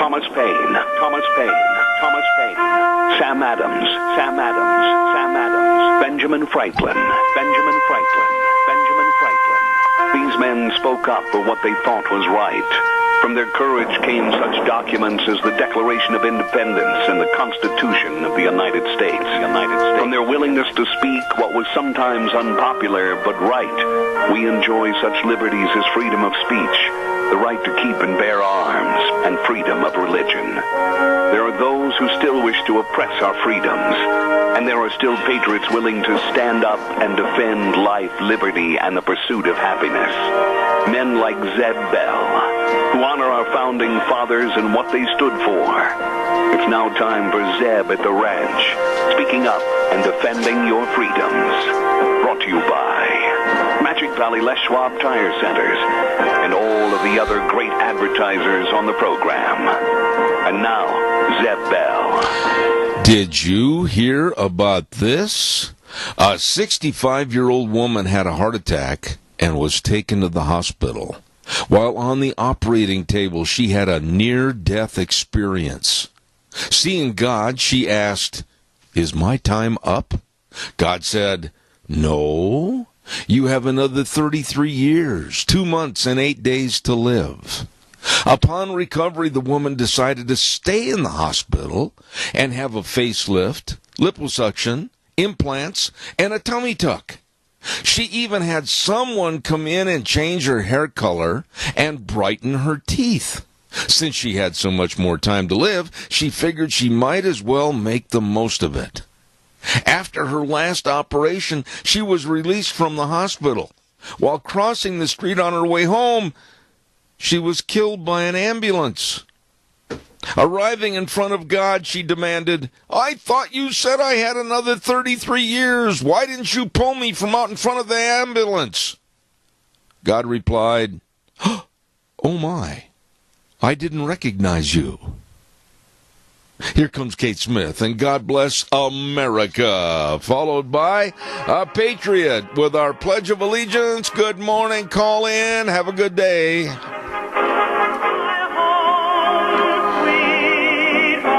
Thomas Paine, Thomas Paine, Thomas Paine, Sam Adams, Sam Adams, Sam Adams, Benjamin Franklin, Benjamin Franklin, Benjamin Franklin. These men spoke up for what they thought was right. From their courage came such documents as the Declaration of Independence and the Constitution of the United States. From their willingness to speak what was sometimes unpopular but right, we enjoy such liberties as freedom of speech, the right to keep and bear arms, and freedom of religion. There are those who still wish to oppress our freedoms, and there are still patriots willing to stand up and defend life, liberty, and the pursuit of happiness. Men like Zeb Bell, who honor our founding fathers and what they stood for. It's now time for Zeb at the ranch, speaking up and defending your freedoms. Brought to you by Magic Valley Les Schwab Tire Centers and all of the other great advertisers on the program. And now, Zeb Bell. Did you hear about this? A 65-year-old woman had a heart attack and was taken to the hospital. While on the operating table, she had a near-death experience. Seeing God, she asked, "Is my time up?" God said, "No, you have another 33 years, 2 months, and 8 days to live." Upon recovery, the woman decided to stay in the hospital and have a facelift, liposuction, implants, and a tummy tuck. She even had someone come in and change her hair color and brighten her teeth. Since she had so much more time to live, she figured she might as well make the most of it. After her last operation, she was released from the hospital. While crossing the street on her way home, she was killed by an ambulance. Arriving in front of God, she demanded, "I thought you said I had another 33 years. Why didn't you pull me from out in front of the ambulance?" God replied, "Oh my, I didn't recognize you." Here comes Kate Smith, and God Bless America, followed by a Patriot with our Pledge of Allegiance. Good morning, call in, have a good day.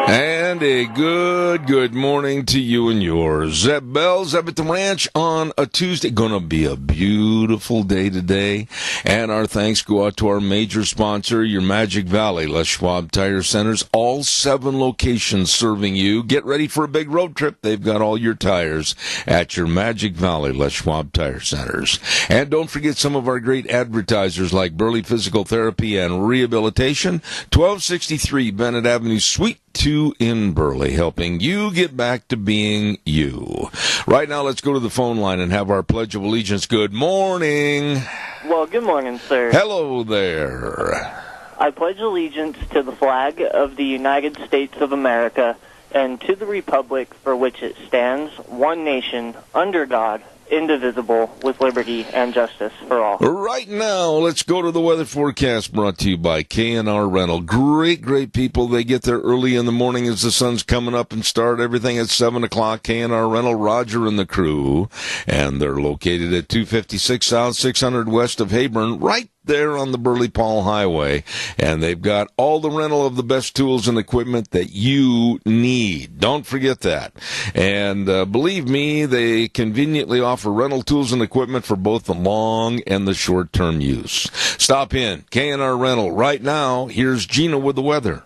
And a good morning to you and yours. Zeb Bell, Zeb at the Ranch on a Tuesday. Gonna be a beautiful day today. And our thanks go out to our major sponsor, your Magic Valley Les Schwab Tire Centers. All 7 locations serving you. Get ready for a big road trip. They've got all your tires at your Magic Valley Les Schwab Tire Centers. And don't forget some of our great advertisers like Burley Physical Therapy and Rehabilitation, 1263 Bennett Avenue, Suite 2 in Burley, helping you get back to being you. Right now, let's go to the phone line and have our Pledge of Allegiance. Good morning. Well, good morning, sir. Hello there. I pledge allegiance to the flag of the United States of America and to the republic for which it stands, one nation, under God, indivisible, with liberty and justice for all. Right now, let's go to the weather forecast brought to you by K&R Rental. Great people. They get there early in the morning as the sun's coming up and start everything at 7 o'clock. K&R Rental, Roger and the crew. And they're located at 256 South, 600 west of Hayburn, right there on the Burley-Paul Highway, and they've got all the rental of the best tools and equipment that you need. Don't forget that. And believe me, they conveniently offer rental tools and equipment for both the long and the short-term use. Stop in, K&R Rental. Right now, here's Gina with the weather.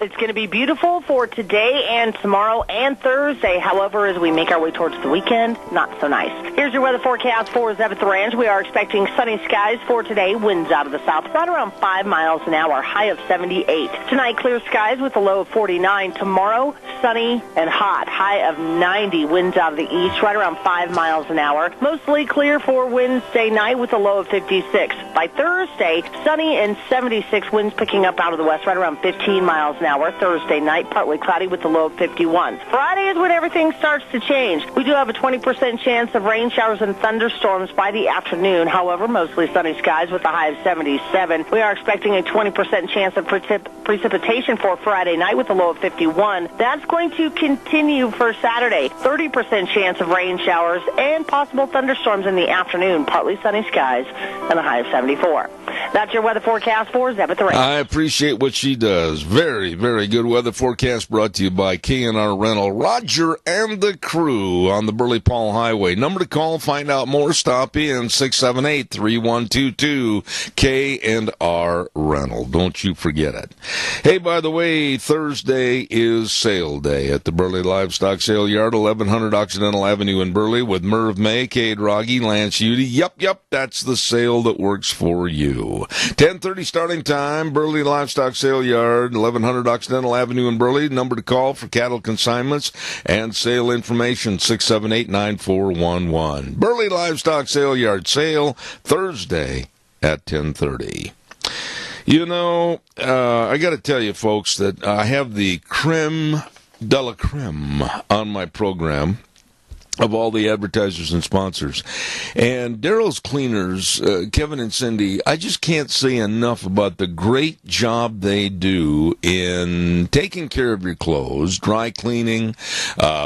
It's going to be beautiful for today and tomorrow and Thursday. However, as we make our way towards the weekend, not so nice. Here's your weather forecast for Zeb at the Ranch. We are expecting sunny skies for today. Winds out of the south, right around 5 miles an hour, high of 78. Tonight, clear skies with a low of 49. Tomorrow, sunny and hot, high of 90. Winds out of the east, right around 5 miles an hour. Mostly clear for Wednesday night with a low of 56. By Thursday, sunny and 76. Winds picking up out of the west, right around 15 miles an hour. Thursday night, partly cloudy with a low of 51. Friday is when everything starts to change. We do have a 20% chance of rain showers and thunderstorms by the afternoon. However, mostly sunny skies with a high of 77. We are expecting a 20% chance of precipitation for Friday night with a low of 51. That's going to continue for Saturday. 30% chance of rain showers and possible thunderstorms in the afternoon. Partly sunny skies and a high of 74. That's your weather forecast for Zebeth Ranch. I appreciate what she does. Very, very good weather forecast brought to you by K&R Rental. Roger and the crew on the Burley Paul Highway. Number to call, find out more, stop in 678-3122 K&R Rental. Don't you forget it. Hey, by the way, Thursday is sale day at the Burley Livestock Sale Yard, 1100 Occidental Avenue in Burley, with Merv May, Cade Rogge, Lance Udy. Yep, that's the sale that works for you. 10:30 starting time, Burley Livestock Sale Yard, 1100 Occidental Avenue in Burley. Number to call for cattle consignments and sale information, 678-9411. Burley Livestock Sale Yard, sale Thursday at 10:30. You know, I got to tell you, folks, that I have the creme de la creme on my program of all the advertisers and sponsors. And Daryl's Cleaners, Kevin and Cindy, I just can't say enough about the great job they do in taking care of your clothes, dry cleaning,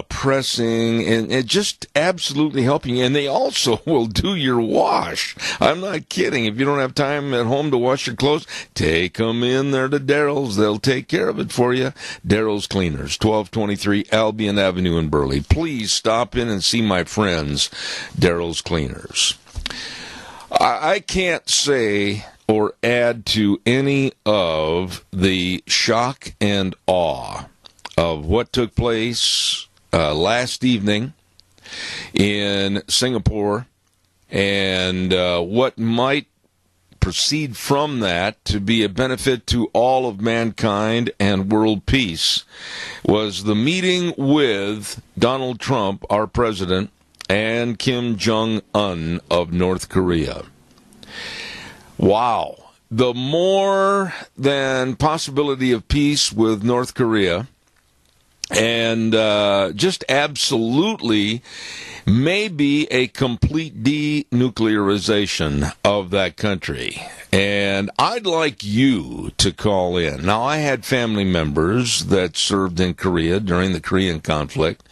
pressing, and just absolutely helping you. And they also will do your wash. I'm not kidding. If you don't have time at home to wash your clothes, take them in there to Daryl's. They'll take care of it for you. Daryl's Cleaners, 1223 Albion Avenue in Burley. Please stop in and see my friends, Daryl's Cleaners. I can't say or add to any of the shock and awe of what took place last evening in Singapore and what might proceed from that to be a benefit to all of mankind and world peace was the meeting with Donald Trump, our president, and Kim Jong-un of North Korea. Wow. The more than possibility of peace with North Korea and just absolutely maybe a complete denuclearization of that country. And I'd like you to call in. Now, I had family members that served in Korea during the Korean conflict,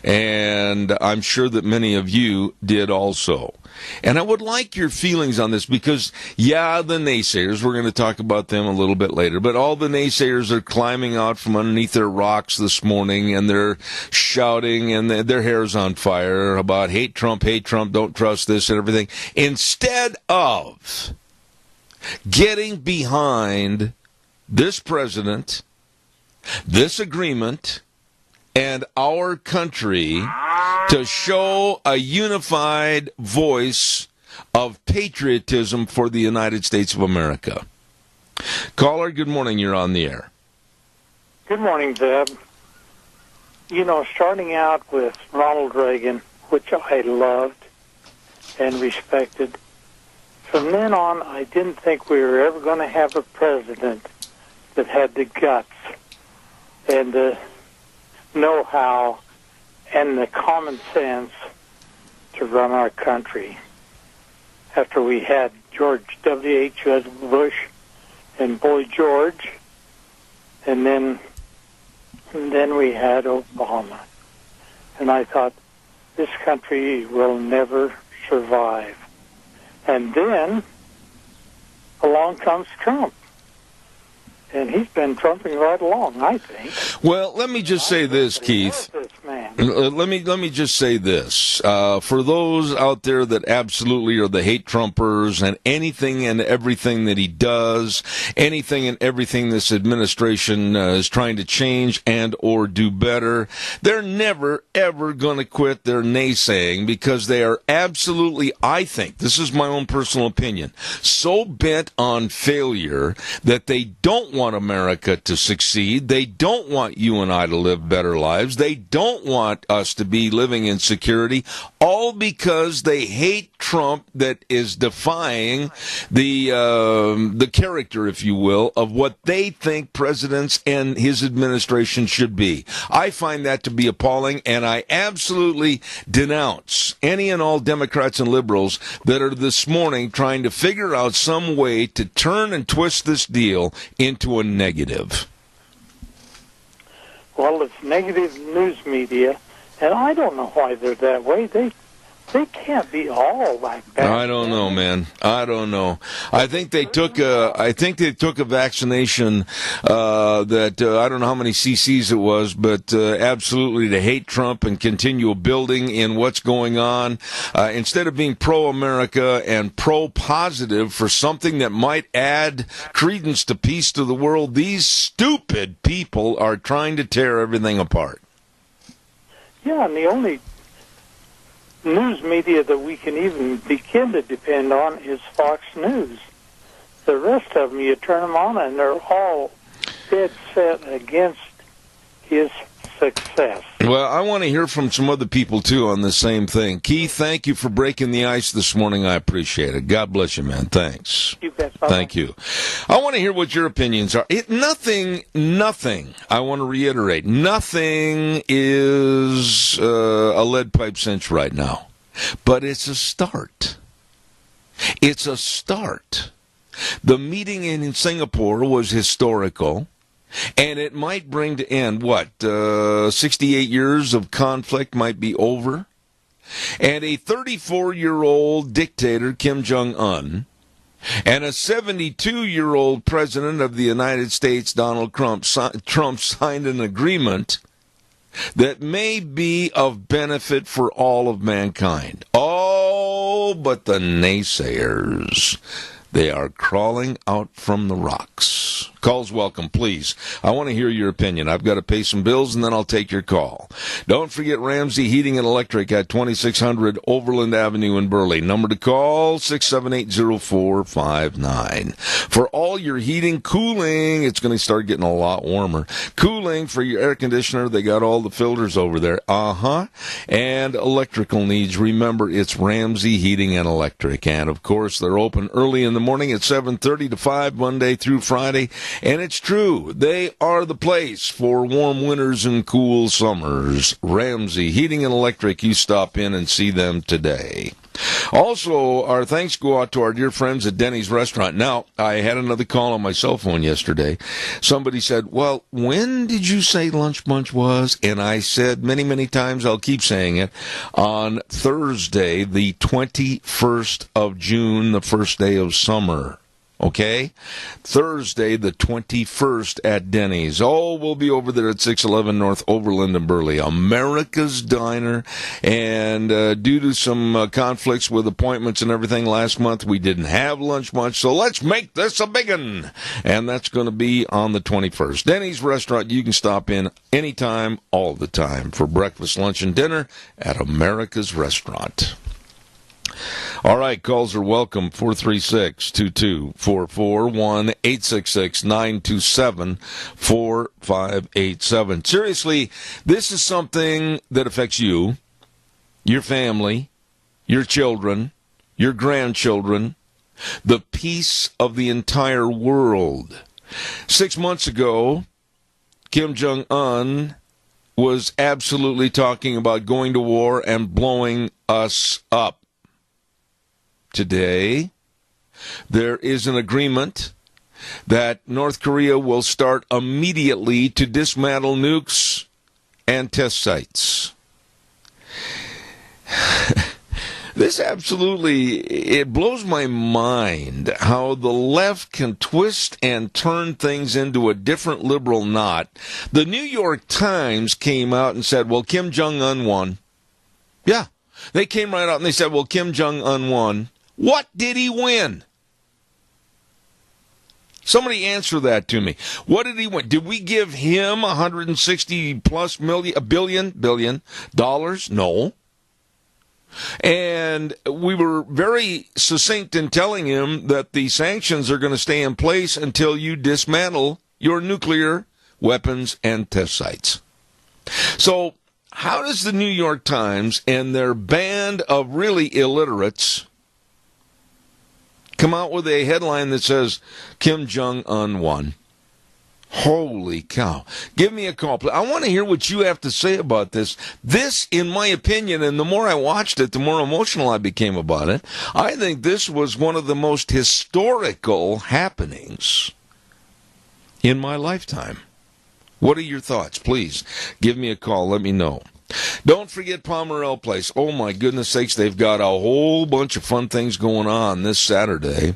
and I'm sure that many of you did also. And I would like your feelings on this because, yeah, the naysayers, we're going to talk about them a little bit later, but all the naysayers are climbing out from underneath their rocks this morning, and they're shouting, and their hair's on fire about hate Trump, don't trust this and everything, instead of getting behind this president, this agreement, and our country to show a unified voice of patriotism for the United States of America. Caller, good morning. You're on the air. Good morning, Zeb. You know, starting out with Ronald Reagan, which I loved and respected, from then on, I didn't think we were ever going to have a president that had the guts and the know-how and the common sense to run our country. After we had George W.H. Bush and Boy George, and then we had Obama. And I thought, this country will never survive. And then along comes Trump. And he's been trumping right along, I think. Well, let me just say this, Keith. Let me just say this. For those out there that absolutely are the hate Trumpers and anything and everything that he does, anything and everything this administration is trying to change and or do better, they're never, ever going to quit their naysaying because they are absolutely, I think, this is my own personal opinion, so bent on failure that they don't want America to succeed. They don't want you and I to live better lives. They don't want us to be living in security, all because they hate Trump that is defying the character, if you will, of what they think presidents and his administration should be. I find that to be appalling, and I absolutely denounce any and all Democrats and liberals that are this morning trying to figure out some way to turn and twist this deal into a negative. Well, it's negative news media, and I don't know why they're that way. they can't be all like that. I don't know, man. I don't know. I think they took a vaccination that I don't know how many cc's it was, but absolutely to hate Trump and continue building in what's going on. Instead of being pro-America and pro-positive for something that might add credence to peace to the world, these stupid people are trying to tear everything apart. Yeah, and the only news media that we can even begin to depend on is Fox News. The rest of them, you turn them on, and they're all dead set against his success. Well, I want to hear from some other people, too, on the same thing. Keith, thank you for breaking the ice this morning. I appreciate it. God bless you, man. Thanks. You bet. Thank you. I want to hear what your opinions are. Nothing, I want to reiterate, nothing is a lead pipe cinch right now. But it's a start. It's a start. The meeting in Singapore was historical. And it might bring to end, 68 years of conflict might be over. And a 34-year-old dictator, Kim Jong-un, and a 72-year-old president of the United States, Donald Trump, signed an agreement that may be of benefit for all of mankind. Oh, but the naysayers, they are crawling out from the rocks. Calls welcome, please. I want to hear your opinion. I've got to pay some bills, and then I'll take your call. Don't forget Ramsey Heating and Electric at 2600 Overland Avenue in Burley. Number to call, 678-0459. For all your heating, cooling, it's going to start getting a lot warmer. Cooling for your air conditioner, they got all the filters over there. And electrical needs. Remember, it's Ramsey Heating and Electric. And, of course, they're open early in the morning at 7:30 to 5, Monday through Friday. And it's true, they are the place for warm winters and cool summers. Ramsey Heating and Electric, you stop in and see them today. Also, our thanks go out to our dear friends at Denny's Restaurant. Now, I had another call on my cell phone yesterday. Somebody said, well, when did you say lunch bunch was? And I said many, many times, I'll keep saying it, on Thursday, the 21st of June, the first day of summer. Okay? Thursday, the 21st at Denny's. Oh, we'll be over there at 611 North Overland and Burley. America's Diner. And due to some conflicts with appointments and everything last month, we didn't have lunch much. So let's make this a big one. And that's going to be on the 21st. Denny's Restaurant, you can stop in anytime, all the time, for breakfast, lunch, and dinner at America's Restaurant. All right, calls are welcome, 436-2244, 1-866-927-4587. Seriously, this is something that affects you, your family, your children, your grandchildren, the peace of the entire world. 6 months ago, Kim Jong-un was absolutely talking about going to war and blowing us up. Today, there is an agreement that North Korea will start immediately to dismantle nukes and test sites. This absolutely, it blows my mind how the left can twist and turn things into a different liberal knot. The New York Times came out and said, well, Kim Jong-un won. Yeah, they came right out and they said, well, Kim Jong-un won. What did he win? Somebody answer that to me. What did he win? Did we give him $160+ billion dollars? No. And we were very succinct in telling him that the sanctions are going to stay in place until you dismantle your nuclear weapons and test sites. So, how does the New York Times and their band of really illiterates come out with a headline that says, Kim Jong-un won? Holy cow. Give me a call. I want to hear what you have to say about this. This, in my opinion, and the more I watched it, the more emotional I became about it. I think this was one of the most historical happenings in my lifetime. What are your thoughts? Please give me a call. Let me know. Don't forget Pomerelle Place. Oh, my goodness sakes, they've got a whole bunch of fun things going on this Saturday.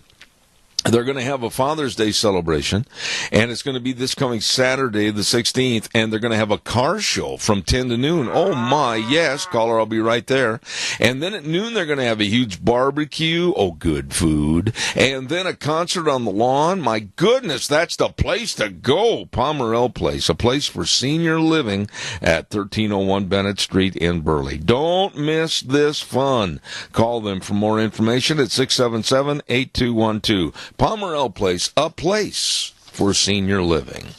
They're going to have a Father's Day celebration, and it's going to be this coming Saturday, the 16th, and they're going to have a car show from 10 to noon. Oh, my, yes, caller, I'll be right there. And then at noon, they're going to have a huge barbecue. Oh, good food. And then a concert on the lawn. My goodness, that's the place to go. Pomerelle Place, a place for senior living at 1301 Bennett Street in Burley. Don't miss this fun. Call them for more information at 677-8212. Pomerelle Place, a place for senior living.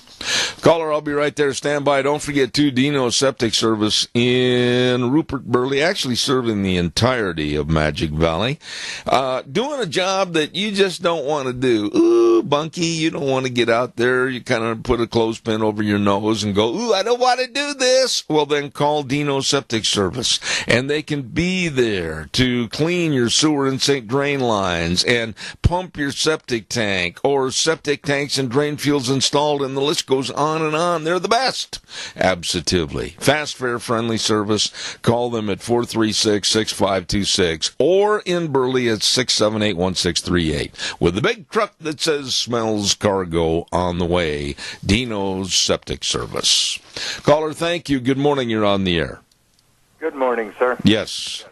Caller, I'll be right there. Stand by. Don't forget, too, Dino Septic Service in Rupert Burley, actually serving the entirety of Magic Valley. Doing a job that you just don't want to do. Ooh, Bunky, you don't want to get out there. You kind of put a clothespin over your nose and go, ooh, I don't want to do this. Well, then call Dino Septic Service, and they can be there to clean your sewer and sink drain lines and pump your septic tank, or septic tanks and drain fields installed, and the list goes on and on. They're the best. Absolutely. Fast, fair, friendly service. Call them at 436-6526 or in Burley at 678-1638. With the big truck that says smells cargo on the way, Dino's Septic Service. Caller, thank you. Good morning. You're on the air. Good morning, sir. Yes.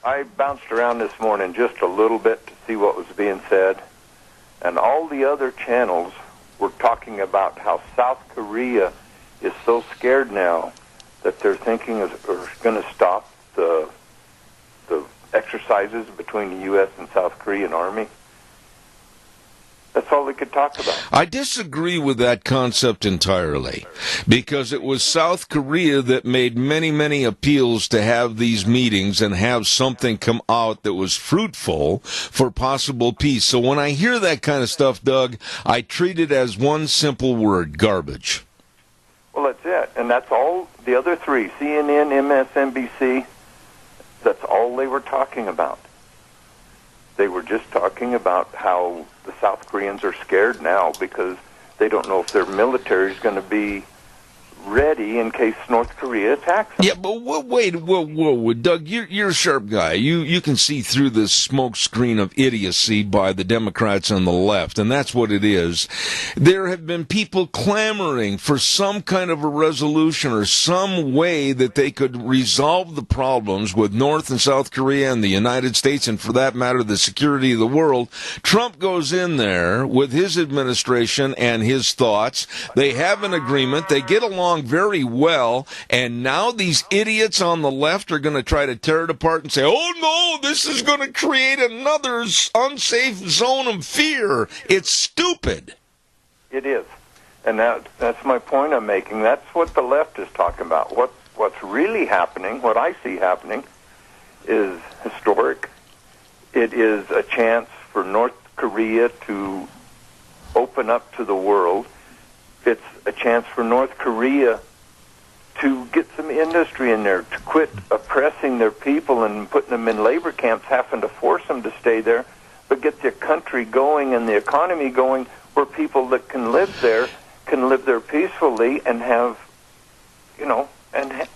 I bounced around this morning just a little bit to see what was being said, and all the other channels were talking about how South Korea is so scared now that they're thinking are going to stop the exercises between the U.S. and South Korean Army. That's all they could talk about. I disagree with that concept entirely, because it was South Korea that made many, many appeals to have these meetings and have something come out that was fruitful for possible peace. So when I hear that kind of stuff, Doug, I treat it as one simple word: garbage. Well, that's it. And that's all the other three, CNN, MSNBC, that's all they were talking about. They were just talking about how the South Koreans are scared now because they don't know if their military is going to be ready in case North Korea attacks them. Yeah, but whoa, Doug, you're a sharp guy. You can see through this smoke screen of idiocy by the Democrats on the left, and that's what it is. There have been people clamoring for some kind of a resolution or some way that they could resolve the problems with North and South Korea and the United States, and for that matter, the security of the world. Trump goes in there with his administration and his thoughts. They have an agreement. They get along very well, and now these idiots on the left are going to try to tear it apart and say, oh no, this is going to create another unsafe zone of fear. It's stupid. It is. And that's my point I'm making. That's what the left is talking about. What's really happening, what I see happening, is historic. It is a chance for North Korea to open up to the world. It's a chance for North Korea to get some industry in there, to quit oppressing their people and putting them in labor camps, having to force them to stay there, but get their country going and the economy going where people that can live there peacefully and have, and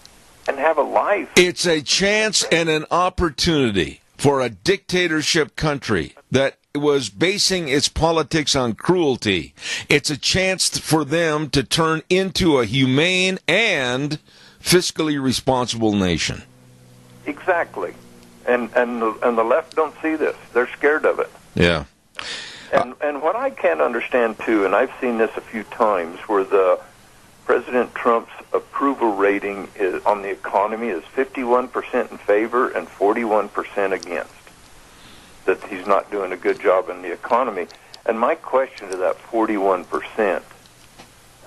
have a life. It's a chance and an opportunity for a dictatorship country that was basing its politics on cruelty. It's a chance for them to turn into a humane and fiscally responsible nation. Exactly. And the left don't see this. They're scared of it. Yeah. And what I can't understand, too, and I've seen this a few times, where the President Trump's approval rating on the economy is 51% in favor and 41% against. That he's not doing a good job in the economy. And my question to that 41%,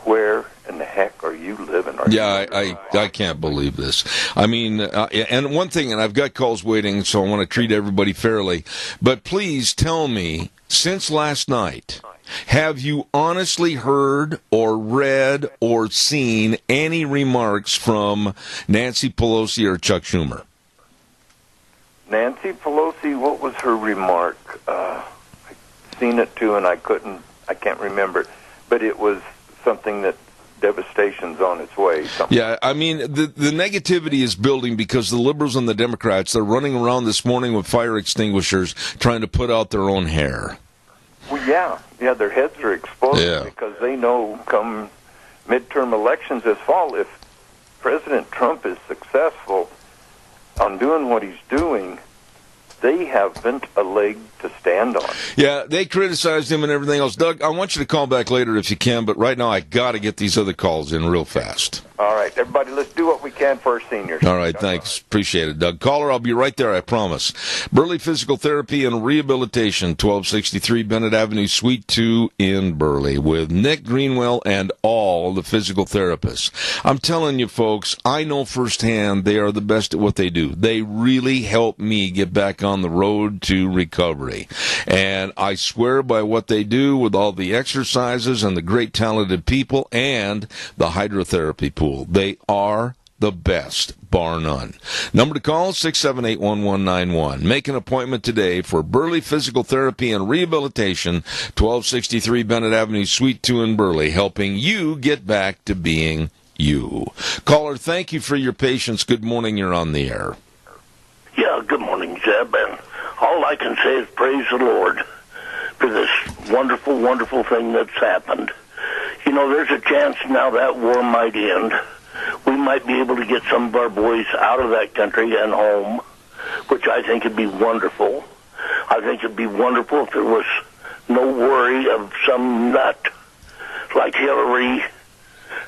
where in the heck are you living? I can't believe this. I mean, and one thing, and I've got calls waiting, so I want to treat everybody fairly, but please tell me, since last night, have you honestly heard or read or seen any remarks from Nancy Pelosi or Chuck Schumer? Nancy Pelosi, what was her remark? I've seen it too, and I can't remember it. But it was something that devastation's on its way. Yeah, I mean, the negativity is building because the liberals and the Democrats, they're running around this morning with fire extinguishers trying to put out their own hair. Well, yeah, their heads are exploding because they know come midterm elections this fall, if President Trump is successful on doing what he's doing, they haven't a leg to stand on. Yeah, they criticized him and everything else. Doug, I want you to call back later if you can, but right now I got to get these other calls in real fast. All right, everybody, let's do what we can for our seniors. All right, thanks. Appreciate it, Doug. Caller, I'll be right there, I promise. Burley Physical Therapy and Rehabilitation, 1263 Bennett Avenue, Suite 2 in Burley, with Nick Greenwell and all the physical therapists. I'm telling you, folks, I know firsthand they are the best at what they do. They really help me get back on the road to recovery. And I swear by what they do with all the exercises and the great talented people and the hydrotherapy pool. They are the best, bar none. Number to call, 678-1191. Make an appointment today for Burley Physical Therapy and Rehabilitation, 1263 Bennett Avenue, Suite 2 in Burley, helping you get back to being you. Caller, thank you for your patience. Good morning. You're on the air. Yeah, good morning, Zeb. And all I can say is praise the Lord for this wonderful, wonderful thing that's happened. You know, there's a chance now that war might end. We might be able to get some of our boys out of that country and home, which I think would be wonderful. I think it'd be wonderful if there was no worry of some nut like Hillary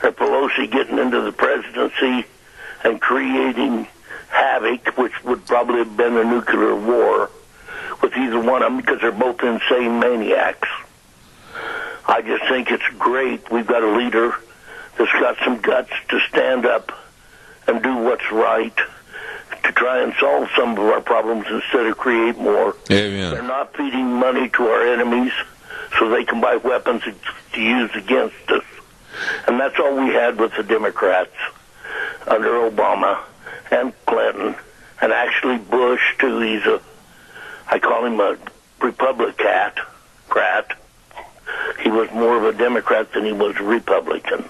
or Pelosi getting into the presidency and creating havoc, which would probably have been a nuclear war with either one of them because they're both insane maniacs. I just think it's great. We've got a leader that's got some guts to stand up and do what's right to try and solve some of our problems instead of create more. Amen. They're not feeding money to our enemies so they can buy weapons to use against us. And that's all we had with the Democrats under Obama and Clinton, and actually Bush, too. I call him a Republican. He was more of a Democrat than he was a Republican.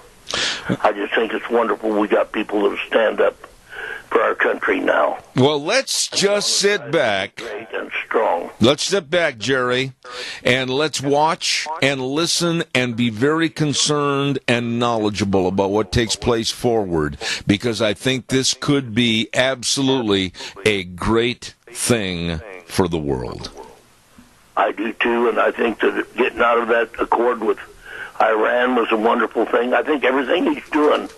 I just think it's wonderful we got people that stand up for our country now. Well, let's just sit back. Great and strong. Let's sit back, Jerry, and let's watch and listen and be very concerned and knowledgeable about what takes place forward, because I think this could be absolutely a great thing for the world. I do, too, and I think that getting out of that accord with Iran was a wonderful thing. I think everything he's doing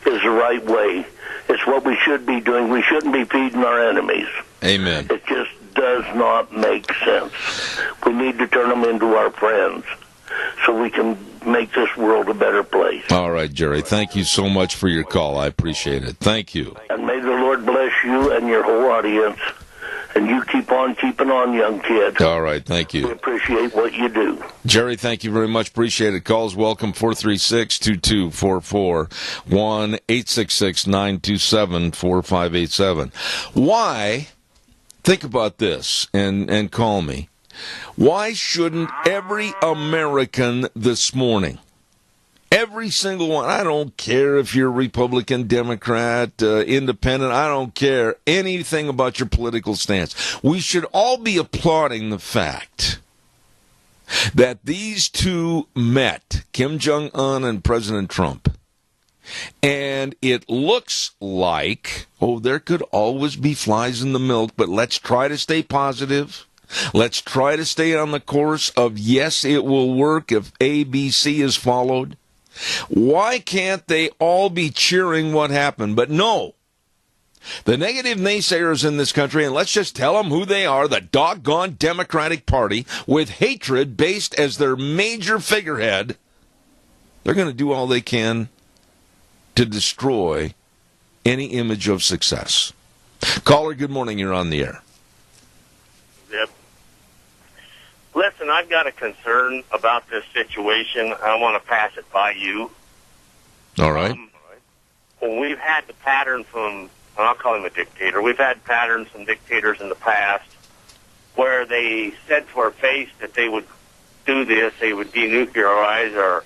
is the right way. It's what we should be doing. We shouldn't be feeding our enemies. Amen. It just does not make sense. We need to turn them into our friends so we can make this world a better place. All right, Jerry. Thank you so much for your call. I appreciate it. Thank you. And may the Lord bless you and your whole audience. And you keep on keeping on, young kid. All right, thank you. We appreciate what you do. Jerry, thank you very much. Appreciate it. Calls welcome, 436-2244, 1-866-927-4587. Why, think about this and call me, why shouldn't every American this morning, every single one, I don't care if you're Republican, Democrat, Independent, I don't care anything about your political stance. We should all be applauding the fact that these two met, Kim Jong-un and President Trump. And it looks like, there could always be flies in the milk, but let's try to stay positive. Let's try to stay on the course of, yes, it will work if ABC is followed. Why can't they all be cheering what happened? But no, the negative naysayers in this country, and let's just tell them who they are, the doggone Democratic Party, with hatred based as their major figurehead, they're going to do all they can to destroy any image of success. Caller, good morning. You're on the air. Yep. Listen, I've got a concern about this situation. I want to pass it by you. All right. We've had the pattern from, I'll call him a dictator, we've had patterns from dictators in the past where they said to our face that they would do this, they would denuclearize or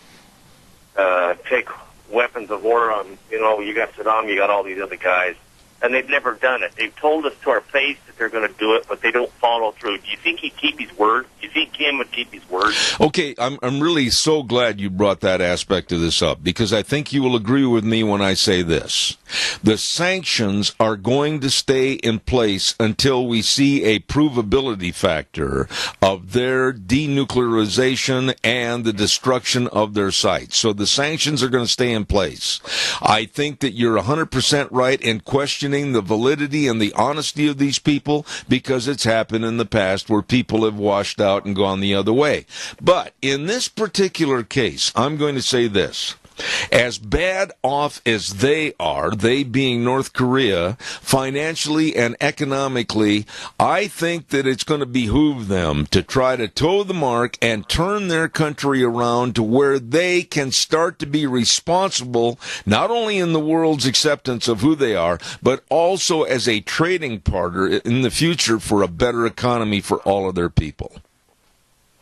take weapons of war on, you got Saddam, you got all these other guys. And they've never done it. They've told us to our face that they're going to do it, but they don't follow through. Do you think he'd keep his word? Do you think Kim would keep his word? Okay, I'm really so glad you brought that aspect of this up, because I think you will agree with me when I say this. The sanctions are going to stay in place until we see a provability factor of their denuclearization and the destruction of their sites. So the sanctions are going to stay in place. I think that you're 100% right in questioning the validity and the honesty of these people, because it's happened in the past where people have washed out and gone the other way. But in this particular case, I'm going to say this. As bad off as they are, they being North Korea, financially and economically, I think that it's going to behoove them to try to toe the mark and turn their country around to where they can start to be responsible, not only in the world's acceptance of who they are, but also as a trading partner in the future for a better economy for all of their people.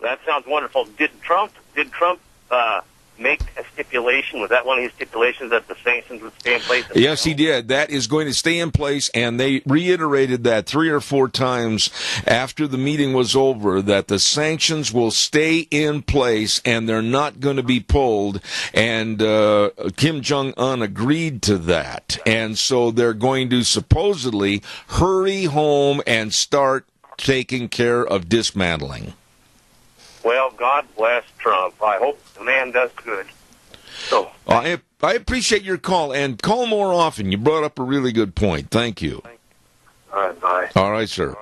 That sounds wonderful. Did Trump make a stipulation? Was that one of his stipulations, that the sanctions would stay in place? Yes, he did. That is going to stay in place, and they reiterated that 3 or 4 times after the meeting was over, that the sanctions will stay in place and they're not going to be pulled, and Kim Jong-un agreed to that. And so they're going to supposedly hurry home and start taking care of dismantling. Well, God bless Trump. I hope the man does good. So I appreciate your call, and call more often. You brought up a really good point. Thank you. All right, bye. All right, sir.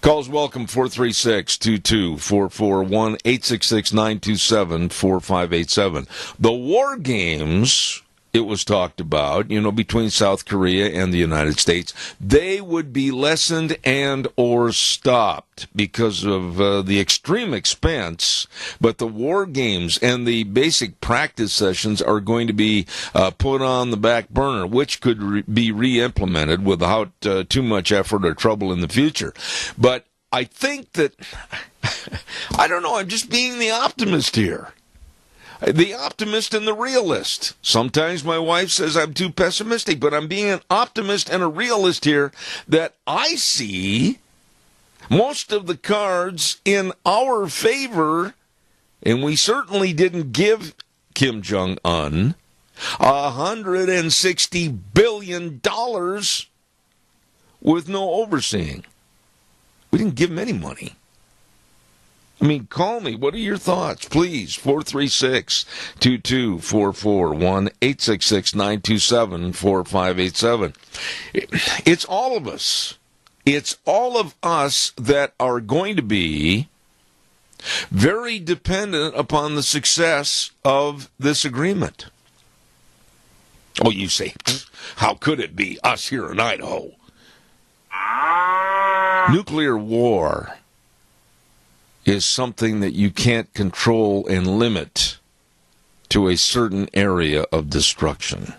Calls welcome, 436-2244, 1-866-927-4587. The war games, it was talked about, between South Korea and the United States, they would be lessened and or stopped because of the extreme expense. But the war games and the basic practice sessions are going to be put on the back burner, which could be re-implemented without too much effort or trouble in the future. But I think that, I don't know, I'm just being the optimist here. The optimist and the realist. Sometimes my wife says I'm too pessimistic, but I'm being an optimist and a realist here, that I see most of the cards in our favor, and we certainly didn't give Kim Jong-un $160 billion with no overseeing. We didn't give him any money. I mean, call me. What are your thoughts? Please, 436-2244, 1-866-927-4587. It's all of us. It's all of us that are going to be very dependent upon the success of this agreement. Oh, you say, how could it be us here in Idaho? Nuclear war is something that you can't control and limit to a certain area of destruction.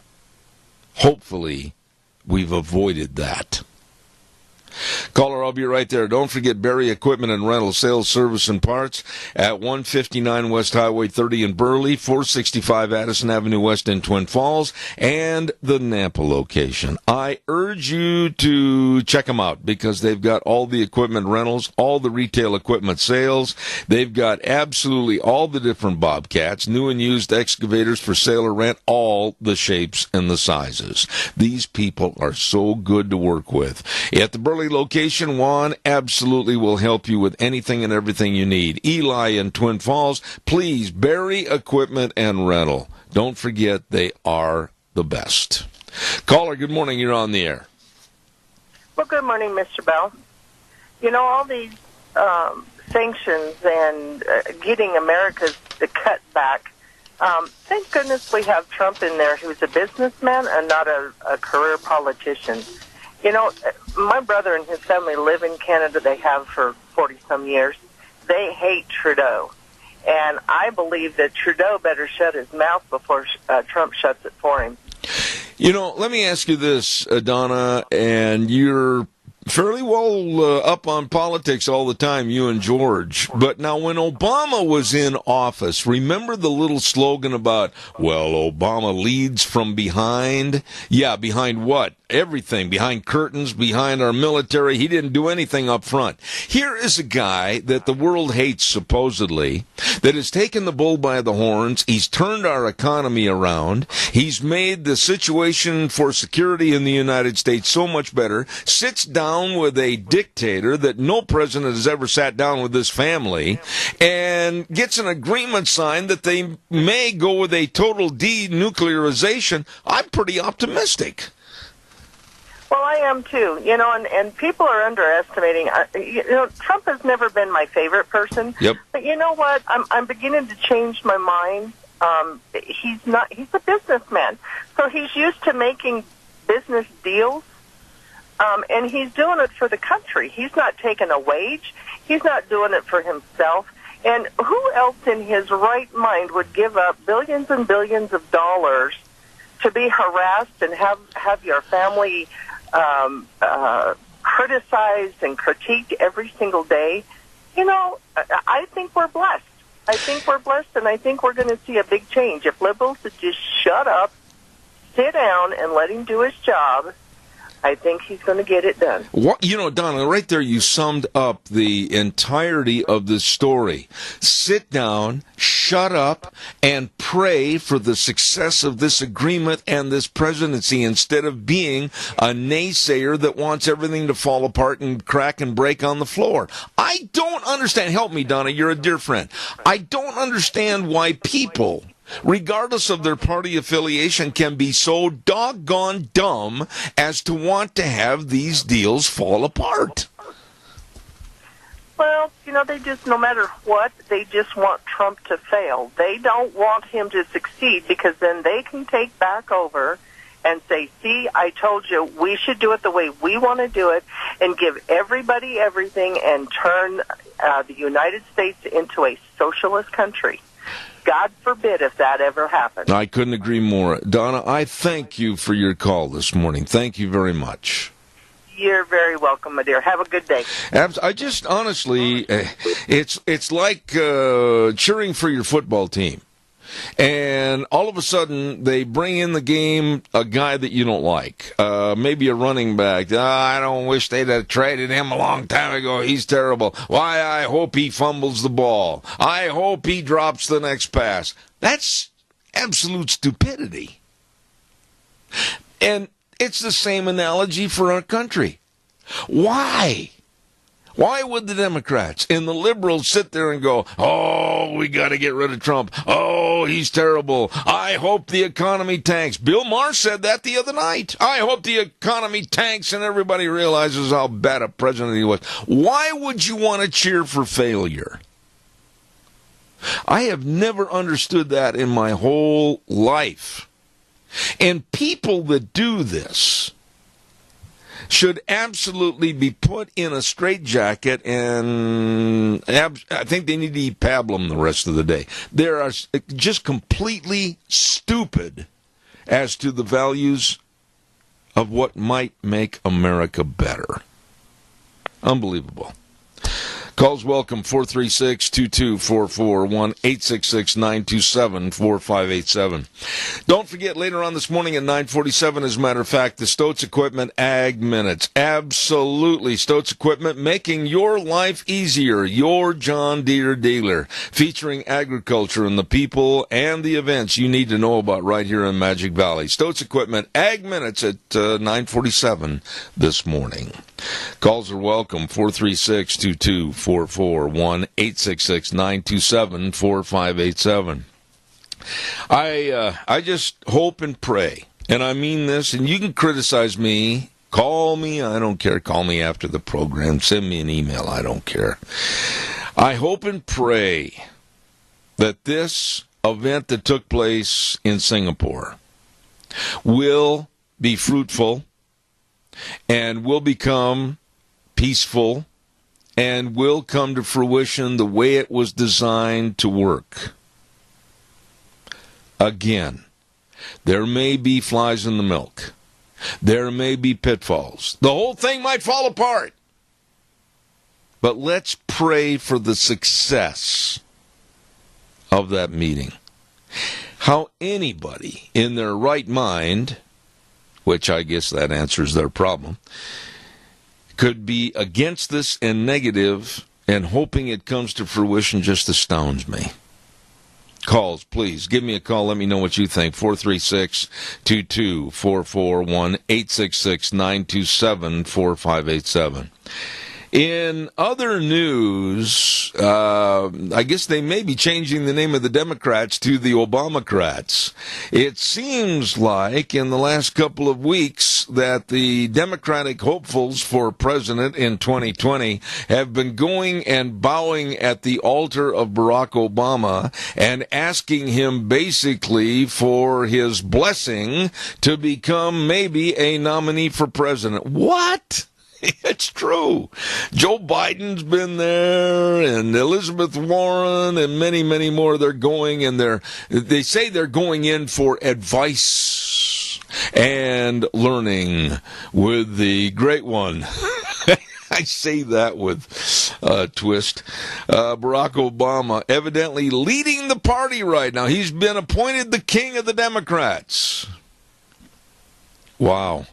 Hopefully, we've avoided that. Caller, I'll be right there. Don't forget Berry Equipment and Rental, Sales, Service, and Parts at 159 West Highway 30 in Burley, 465 Addison Avenue West in Twin Falls, and the Nampa location. I urge you to check them out because they've got all the equipment rentals, all the retail equipment sales. They've got absolutely all the different Bobcats, new and used excavators for sale or rent, all the shapes and the sizes. These people are so good to work with. At the Burley location, Juan absolutely will help you with anything and everything you need. Eli in Twin Falls, please, Berry Equipment and Rental. Don't forget, they are the best. Caller, good morning. You're on the air. Well, good morning, Mr. Bell. All these sanctions and getting America's the cut back, thank goodness we have Trump in there, who's a businessman and not a career politician. My brother and his family live in Canada. They have for 40-some years. They hate Trudeau. And I believe that Trudeau better shut his mouth before Trump shuts it for him. Let me ask you this, Donna, and you're fairly well up on politics all the time, you and George. But now when Obama was in office, remember the little slogan about, well, Obama leads from behind? Yeah, behind what? Everything. Behind curtains, behind our military. He didn't do anything up front. Here is a guy that the world hates, supposedly, that has taken the bull by the horns. He's turned our economy around. He's made the situation for security in the United States so much better. Sits down with a dictator that no president has ever sat down with this family and gets an agreement signed that they may go with a total denuclearization. I'm pretty optimistic. Well, I am too, and people are underestimating. Trump has never been my favorite person. Yep. But you know what? I'm beginning to change my mind. He's a businessman. So he's used to making business deals. And he's doing it for the country. He's not taking a wage. He's not doing it for himself. And who else in his right mind would give up billions and billions of dollars to be harassed and have your family criticized and critiqued every single day? I think we're blessed. And I think we're going to see a big change. If liberals would just shut up, sit down, and let him do his job, I think he's going to get it done. Donna, right there you summed up the entirety of this story. Sit down, shut up, and pray for the success of this agreement and this presidency instead of being a naysayer that wants everything to fall apart and crack and break on the floor. I don't understand. Help me, Donna. You're a dear friend. I don't understand why people, regardless of their party affiliation, can be so doggone dumb as to want to have these deals fall apart. Well, they just, no matter what, they just want Trump to fail. They don't want him to succeed because then they can take back over and say, see, I told you we should do it the way we want to do it and give everybody everything and turn the United States into a socialist country. God forbid if that ever happens. I couldn't agree more. Donna, I thank you for your call this morning. Thank you very much. You're very welcome, my dear. Have a good day. I just, honestly, it's like cheering for your football team. And all of a sudden, they bring in the game a guy that you don't like, maybe a running back. I don't wish they'd have traded him a long time ago. He's terrible. Why, I hope he fumbles the ball. I hope he drops the next pass. That's absolute stupidity. And it's the same analogy for our country. Why? Why would the Democrats and the liberals sit there and go, oh, we got to get rid of Trump. Oh, he's terrible. I hope the economy tanks. Bill Maher said that the other night. I hope the economy tanks and everybody realizes how bad a president he was. Why would you want to cheer for failure? I have never understood that in my whole life. And people that do this should absolutely be put in a straitjacket, and I think they need to eat pablum the rest of the day. They are just completely stupid as to the values of what might make America better. Unbelievable. Calls welcome, 436-2244, 1-866-927-4587. Don't forget, later on this morning at 9:47, as a matter of fact, the Stoats Equipment Ag Minutes. Absolutely, Stoats Equipment, making your life easier. Your John Deere dealer, featuring agriculture and the people and the events you need to know about right here in Magic Valley. Stoats Equipment Ag Minutes at 9:47 this morning. Calls are welcome, 436-2244, 1-866-927-4587. I just hope and pray, and I mean this, and you can criticize me, call me, I don't care, call me after the program, send me an email, I don't care. I hope and pray that this event that took place in Singapore will be fruitful and will become peaceful and will come to fruition the way it was designed to work. Again, there may be flies in the milk. There may be pitfalls. The whole thing might fall apart. But let's pray for the success of that meeting. How anybody in their right mind, which I guess that answers their problem, could be against this and negative and hoping it comes to fruition just astounds me. Calls, please. Give me a call. Let me know what you think. 436-2244, 1-866-927-4587. In other news, I guess they may be changing the name of the Democrats to the Obamacrats. It seems like in the last couple of weeks that the Democratic hopefuls for president in 2020 have been going and bowing at the altar of Barack Obama and asking him basically for his blessing to become maybe a nominee for president. What? It's true. Joe Biden's been there, and Elizabeth Warren, and many, many more. They're going, and they say they're going in for advice and learning with the great one. I say that with a twist. Barack Obama evidently leading the party right now. He's been appointed the king of the Democrats. Wow.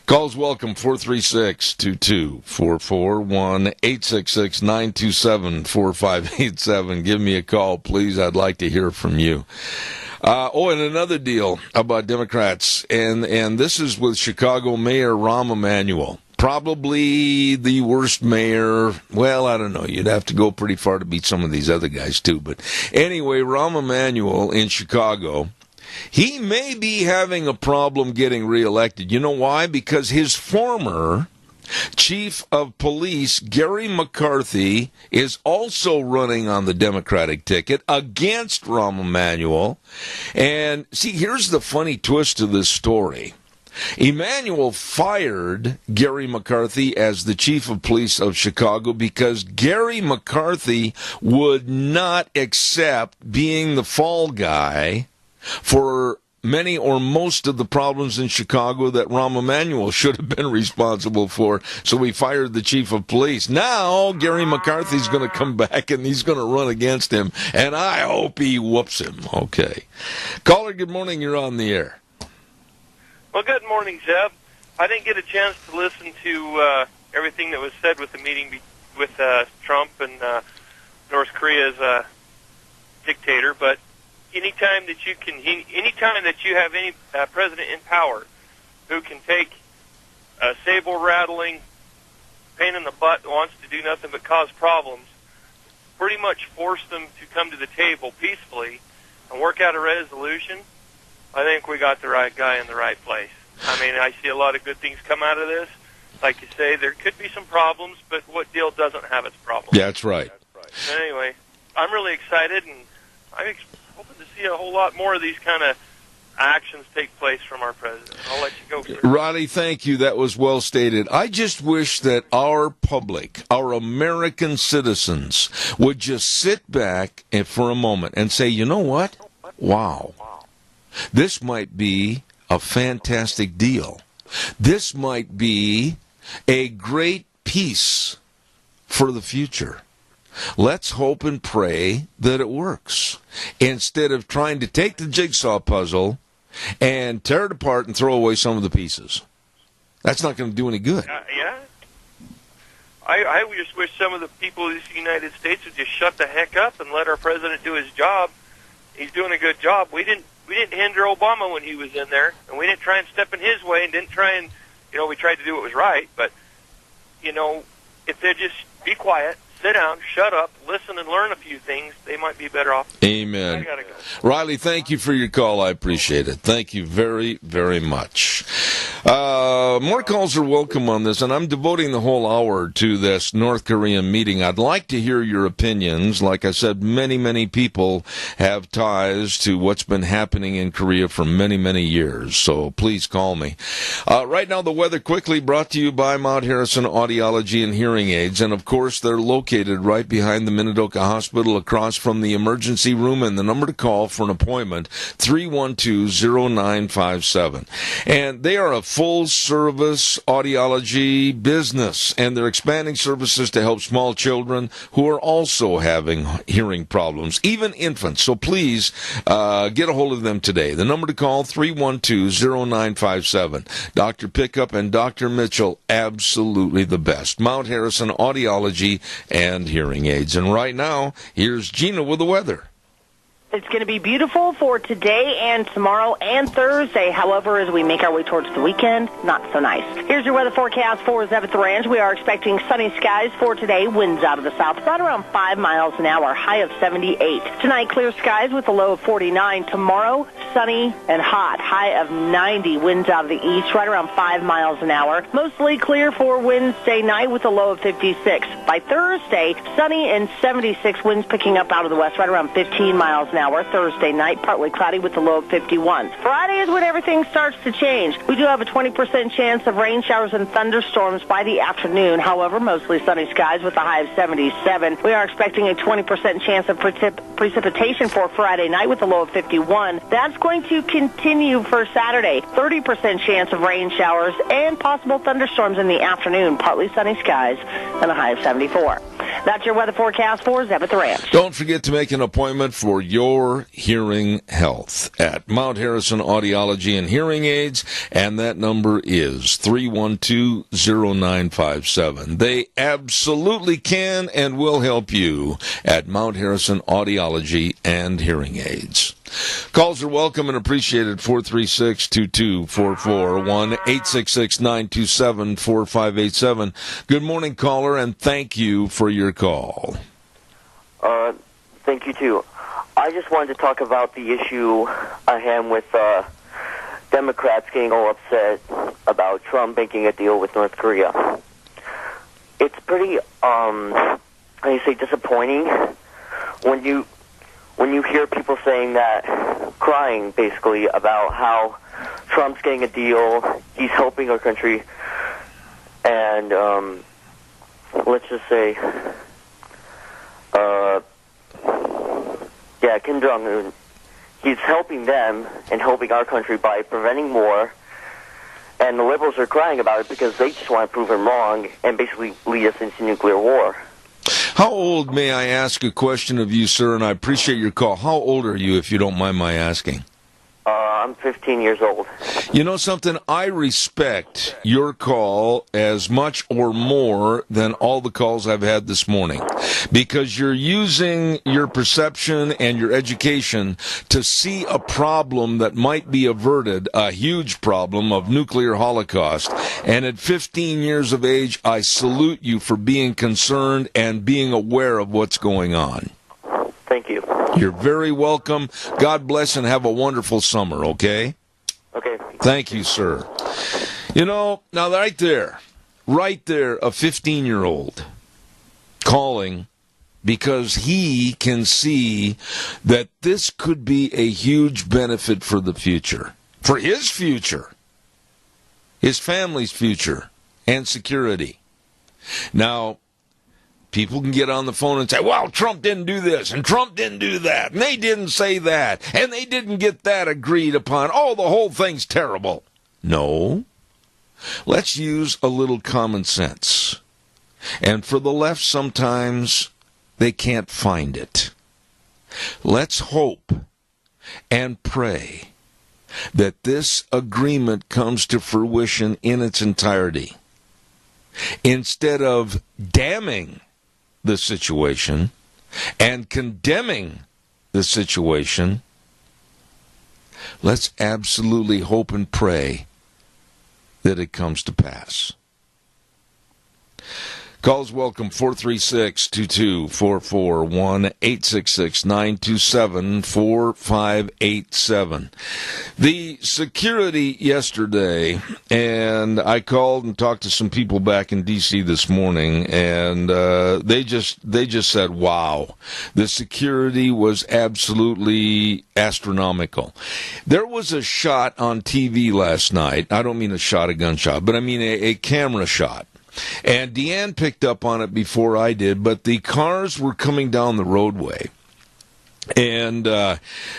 Calls welcome, 436-2244, 1-866-927-4587. Give me a call, please. I'd like to hear from you. And another deal about Democrats, and this is with Chicago Mayor Rahm Emanuel. Probably the worst mayor. Well, I don't know. You'd have to go pretty far to beat some of these other guys, too. But anyway, Rahm Emanuel in Chicago, he may be having a problem getting reelected. You know why? Because his former chief of police, Gary McCarthy, is also running on the Democratic ticket against Rahm Emanuel. And see, here's the funny twist to this story. Emanuel fired Gary McCarthy as the chief of police of Chicago because Gary McCarthy would not accept being the fall guy for many or most of the problems in Chicago that Rahm Emanuel should have been responsible for. So we fired the chief of police. Now Gary McCarthy's going to come back and he's going to run against him. And I hope he whoops him. Okay. Caller, good morning. You're on the air. Well, good morning, Zeb. I didn't get a chance to listen to everything that was said with the meeting with Trump and North Korea's dictator, but anytime that you have any president in power who can take a saber-rattling, pain in the butt that wants to do nothing but cause problems, pretty much force them to come to the table peacefully and work out a resolution, I think we got the right guy in the right place. I mean, I see a lot of good things come out of this. Like you say, there could be some problems, but what deal doesn't have its problems? Yeah, that's right. Anyway, I'm really excited, and I'm hoping to see a whole lot more of these kind of actions take place from our president. I'll let you go, sir. Roddy, thank you. That was well stated. I just wish that our public, our American citizens, would just sit back and for a moment and say, you know what? Wow. This might be a fantastic deal. This might be a great piece for the future. Let's hope and pray that it works, instead of trying to take the jigsaw puzzle and tear it apart and throw away some of the pieces. That's not going to do any good. Yeah. I just wish some of the people of the United States would just shut the heck up and let our president do his job. He's doing a good job. We didn't hinder Obama when he was in there, and we didn't try and step in his way, and didn't try and, we tried to do what was right. But, if they just be quiet, sit down, shut up, listen, and learn a few things, they might be better off. Amen. I gotta go. Riley, thank you for your call. I appreciate it. Thank you very, very much. More calls are welcome on this, and I'm devoting the whole hour to this North Korean meeting. I'd like to hear your opinions. Like I said, many people have ties to what's been happening in Korea for many years, so please call me. Right now, the weather quickly brought to you by Mount Harrison Audiology and Hearing Aids, and of course, they're located right behind the Minidoka Hospital across from the emergency room, and the number to call for an appointment, 312-0957. And they are a full-service audiology business, and they're expanding services to help small children who are also having hearing problems, even infants. So please get a hold of them today. The number to call, 312-0957. Dr. Pickup and Dr. Mitchell, absolutely the best. Mount Harrison Audiology and Hearing Aids. And right now, here's Gina with the weather. It's going to be beautiful for today and tomorrow and Thursday. However, as we make our way towards the weekend, not so nice. Here's your weather forecast for Zebeth Ranch. We are expecting sunny skies for today. Winds out of the south, right around 5 miles an hour, high of 78. Tonight, clear skies with a low of 49. Tomorrow, sunny and hot, high of 90. Winds out of the east, right around 5 miles an hour. Mostly clear for Wednesday night with a low of 56. By Thursday, sunny and 76. Winds picking up out of the west, right around 15 miles an hour. Thursday night, partly cloudy with a low of 51. Friday is when everything starts to change. We do have a 20% chance of rain showers and thunderstorms by the afternoon. However, mostly sunny skies with a high of 77. We are expecting a 20% chance of precipitation for Friday night with a low of 51. That's going to continue for Saturday. 30% chance of rain showers and possible thunderstorms in the afternoon. Partly sunny skies and a high of 74. That's your weather forecast for Zebeth Ranch. Don't forget to make an appointment for your hearing health at Mount Harrison Audiology and Hearing Aids, and that number is 312-0957. They absolutely can and will help you at Mount Harrison Audiology and Hearing Aids. Calls are welcome and appreciated. 436-2244, 1-866-927-4587. Good morning, caller, and thank you for your call. Thank you, too. I just wanted to talk about the issue I have with Democrats getting all upset about Trump making a deal with North Korea. It's pretty, disappointing when you hear people saying that, crying basically about how Trump's getting a deal, he's helping our country, and let's just say, Kim Jong-un, he's helping them and helping our country by preventing war, and the liberals are crying about it because they just want to prove him wrong and basically lead us into nuclear war. How old, may I ask a question of you, sir, and I appreciate your call. How old are you, if you don't mind my asking? I'm 15 years old. You know something? I respect your call as much or more than all the calls I've had this morning, because you're using your perception and your education to see a problem that might be averted, a huge problem of nuclear holocaust. And at 15 years of age, I salute you for being concerned and being aware of what's going on. Thank you. You're very welcome. God bless and have a wonderful summer, okay? Okay. Thank you, sir. You know, now right there, a 15-year-old calling because he can see that this could be a huge benefit for the future, for his future, his family's future, and security. Now, people can get on the phone and say, well, Trump didn't do this, and Trump didn't do that, and they didn't say that, and they didn't get that agreed upon. Oh, the whole thing's terrible. No. Let's use a little common sense. And for the left, sometimes they can't find it. Let's hope and pray that this agreement comes to fruition in its entirety. Instead of damning the situation and condemning the situation, let's absolutely hope and pray that it comes to pass. Calls welcome 436-2244, 1-866-927-4587. The security yesterday, and I called and talked to some people back in D.C. this morning, and they just said, wow, the security was absolutely astronomical. There was a shot on TV last night. I don't mean a gunshot, but I mean a camera shot. And Deanne picked up on it before I did, but the cars were coming down the roadway. And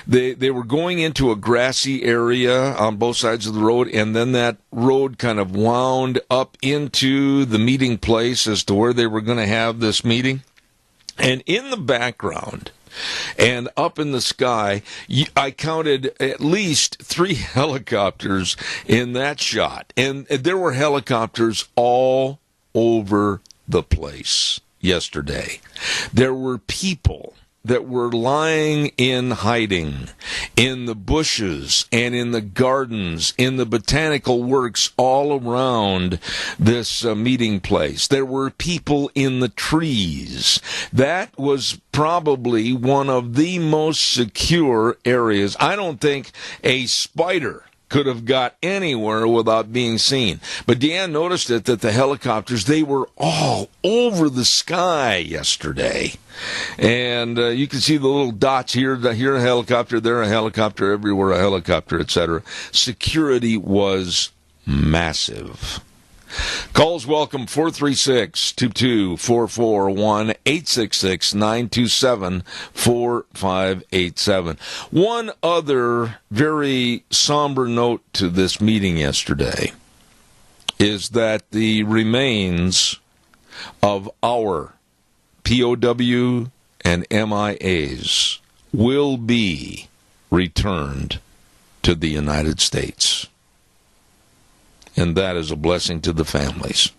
they were going into a grassy area on both sides of the road, and then that road kind of wound up into the meeting place as to where they were going to have this meeting. And in the background and up in the sky, I counted at least 3 helicopters in that shot. And there were helicopters all over the place yesterday. There were people that were lying in hiding in the bushes and in the gardens, in the botanical works all around this meeting place. There were people in the trees. That was probably one of the most secure areas. I don't think a spider could have got anywhere without being seen. But Deanne noticed it, that the helicopters, they were all over the sky yesterday. And you can see the little dots here a helicopter, there a helicopter, everywhere a helicopter, etc. Security was massive. Calls welcome 436-2244, 1-866-927-4587. One other very somber note to this meeting yesterday is that the remains of our POW and MIAs will be returned to the United States. And that is a blessing to the families.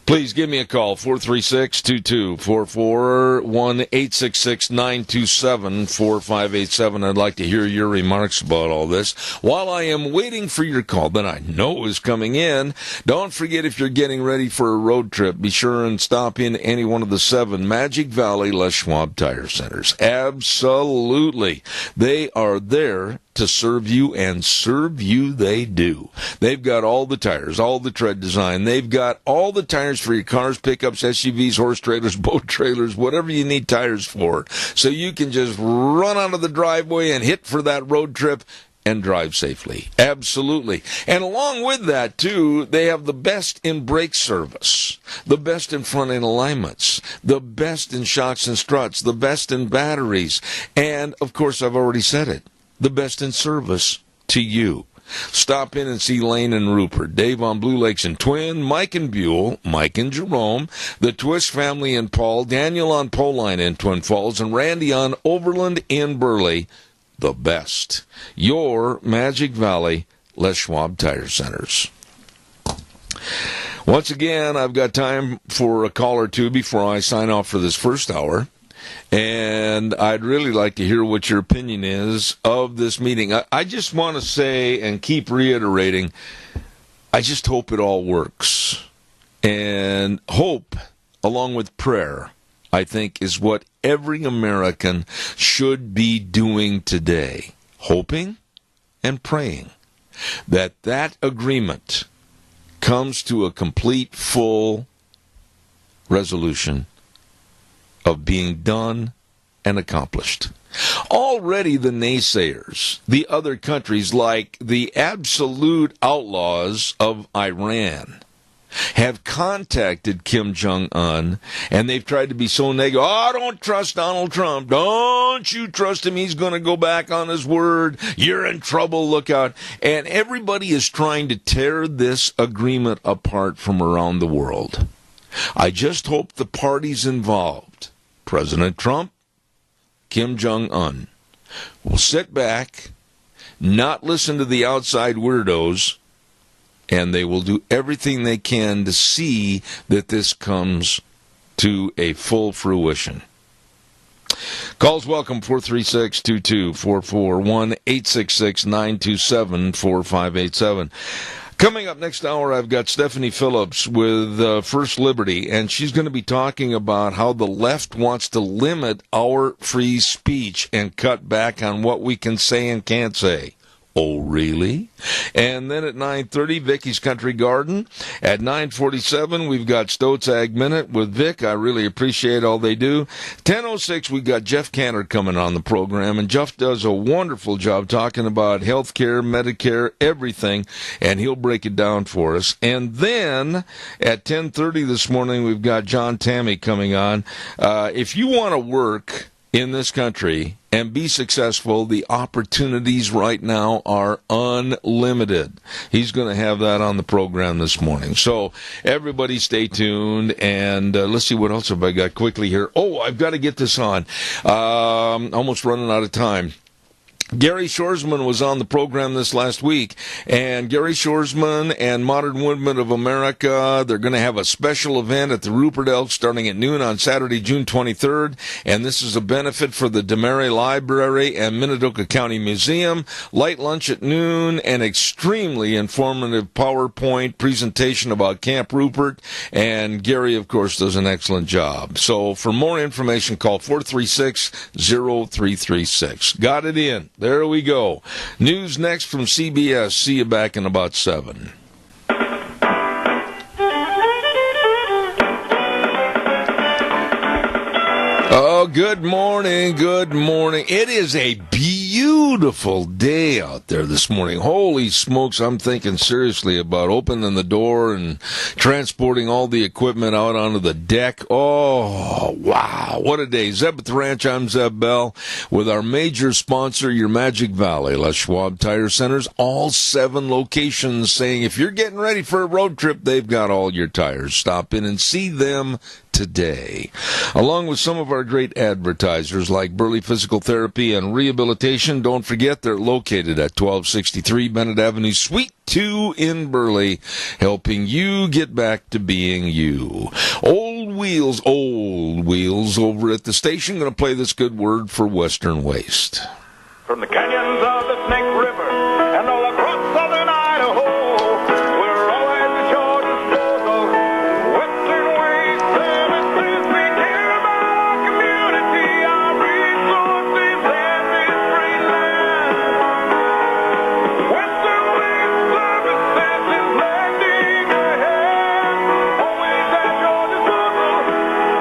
Please give me a call, 436-2244, 1-866-927-4587. I'd like to hear your remarks about all this. While I am waiting for your call that I know is coming in, don't forget, if you're getting ready for a road trip, be sure and stop in any one of the 7 Magic Valley Les Schwab Tire Centers. Absolutely. They are there to serve you, and serve you they do. They've got all the tires, all the tread design. They've got all the tires for your cars, pickups, SUVs, horse trailers, boat trailers, whatever you need tires for. So you can just run out of the driveway and hit for that road trip and drive safely. Absolutely. And along with that, too, they have the best in brake service, the best in front end alignments, the best in shocks and struts, the best in batteries, and, of course, I've already said it, the best in service to you. Stop in and see Lane and Rupert, Dave on Blue Lakes and Twin, Mike and Buell, Mike and Jerome, the Twist family in Paul, Daniel on Poline in Twin Falls, and Randy on Overland in Burley. The best. Your Magic Valley Les Schwab Tire Centers. Once again, I've got time for a call or two before I sign off for this first hour. And I'd really like to hear what your opinion is of this meeting. I just want to say and keep reiterating, I just hope it all works. And hope, along with prayer, I think is what every American should be doing today. Hoping and praying that that agreement comes to a complete, full resolution of being done and accomplished. Already the naysayers, the other countries like the absolute outlaws of Iran, have contacted Kim Jong-un, and they've tried to be so negative. Oh, don't trust Donald Trump. Don't you trust him. He's going to go back on his word. You're in trouble. Look out. And everybody is trying to tear this agreement apart from around the world. I just hope the parties involved, President Trump, Kim Jong-un, will sit back, not listen to the outside weirdos, and they will do everything they can to see that this comes to a full fruition. Calls welcome, 436-2244, 1-866-927-4587. Coming up next hour, I've got Stephanie Phillips with First Liberty, and she's going to be talking about how the left wants to limit our free speech and cut back on what we can say and can't say. Oh, really? And then at 9:30, Vicky's Country Garden. At 9:47, we've got Stoats Ag Minute with Vic. I really appreciate all they do. 10:06, we've got Jeff Cantor coming on the program, and Jeff does a wonderful job talking about health care, Medicare, everything, and he'll break it down for us. And then at 10:30 this morning, we've got John Tammy coming on. If you want to work in this country and be successful, the opportunities right now are unlimited. He's going to have that on the program this morning. So everybody stay tuned, and let's see what else have I got quickly here. Oh, I've got to get this on. Almost running out of time. Gary Shoresman was on the program this last week, and Gary Shoresman and Modern Woodmen of America, they're going to have a special event at the Rupert Elk starting at noon on Saturday, June 23rd, and this is a benefit for the DeMary Library and Minidoka County Museum. Light lunch at noon, and extremely informative PowerPoint presentation about Camp Rupert, and Gary, of course, does an excellent job. So for more information, call 436-0336. Got it in. There we go. News next from CBS. See you back in about 7. Oh, good morning, good morning. It is a beautiful day out there this morning. Holy smokes, I'm thinking seriously about opening the door and transporting all the equipment out onto the deck. Oh, wow, what a day. Zeb at the Ranch, I'm Zeb Bell, with our major sponsor, your Magic Valley, Les Schwab Tire Centers, all 7 locations, saying if you're getting ready for a road trip, they've got all your tires. Stop in and see them today. Along with some of our great advertisers like Burley Physical Therapy and Rehabilitation, don't forget they're located at 1263 Bennett Avenue, Suite 2 in Burley, helping you get back to being you. Old Wheels over at the station. Going to play this good word for Western Waste. From the canyons of the Snake River and all across southern Idaho, we're always at your disposal. Western Waste Services, we care about our community, our resources, and this free land. Western Waste Services is lending a hand, always at your disposal.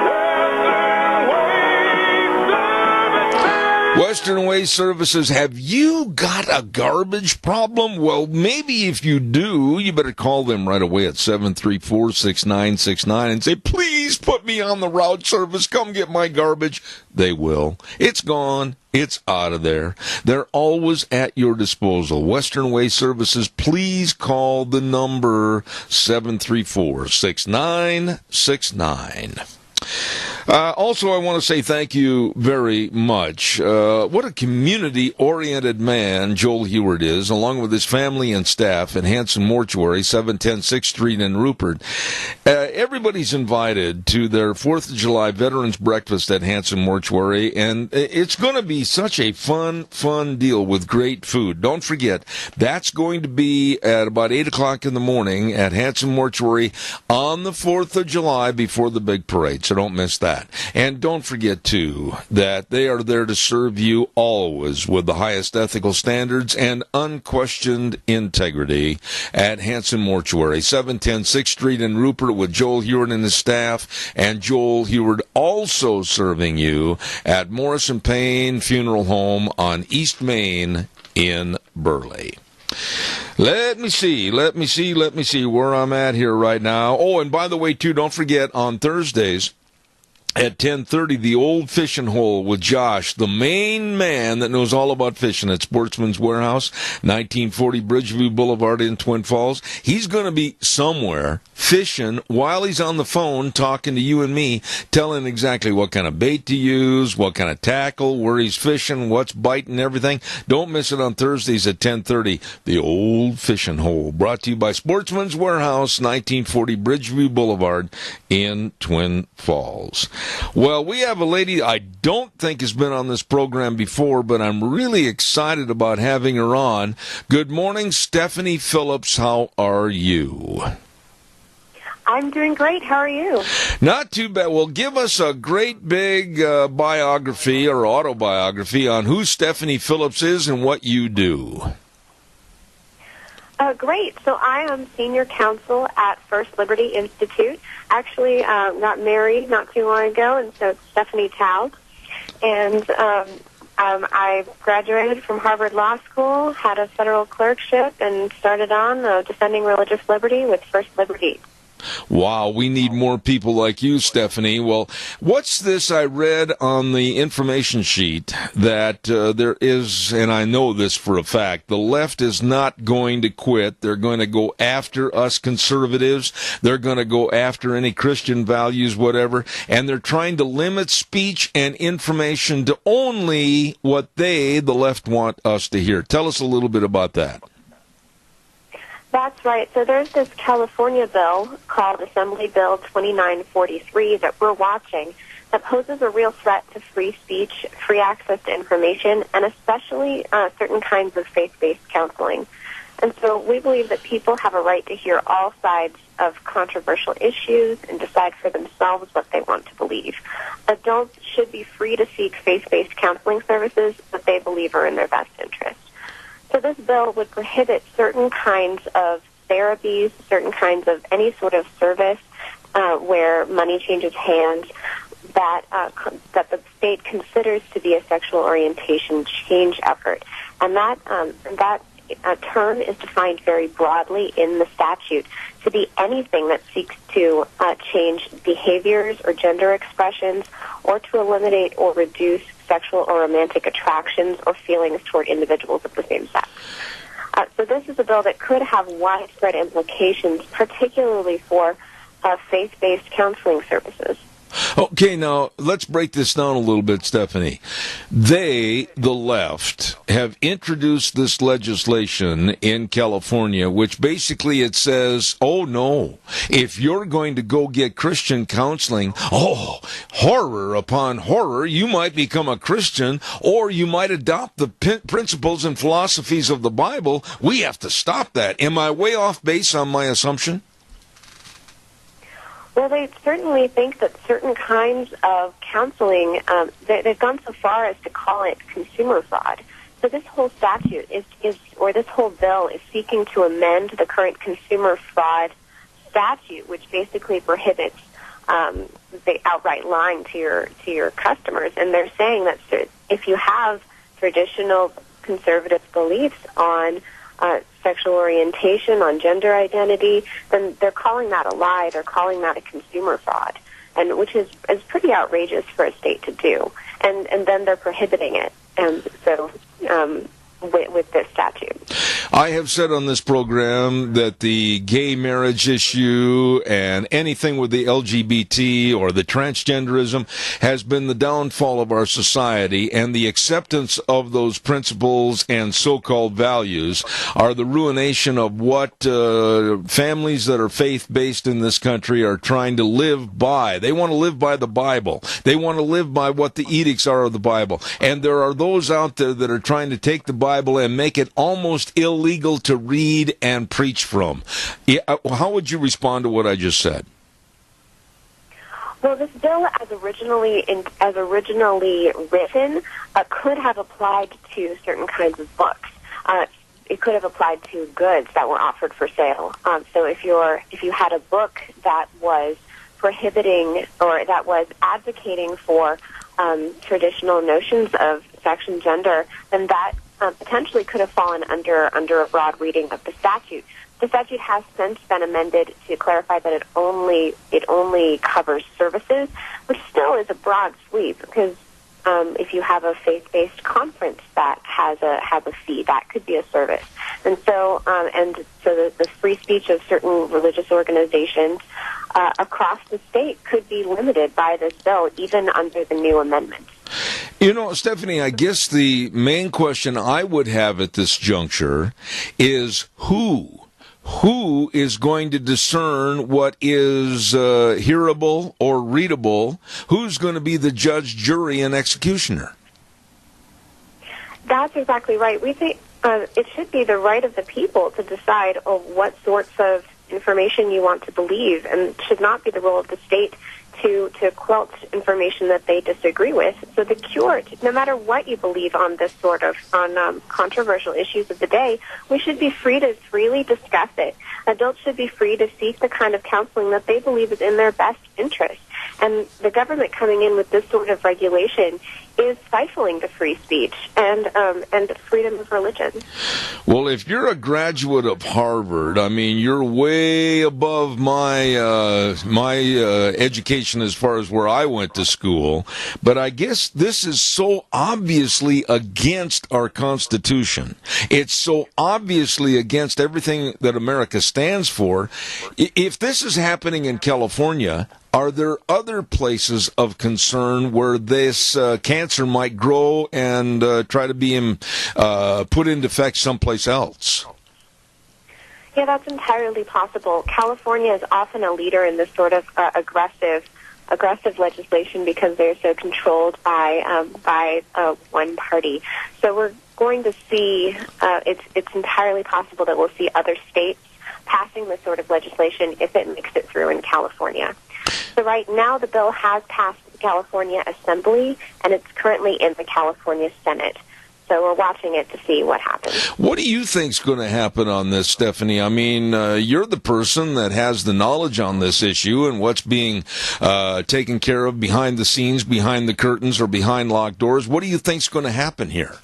Western Waste Services. Western Waste Services, have you got a garbage problem? Well, maybe if you do, you better call them right away at 734-6969 and say, please put me on the route service. Come get my garbage. They will. It's gone. It's out of there. They're always at your disposal. Western Waste Services, please call the number 734-6969. Also, I want to say thank you very much. What a community-oriented man Joel Heward is, along with his family and staff at Hanson Mortuary, 710 6th Street in Rupert. Everybody's invited to their 4th of July Veterans Breakfast at Hanson Mortuary, and it's going to be such a fun deal with great food. Don't forget, that's going to be at about 8 o'clock in the morning at Hanson Mortuary on the 4th of July before the big parade, so don't miss that. And don't forget, too, that they are there to serve you always with the highest ethical standards and unquestioned integrity at Hanson Mortuary, 710 6th Street in Rupert, with Joel Heward and his staff, and Joel Heward also serving you at Morrison Payne Funeral Home on East Main in Burley. Let me see where I'm at here right now. Oh, and by the way, too, don't forget, on Thursdays at 10:30, the old fishing hole with Josh, the main man that knows all about fishing at Sportsman's Warehouse, 1940 Bridgeview Boulevard in Twin Falls. He's going to be somewhere fishing while he's on the phone talking to you and me, telling exactly what kind of bait to use, what kind of tackle, where he's fishing, what's biting, everything. Don't miss it on Thursdays at 10:30, the old fishing hole, brought to you by Sportsman's Warehouse, 1940 Bridgeview Boulevard in Twin Falls. Well, we have a lady I don't think has been on this program before, but I'm really excited about having her on. Good morning, Stephanie Phillips. How are you? I'm doing great. How are you? Not too bad. Well, give us a great big biography or autobiography on who Stephanie Phillips is and what you do. Great. So I am senior counsel at First Liberty Institute. Actually, got married not too long ago, and so it's Stephanie Taub. And I graduated from Harvard Law School, had a federal clerkship, and started on defending religious liberty with First Liberty. Wow, we need more people like you, Stephanie. Well, what's this I read on the information sheet that there is, and I know this for a fact, the left is not going to quit. They're going to go after us conservatives. They're going to go after any Christian values, whatever, and they're trying to limit speech and information to only what they, the left, want us to hear. Tell us a little bit about that. That's right. So there's this California bill called Assembly Bill 2943 that we're watching that poses a real threat to free speech, free access to information, and especially certain kinds of faith-based counseling. And so we believe that people have a right to hear all sides of controversial issues and decide for themselves what they want to believe. Adults should be free to seek faith-based counseling services that they believe are in their best interest. So this bill would prohibit certain kinds of therapies, certain kinds of any sort of service where money changes hands that the state considers to be a sexual orientation change effort. And that term is defined very broadly in the statute to be anything that seeks to change behaviors or gender expressions or to eliminate or reduce sexual or romantic attractions or feelings toward individuals of the same sex. So this is a bill that could have widespread implications, particularly for faith-based counseling services. Okay, now let's break this down a little bit, Stephanie. They, the left, have introduced this legislation in California, which basically it says, oh no, if you're going to go get Christian counseling, oh, horror upon horror, you might become a Christian or you might adopt the principles and philosophies of the Bible. We have to stop that. Am I way off base on my assumption? Well, they certainly think that certain kinds of counseling, they've gone so far as to call it consumer fraud. So this whole statute or this whole bill is seeking to amend the current consumer fraud statute, which basically prohibits the outright lying to your customers. And they're saying that if you have traditional conservative beliefs on sexual orientation, on gender identity, then they're calling that a lie. They're calling that a consumer fraud, and which is pretty outrageous for a state to do. And then they're prohibiting it. And so with this statute. I have said on this program that the gay marriage issue and anything with the LGBT or the transgenderism has been the downfall of our society, and the acceptance of those principles and so-called values are the ruination of what families that are faith-based in this country are trying to live by. They want to live by the Bible. They want to live by what the edicts are of the Bible. And there are those out there that are trying to take the Bible and make it almost illegal to read and preach from. How would you respond to what I just said? Well, this bill, as originally written, could have applied to certain kinds of books. It could have applied to goods that were offered for sale. So if you had a book that was prohibiting or that was advocating for traditional notions of sex and gender, then that potentially could have fallen under a broad reading of the statute. The statute has since been amended to clarify that it only covers services, which still is a broad sweep because if you have a faith-based conference that has a fee, that could be a service. And so the free speech of certain religious organizations across the state could be limited by this bill, even under the new amendment. You know, Stephanie, I guess the main question I would have at this juncture is who who is going to discern what is hearable or readable? Who's going to be the judge, jury, and executioner? That's exactly right. We think it should be the right of the people to decide what sorts of information you want to believe, and it should not be the role of the state to quell information that they disagree with. So the cure, no matter what you believe on this sort of controversial issues of the day, we should be free to freely discuss it. Adults should be free to seek the kind of counseling that they believe is in their best interest. And the government coming in with this sort of regulation is stifling the free speech and freedom of religion. Well, if you're a graduate of Harvard, I mean, you're way above my education as far as where I went to school. But I guess this is so obviously against our Constitution. It's so obviously against everything that America stands for. If this is happening in California, are there other places of concern where this cancer might grow and try to be put into effect someplace else? Yeah, that's entirely possible. California is often a leader in this sort of aggressive legislation because they're so controlled by one party. So we're going to see. It's entirely possible that we'll see other states passing this sort of legislation if it makes it through in California. So right now the bill has passed the California Assembly, and it's currently in the California Senate. So we're watching it to see what happens. What do you think's going to happen on this, Stephanie? I mean, you're the person that has the knowledge on this issue and what's being taken care of behind the scenes, behind the curtains, or behind locked doors. What do you think's going to happen here?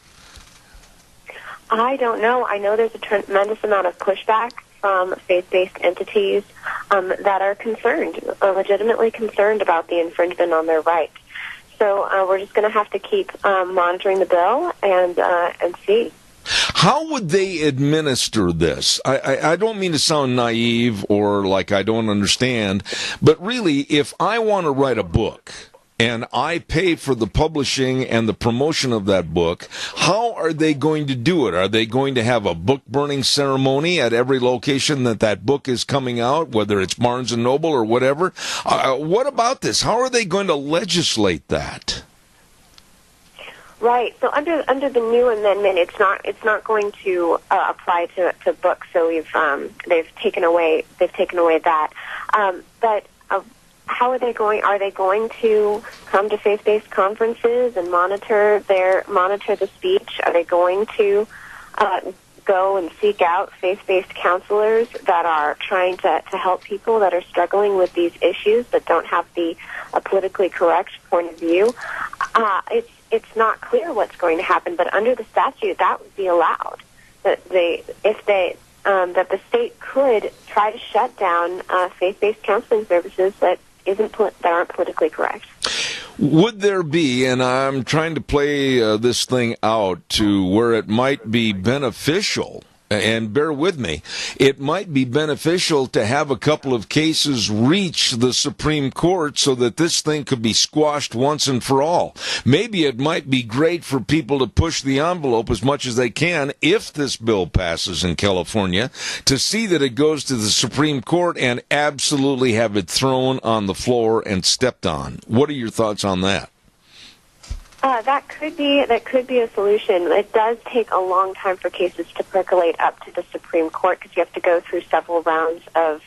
I don't know. I know there's a tremendous amount of pushback from faith-based entities that are concerned, legitimately concerned about the infringement on their rights. So we're just going to have to keep monitoring the bill and see. How would they administer this? I don't mean to sound naive or like I don't understand, but really, if I want to write a book and I pay for the publishing and the promotion of that book, how are they going to do it? Are they going to have a book burning ceremony at every location that book is coming out, whether it's Barnes & Noble or whatever? What about this? How are they going to legislate that? Right. So under the new amendment, it's not going to apply to books. So they've taken away that. But how are they going? Are they going to come to faith-based conferences and monitor the speech? Are they going to go and seek out faith-based counselors that are trying to help people that are struggling with these issues that don't have the politically correct point of view? It's not clear what's going to happen, but under the statute, that would be allowed. That the state could try to shut down faith-based counseling services that aren't politically correct. Would there be, and I'm trying to play this thing out to where it might be beneficial, and bear with me, it might be beneficial to have a couple of cases reach the Supreme Court so that this thing could be squashed once and for all. Maybe it might be great for people to push the envelope as much as they can if this bill passes in California to see that it goes to the Supreme Court and absolutely have it thrown on the floor and stepped on. What are your thoughts on that? That could be a solution. It does take a long time for cases to percolate up to the Supreme Court because you have to go through several rounds of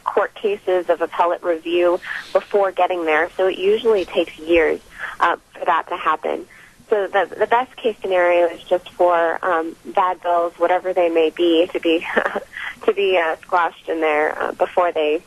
court cases of appellate review before getting there. So it usually takes years for that to happen. So the best case scenario is just for bad bills, whatever they may be, to be squashed in there before they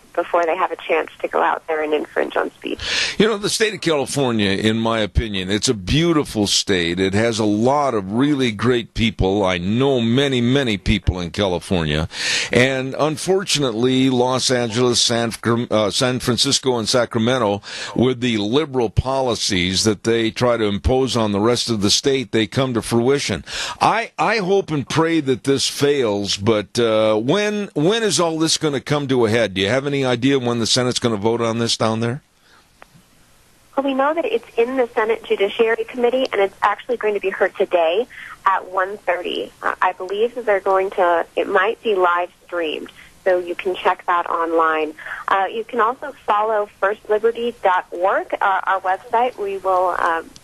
have a chance to go out there and infringe on speech. You know, the state of California, in my opinion, it's a beautiful state. It has a lot of really great people. I know many, many people in California. And unfortunately, Los Angeles, San Francisco, and Sacramento, with the liberal policies that they try to impose on the rest of the state, they come to fruition. I hope and pray that this fails, but when is all this going to come to a head? Do you have any idea when the Senate's going to vote on this down there? Well, we know that it's in the Senate Judiciary Committee, and it's actually going to be heard today at 1:30. I believe that they're going to, it might be live streamed, so you can check that online. You can also follow firstliberty.org, our website.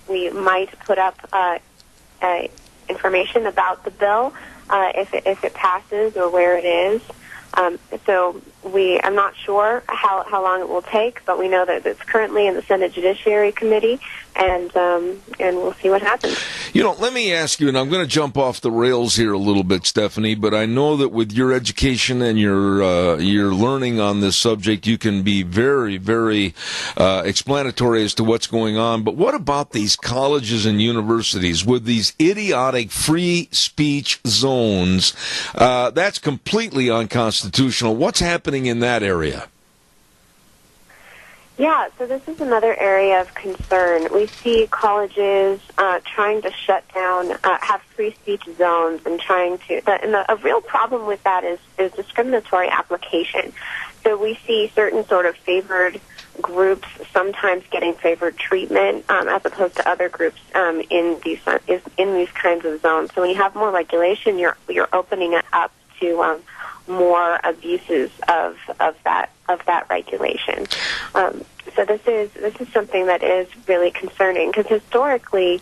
We might put up information about the bill if it passes or where it is. So I'm not sure how long it will take, but we know that it's currently in the Senate Judiciary Committee, and we'll see what happens. Let me ask you, and I'm going to jump off the rails here a little bit, Stephanie, but I know that with your education and your learning on this subject, you can be very, very explanatory as to what's going on. But what about these colleges and universities with these idiotic free speech zones? That's completely unconstitutional. What's happening in that area? Yeah, so this is another area of concern. We see colleges trying to shut down, have free speech zones, and a real problem with that is discriminatory application. So we see certain sort of favored groups sometimes getting favored treatment as opposed to other groups in these kinds of zones. So when you have more regulation, you're opening it up to more abuses of that regulation. So this is something that is really concerning, because historically,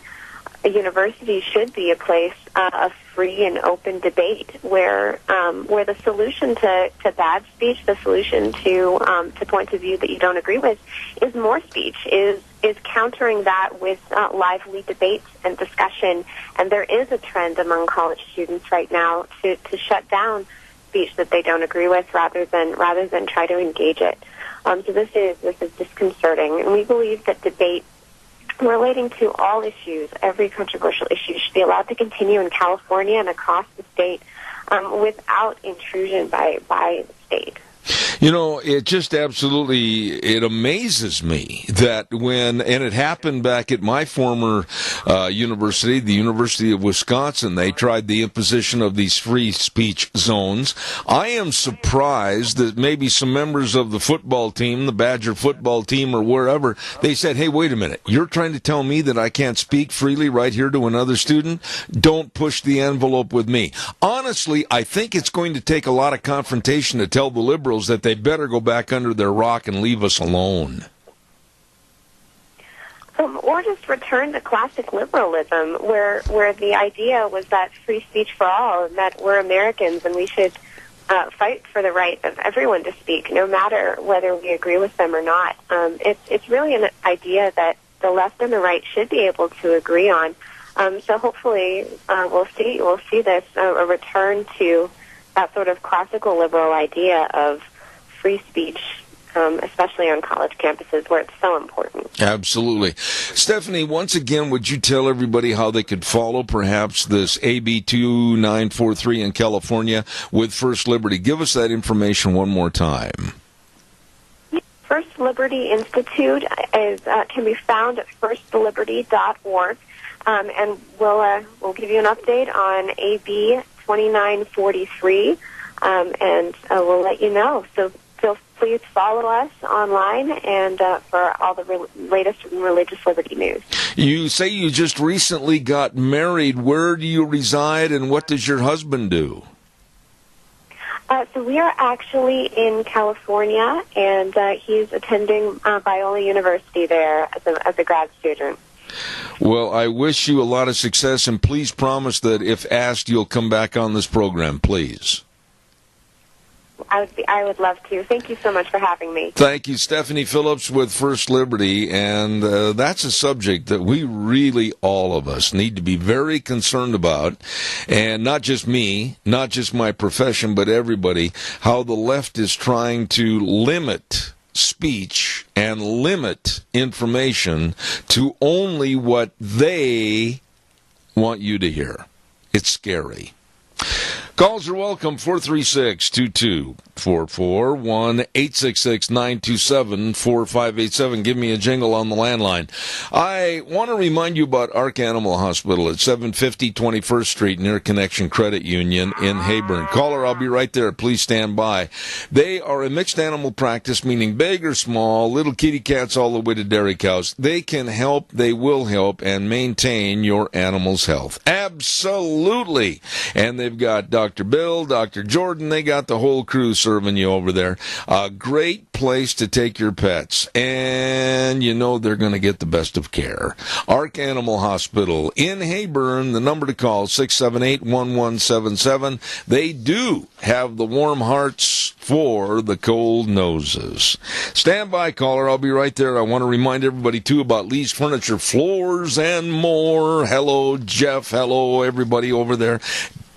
a university should be a place of free and open debate where the solution to bad speech, the solution to points of view that you don't agree with, is more speech, is countering that with lively debates and discussion. And there is a trend among college students right now to shut down speech that they don't agree with rather than try to engage it. So this is disconcerting, and we believe that debate relating to all issues, every controversial issue, should be allowed to continue in California and across the state without intrusion by the state. It just it amazes me that and it happened back at my former university, the University of Wisconsin, they tried the imposition of these free speech zones. I am surprised that maybe some members of the football team, the Badger football team or wherever, they said, hey, wait a minute, you're trying to tell me that I can't speak freely right here to another student? Don't push the envelope with me. Honestly, I think it's going to take a lot of confrontation to tell the liberals that they better go back under their rock and leave us alone. Or just return to classic liberalism, where the idea was that free speech for all, and that we're Americans and we should fight for the right of everyone to speak, no matter whether we agree with them or not. It's really an idea that the left and the right should be able to agree on. So hopefully we'll see this a return to that sort of classical liberal idea of free speech, especially on college campuses where it's so important. Absolutely. Stephanie, once again, would you tell everybody how they could follow perhaps this AB 2943 in California with First Liberty? Give us that information one more time. First Liberty Institute can be found at firstliberty.org, and we'll give you an update on AB 2943, and we'll let you know. So please follow us online and for all the latest religious liberty news. You say you just recently got married. Where do you reside, and what does your husband do? So we are actually in California, and he's attending Biola University there as a grad student. Well, I wish you a lot of success, and please promise that if asked, you'll come back on this program, please. I would love to. Thank you so much for having me. Thank you, Stephanie Phillips with First Liberty, and that's a subject that we really, all of us, need to be very concerned about, and not just me, not just my profession, but everybody, how the left is trying to limit speech and limit information to only what they want you to hear. It's scary. Calls are welcome, 436-2254. 844 1-866-927-4587. Give me a jingle on the landline. I want to remind you about Ark Animal Hospital at 750 21st Street near Connection Credit Union in Heyburn. Caller, I'll be right there. Please stand by. They are a mixed animal practice, meaning big or small, little kitty cats all the way to dairy cows. They can help, they will help, and maintain your animal's health. Absolutely. And they've got Dr. Bill, Dr. Jordan, they got the whole crew serving you over there. A great place to take your pets, and you know they're going to get the best of care. Ark Animal Hospital in Heyburn, the number to call, 678-1177. They do have the warm hearts for the cold noses. Stand by, caller. I'll be right there. I want to remind everybody, too, about Lee's Furniture, Floors, and more. Hello, Jeff. Hello, everybody over there.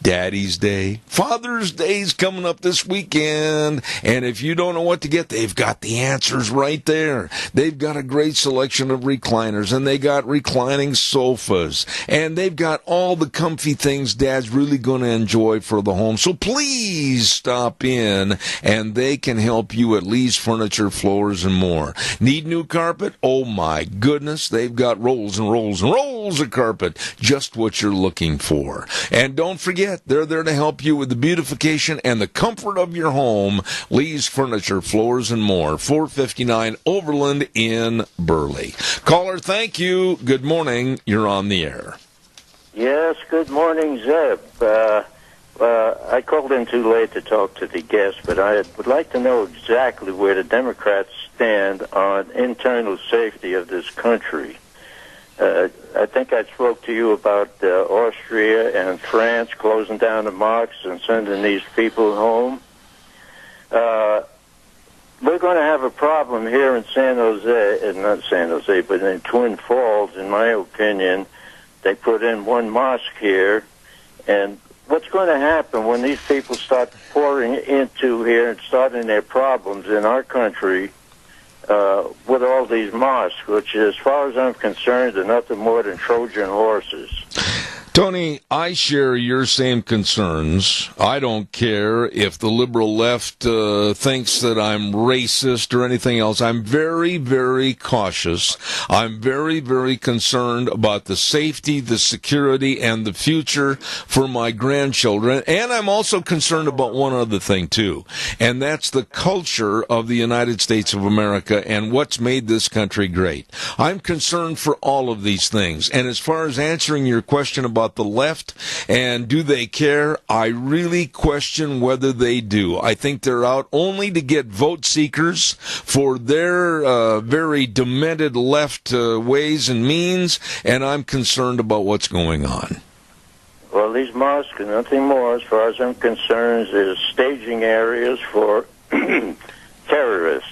Daddy's Day. Father's Day's coming up this weekend. And if you don't know what to get, they've got the answers right there. They've got a great selection of recliners, and they got reclining sofas, and they've got all the comfy things Dad's really going to enjoy for the home. So please stop in, and they can help you at Lee's Furniture, Floors, and more. Need new carpet? Oh my goodness, they've got rolls and rolls and rolls of carpet. Just what you're looking for. And don't forget, they're there to help you with the beautification and the comfort of your home. Lee's Furniture, Floors, and more. 459 Overland in Burley. Caller, thank you. Good morning. You're on the air. Yes, good morning, Zeb. I called in too late to talk to the guest, but I would like to know exactly where the Democrats stand on internal safety of this country. I think I spoke to you about Austria and France closing down the mosques and sending these people home. We're going to have a problem here in San Jose, not San Jose, but in Twin Falls, in my opinion. They put in one mosque here, and what's going to happen when these people start pouring into here and starting their problems in our country with all these mosques, which, as far as I'm concerned, are nothing more than Trojan horses? Tony, I share your same concerns. I don't care if the liberal left thinks that I'm racist or anything else. I'm very, very cautious. I'm very, very concerned about the safety, the security, and the future for my grandchildren. And I'm also concerned about one other thing, too, and that's the culture of the United States of America and what's made this country great. I'm concerned for all of these things. And as far as answering your question about the left and do they care, I really question whether they do. I think they're out only to get vote seekers for their very demented left ways and means, and I'm concerned about what's going on. Well, these mosques are nothing more, as far as I'm concerned, is staging areas for terrorists.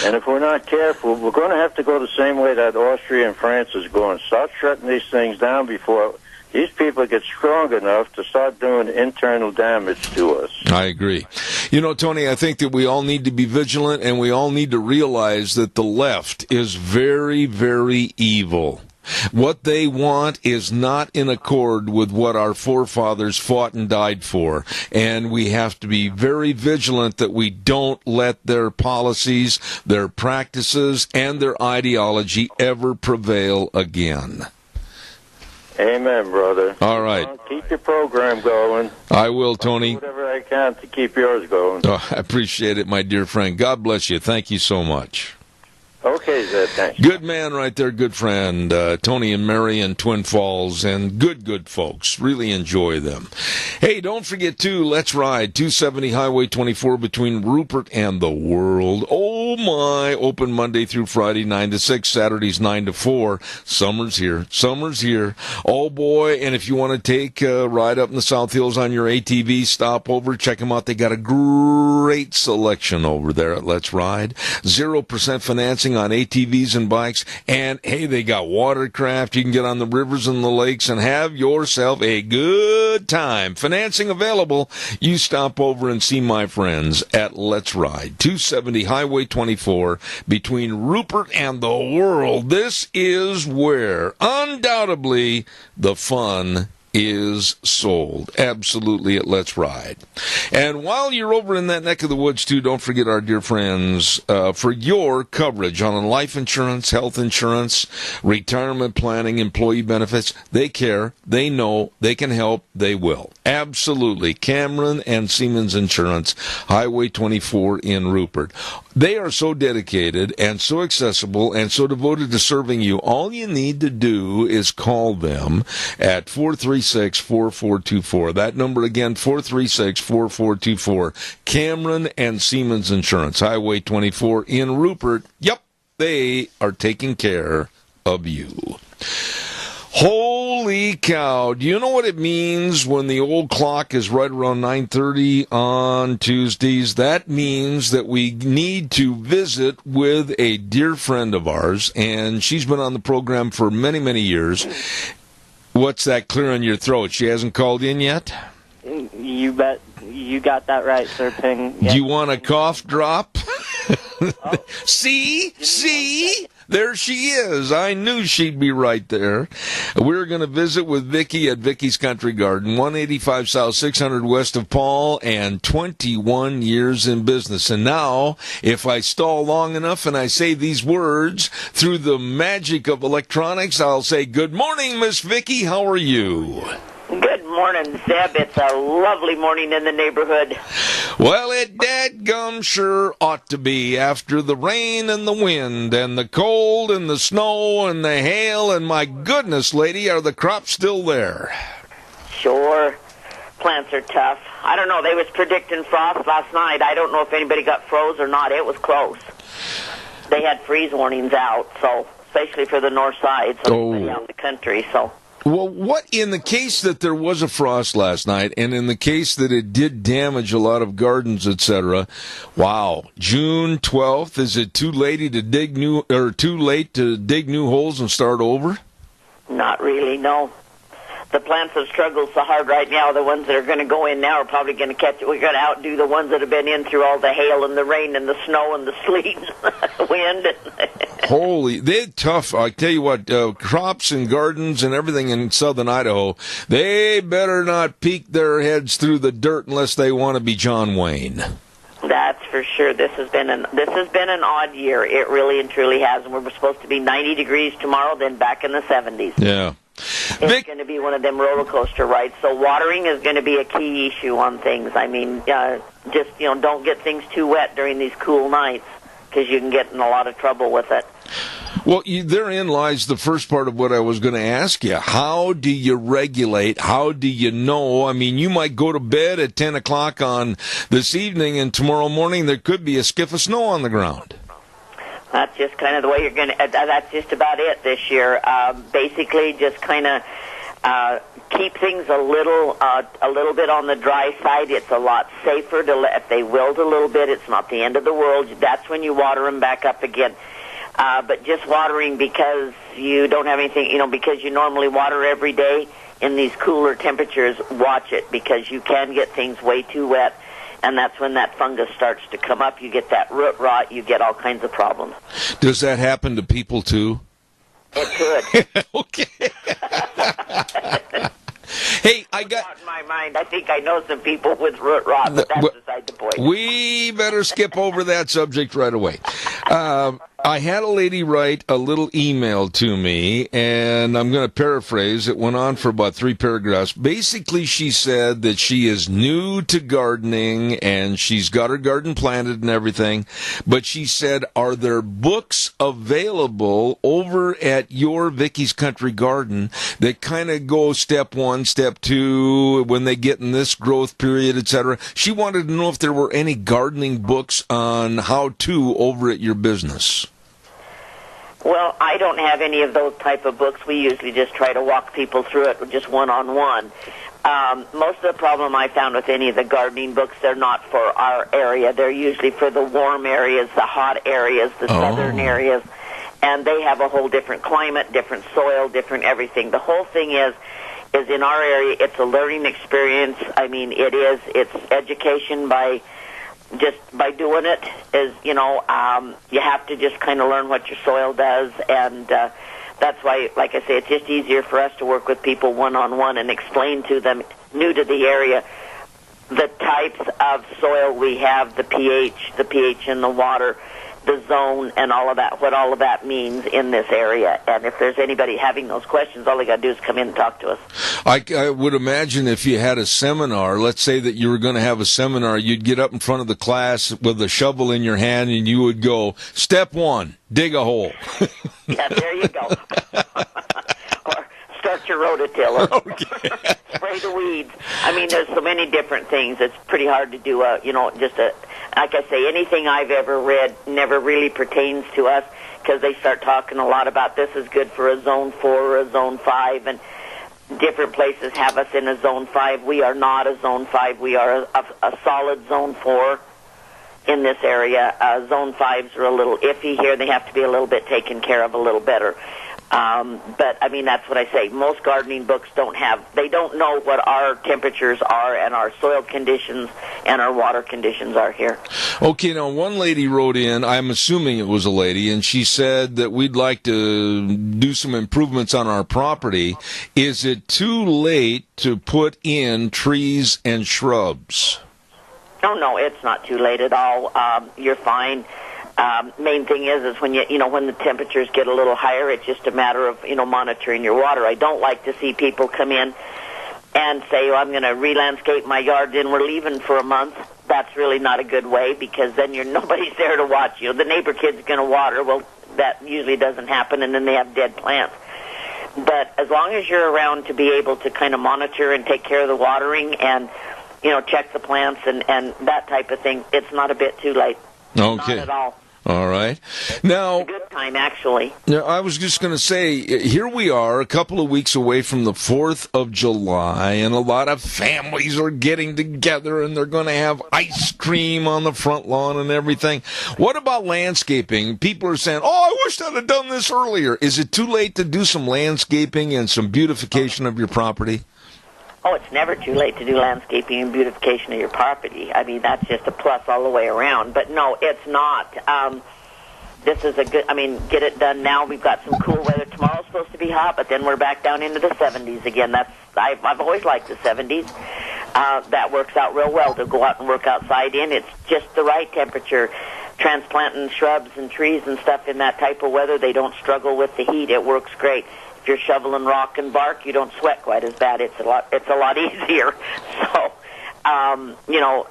And if we're not careful, we're going to have to go the same way that Austria and France is going. Start shutting these things down before these people get strong enough to start doing internal damage to us. I agree. You know, Tony, I think that we all need to be vigilant, and we all need to realize that the left is very, very evil. What they want is not in accord with what our forefathers fought and died for. And we have to be very vigilant that we don't let their policies, their practices, and their ideology ever prevail again. Amen, brother. All right. Keep your program going. I will, Tony. I'll do whatever I can to keep yours going. Oh, I appreciate it, my dear friend. God bless you. Thank you so much. Okay, Zed, thanks. Good man right there, good friend. Tony and Mary in Twin Falls, and good folks. Really enjoy them. Hey, don't forget, too, let's ride 270 Highway 24 between Rupert and the World. Oh, my. Open Monday through Friday, 9 to 6, Saturdays, 9 to 4. Summer's here. Summer's here. Oh, boy. And if you want to take a ride up in the South Hills on your ATV, stop over, check them out. They got a great selection over there at Let's Ride. 0% financing on ATVs and bikes, and hey, they got watercraft. You can get on the rivers and the lakes and have yourself a good time. Financing available. You stop over and see my friends at Let's Ride, 270 Highway 24 between Rupert and the World. This is where undoubtedly the fun is sold. Absolutely at Let's Ride. And while you're over in that neck of the woods, too, don't forget our dear friends for your coverage on life insurance, health insurance, retirement planning, employee benefits. They care. They know. They can help. They will. Absolutely. Cameron and Siemens Insurance, Highway 24 in Rupert. They are so dedicated and so accessible and so devoted to serving you. All you need to do is call them at 436-4424. That number again, 436-4424. Cameron and Siemens Insurance, Highway 24 in Rupert. Yep, they are taking care of you. Holy cow. Do you know what it means when the old clock is right around 9:30 on Tuesdays? That means that we need to visit with a dear friend of ours, and she's been on the program for many, many years. What's that clear in your throat? She hasn't called in yet? You bet. You got that right, Sir Ping. Do you want a cough drop? See? There she is. I knew she'd be right there. We're going to visit with Vicki at Vicki's Country Garden, 185 South, 600 west of Paul, and 21 years in business. And now, if I stall long enough and I say these words through the magic of electronics, I'll say, good morning, Miss Vicki. How are you? Good morning, Zeb. It's a lovely morning in the neighborhood. Well, it dadgum sure ought to be after the rain and the wind and the cold and the snow and the hail. And my goodness, lady, are the crops still there? Sure. Plants are tough. I don't know. They was predicting frost last night. I don't know if anybody got froze or not. It was close. They had freeze warnings out, so especially for the north side, so down the country, so... Well, what in the case that there was a frost last night, and in the case that it did damage a lot of gardens, etc. Wow, June 12th. Is it too late to dig new holes and start over? Not really, no. The plants have struggled so hard right now. The ones that are going to go in now are probably going to catch it. We're going to outdo the ones that have been in through all the hail and the rain and the snow and the sleet and the wind. Holy, they're tough. I tell you what, crops and gardens and everything in southern Idaho, they better not peek their heads through the dirt unless they want to be John Wayne. That's for sure. This has been an odd year. It really and truly has. And we're supposed to be 90 degrees tomorrow, then back in the 70s. Yeah. It's going to be one of them roller coaster rides. So watering is going to be a key issue on things. I mean, don't get things too wet during these cool nights because you can get in a lot of trouble with it. Well, therein lies the first part of what I was going to ask you. How do you regulate? How do you know? I mean, you might go to bed at 10 o'clock on this evening, and tomorrow morning there could be a skiff of snow on the ground. That's just kind of the way you're going to... that's just about it this year. Basically, just kind of keep things a little bit on the dry side. It's a lot safer to if they wilt a little bit. It's not the end of the world. That's when you water them back up again. But just watering because you don't have anything, because you normally water every day in these cooler temperatures, watch it because you can get things way too wet. And that's when that fungus starts to come up. You get that root rot. You get all kinds of problems. Does that happen to people, too? It could. Okay. Hey, I got... in my mind, I think I know some people with root rot, but that's beside the point. We better skip over that subject right away. I had a lady write a little email to me, and I'm going to paraphrase. It went on for about 3 paragraphs. Basically, she said that she is new to gardening, and she's got her garden planted and everything. But she said, are there books available over at your Vicki's Country Garden that kind of go step 1, step 2, when they get in this growth period, etc.? She wanted to know if there were any gardening books on how-to over at your business. Well, I don't have any of those type of books. We usually just try to walk people through it just one-on-one. Most of the problem I found with any of the gardening books, they're not for our area. They're usually for the warm areas, the hot areas, the southern areas. And they have a whole different climate, different soil, different everything. The whole thing is in our area, it's a learning experience. I mean, it's education by doing it. You have to just kind of learn what your soil does, and that's why, like I say, it's just easier for us to work with people one-on-one and explain to them, new to the area, the types of soil we have, the pH in the water, the zone, and all of that, what all of that means in this area. And if there's anybody having those questions, all they got to do is come in and talk to us. I would imagine if you had a seminar, let's say that you were going to have a seminar, you'd get up in front of the class with a shovel in your hand and you would go, step 1, dig a hole. Yeah, there you go. Or start your rototiller. Okay. Spray the weeds. I mean, there's so many different things. It's pretty hard to do like I say, anything I've ever read never really pertains to us, because they start talking a lot about this is good for a zone 4 or a zone 5, and different places have us in a zone 5. We are not a zone 5. We are a solid zone 4 in this area. Zone 5s are a little iffy here. They have to be a little bit taken care of a little better. But, I mean, that's what I say. Most gardening books they don't know what our temperatures are and our soil conditions and our water conditions are here. Okay, now one lady wrote in, I'm assuming it was a lady, and she said that we'd like to do some improvements on our property. Is it too late to put in trees and shrubs? No, it's not too late at all. You're fine. Main thing is when when the temperatures get a little higher, it's just a matter of monitoring your water. I don't like to see people come in and say, I'm going to re-landscape my yard, then we're leaving for a month. That's really not a good way, because then nobody's there to watch. The neighbor kid's going to water. Well, that usually doesn't happen, and then they have dead plants. But as long as you're around to be able to kind of monitor and take care of the watering and check the plants and that type of thing, it's not a bit too late. Okay. Not at all. All right. Now, it's a good time, actually. Now, I was just going to say, here we are a couple of weeks away from the 4th of July, and a lot of families are getting together, and they're going to have ice cream on the front lawn and everything. What about landscaping? People are saying, I wish I'd have done this earlier. Is it too late to do some landscaping and some beautification of your property? Oh, it's never too late to do landscaping and beautification of your property. I mean, that's just a plus all the way around. But no, it's not. This is get it done now. We've got some cool weather. Tomorrow's supposed to be hot, but then we're back down into the 70s again. I've always liked the 70s. That works out real well to go out and work outside in. It's just the right temperature. Transplanting shrubs and trees and stuff in that type of weather, they don't struggle with the heat. It works great. If you're shoveling rock and bark, you don't sweat quite as bad. It's a lot easier. So,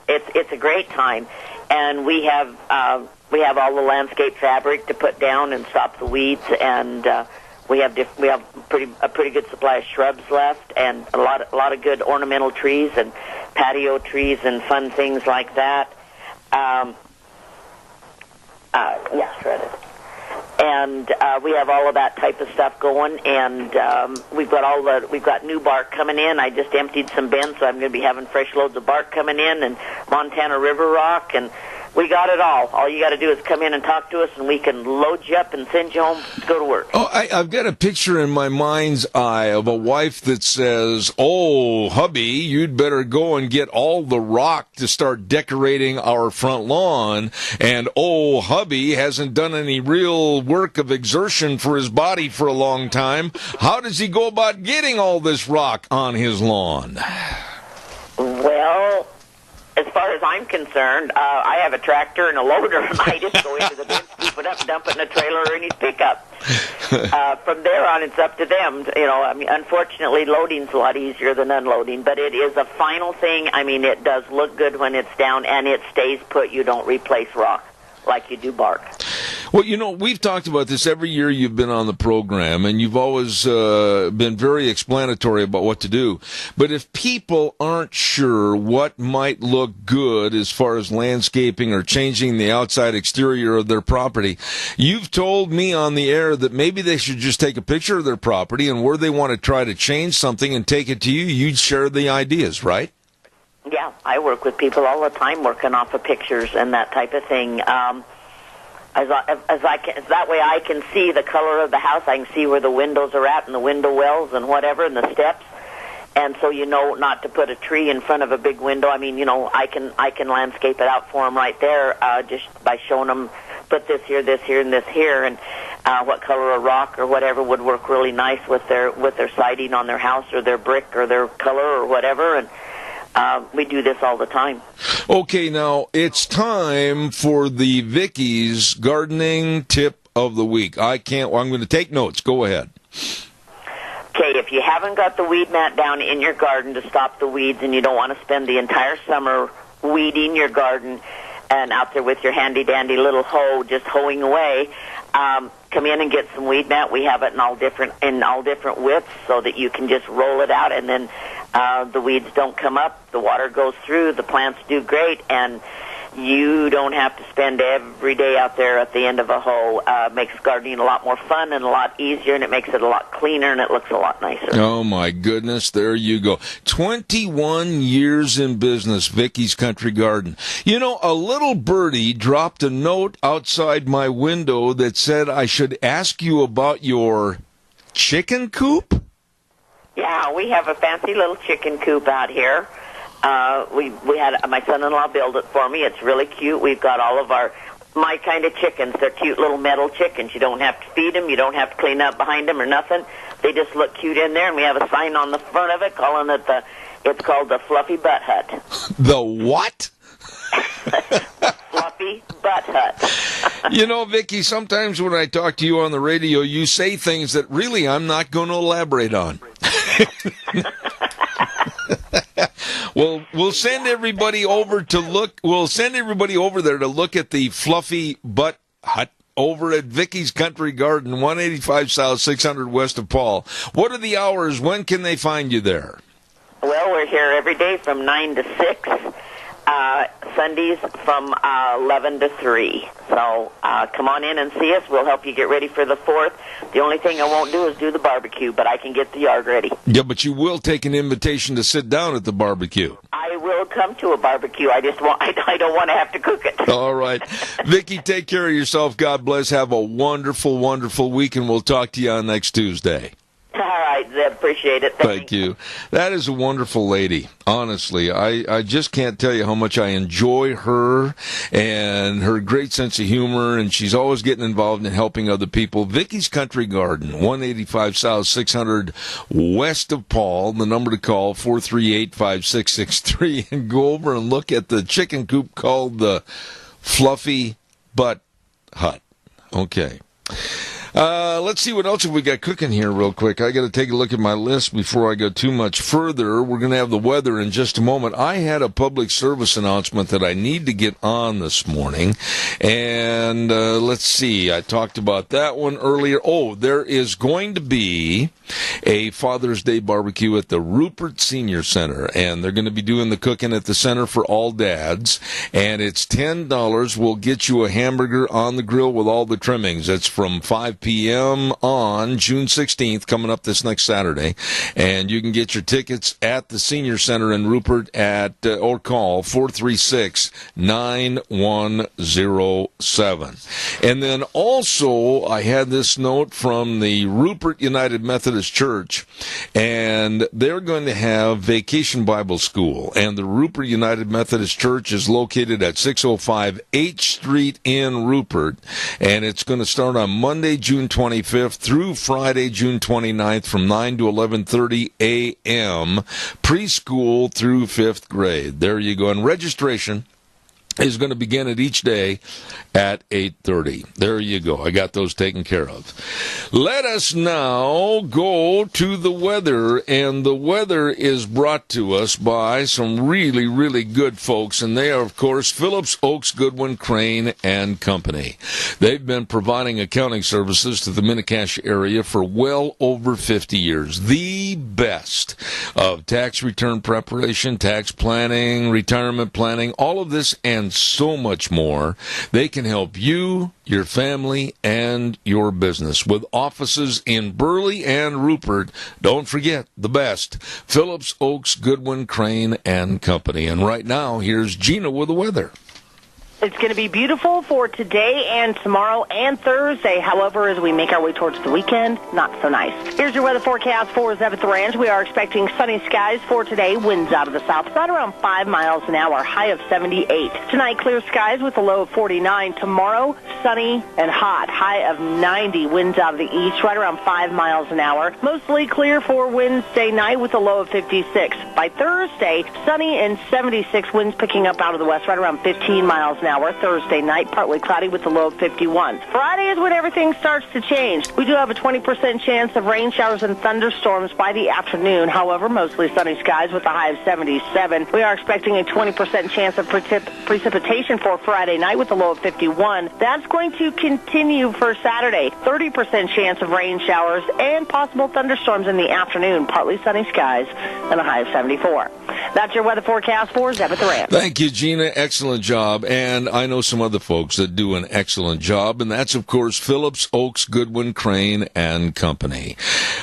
it's a great time, and we have all the landscape fabric to put down and stop the weeds, and we have a pretty good supply of shrubs left, and a lot of good ornamental trees and patio trees and fun things like that. Shredded. And we have all of that type of stuff going, and we've got new bark coming in. I just emptied some bins, so I'm going to be having fresh loads of bark coming in, and Montana River Rock, and we got it all. All you got to do is come in and talk to us, and we can load you up and send you home to go to work. Oh, I've got a picture in my mind's eye of a wife that says, "Oh, hubby, you'd better go and get all the rock to start decorating our front lawn." And, "Oh, hubby hasn't done any real work of exertion for his body for a long time. How does he go about getting all this rock on his lawn?" Well, as far as I'm concerned, I have a tractor and a loader, and I just go into the bin, scoop it up, dump it in a trailer or in his pickup. From there on, it's up to them. Unfortunately, loading's a lot easier than unloading, but it is a final thing. I mean, it does look good when it's down, and it stays put. You don't replace rock like you do bark. Well, we've talked about this every year you've been on the program, and you've always been very explanatory about what to do. But if people aren't sure what might look good as far as landscaping or changing the outside exterior of their property, you've told me on the air that maybe they should just take a picture of their property, and where they want to try to change something and take it to you, you'd share the ideas, right? Yeah, I work with people all the time working off of pictures and that type of thing. That way I can see the color of the house. I can see where the windows are at and the window wells and whatever and the steps. And so not to put a tree in front of a big window. I mean, I can landscape it out for them right there just by showing them put this here, and this here. And what color of rock or whatever would work really nice with their siding on their house or their brick or their color or whatever. And we do this all the time. Okay, now it's time for the Vicky's gardening tip of the week. I'm going to take notes. Go ahead. Okay, if you haven't got the weed mat down in your garden to stop the weeds and you don't want to spend the entire summer weeding your garden and out there with your handy-dandy little hoe just hoeing away, come in and get some weed mat. We have it in all different widths so that you can just roll it out, and then the weeds don't come up. The water goes through. The plants do great, and you don't have to spend every day out there at the end of a hoe. Makes gardening a lot more fun and a lot easier, and it makes it a lot cleaner, and it looks a lot nicer. Oh, my goodness. There you go. 21 years in business, Vicky's Country Garden. You know, a little birdie dropped a note outside my window that said I should ask you about your chicken coop? Yeah, we have a fancy little chicken coop out here. We had my son-in-law build it for me. It's really cute. We've got all of my kind of chickens. They're cute little metal chickens. You don't have to feed them. You don't have to clean up behind them or nothing. They just look cute in there, and we have a sign on the front of it calling it it's called the Fluffy Butt Hut. The what? Fluffy Butt Hut. You know, Vicky, sometimes when I talk to you on the radio, you say things that really I'm not going to elaborate on. Well, we'll send everybody over to look. We'll send everybody over there to look at the Fluffy Butt Hut over at Vicky's Country Garden, 185 South, 600 West of Paul. What are the hours? When can they find you there? Well, we're here every day from 9 to 6. Sundays from 11 to 3. So come on in and see us. We'll help you get ready for the 4th. The only thing I won't do is do the barbecue, but I can get the yard ready. Yeah, but you will take an invitation to sit down at the barbecue. I will come to a barbecue. I don't want to have to cook it. All right. Vicky, take care of yourself. God bless. Have a wonderful, wonderful week, and we'll talk to you on next Tuesday. All right, Zeb. Appreciate it. Thank you. That is a wonderful lady. Honestly, I just can't tell you how much I enjoy her and her great sense of humor, and she's always getting involved in helping other people. Vicky's Country Garden, 185 South, 600 West of Paul. The number to call, 438-5663, and go over and look at the chicken coop called the Fluffy Butt Hut. Okay. Let's see what else have we got cooking here real quick. I got to take a look at my list before I go too much further. We're going to have the weather in just a moment. I had a public service announcement that I need to get on this morning. And let's see. I talked about that one earlier. Oh, there is going to be a Father's Day barbecue at the Rupert Senior Center. And they're going to be doing the cooking at the center for all dads. And it's $10. We'll get you a hamburger on the grill with all the trimmings. It's from 5 p.m. on June 16th, coming up this next Saturday. And you can get your tickets at the Senior Center in Rupert or call 436-9107. And then also, I had this note from the Rupert United Methodist Church, and they're going to have Vacation Bible School. And the Rupert United Methodist Church is located at 605 H Street in Rupert. And it's going to start on Monday, June 25th through Friday, June 29th from 9 to 11:30 a.m., preschool through 5th grade. There you go. And registration is going to begin at each day at 8:30. There you go. I got those taken care of. Let us now go to the weather, and the weather is brought to us by some really, really good folks, and they are, of course, Phillips, Oaks, Goodwin, Crane, and Company. They've been providing accounting services to the Mini-Cash area for well over 50 years. The best of tax return preparation, tax planning, retirement planning, all of this and so much more. They can help you, your family, and your business with offices in Burley and Rupert. Don't forget the best, Phillips, Oaks, Goodwin, Crane, and Company. And right now, here's Gina with the weather. It's going to be beautiful for today and tomorrow and Thursday. However, as we make our way towards the weekend, not so nice. Here's your weather forecast for Zebeth Ranch. We are expecting sunny skies for today. Winds out of the south, right around 5 miles an hour, high of 78. Tonight, clear skies with a low of 49. Tomorrow, sunny and hot, high of 90. Winds out of the east, right around 5 miles an hour. Mostly clear for Wednesday night with a low of 56. By Thursday, sunny and 76. Winds picking up out of the west, right around 15 miles an hour. Thursday night, partly cloudy with a low of 51. Friday is when everything starts to change. We do have a 20% chance of rain showers and thunderstorms by the afternoon. However, mostly sunny skies with a high of 77. We are expecting a 20% chance of precipitation for Friday night with a low of 51. That's going to continue for Saturday. 30% chance of rain showers and possible thunderstorms in the afternoon. Partly sunny skies and a high of 74. That's your weather forecast for Zebeth Ranch. Thank you, Gina. Excellent job. And I know some other folks that do an excellent job, and that's, of course, Phillips, Oaks, Goodwin, Crane, and Company.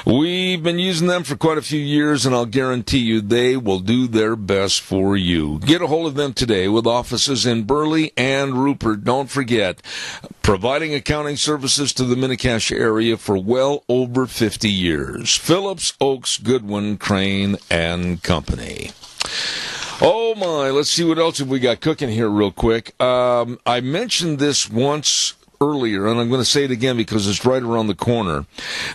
We've been using them for quite a few years, and I'll guarantee you they will do their best for you. Get a hold of them today with offices in Burley and Rupert. Don't forget, providing accounting services to the Mini-Cache area for well over 50 years. Phillips, Oaks, Goodwin, Crane, and Company. Oh my, let's see what else have we got cooking here real quick. I mentioned this once earlier, and I'm going to say it again because it's right around the corner,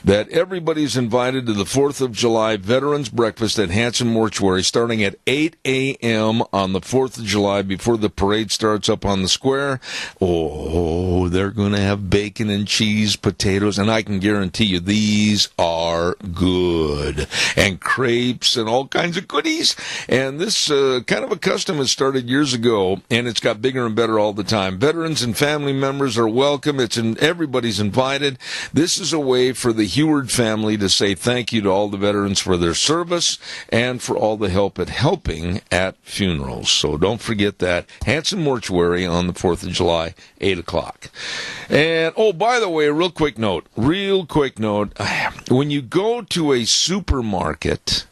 that everybody's invited to the 4th of July Veterans Breakfast at Hanson Mortuary starting at 8 a.m. on the 4th of July before the parade starts up on the square. Oh, they're going to have bacon and cheese, potatoes, and I can guarantee you these are good. And crepes and all kinds of goodies. And this kind of a custom has started years ago, and it's got bigger and better all the time. Veterans and family members are welcome. Everybody's invited. This is a way for the Heward family to say thank you to all the veterans for their service and for all the help at helping at funerals. So don't forget that. Hanson Mortuary on the 4th of July, 8 o'clock. And, oh, by the way, real quick note. When you go to a supermarket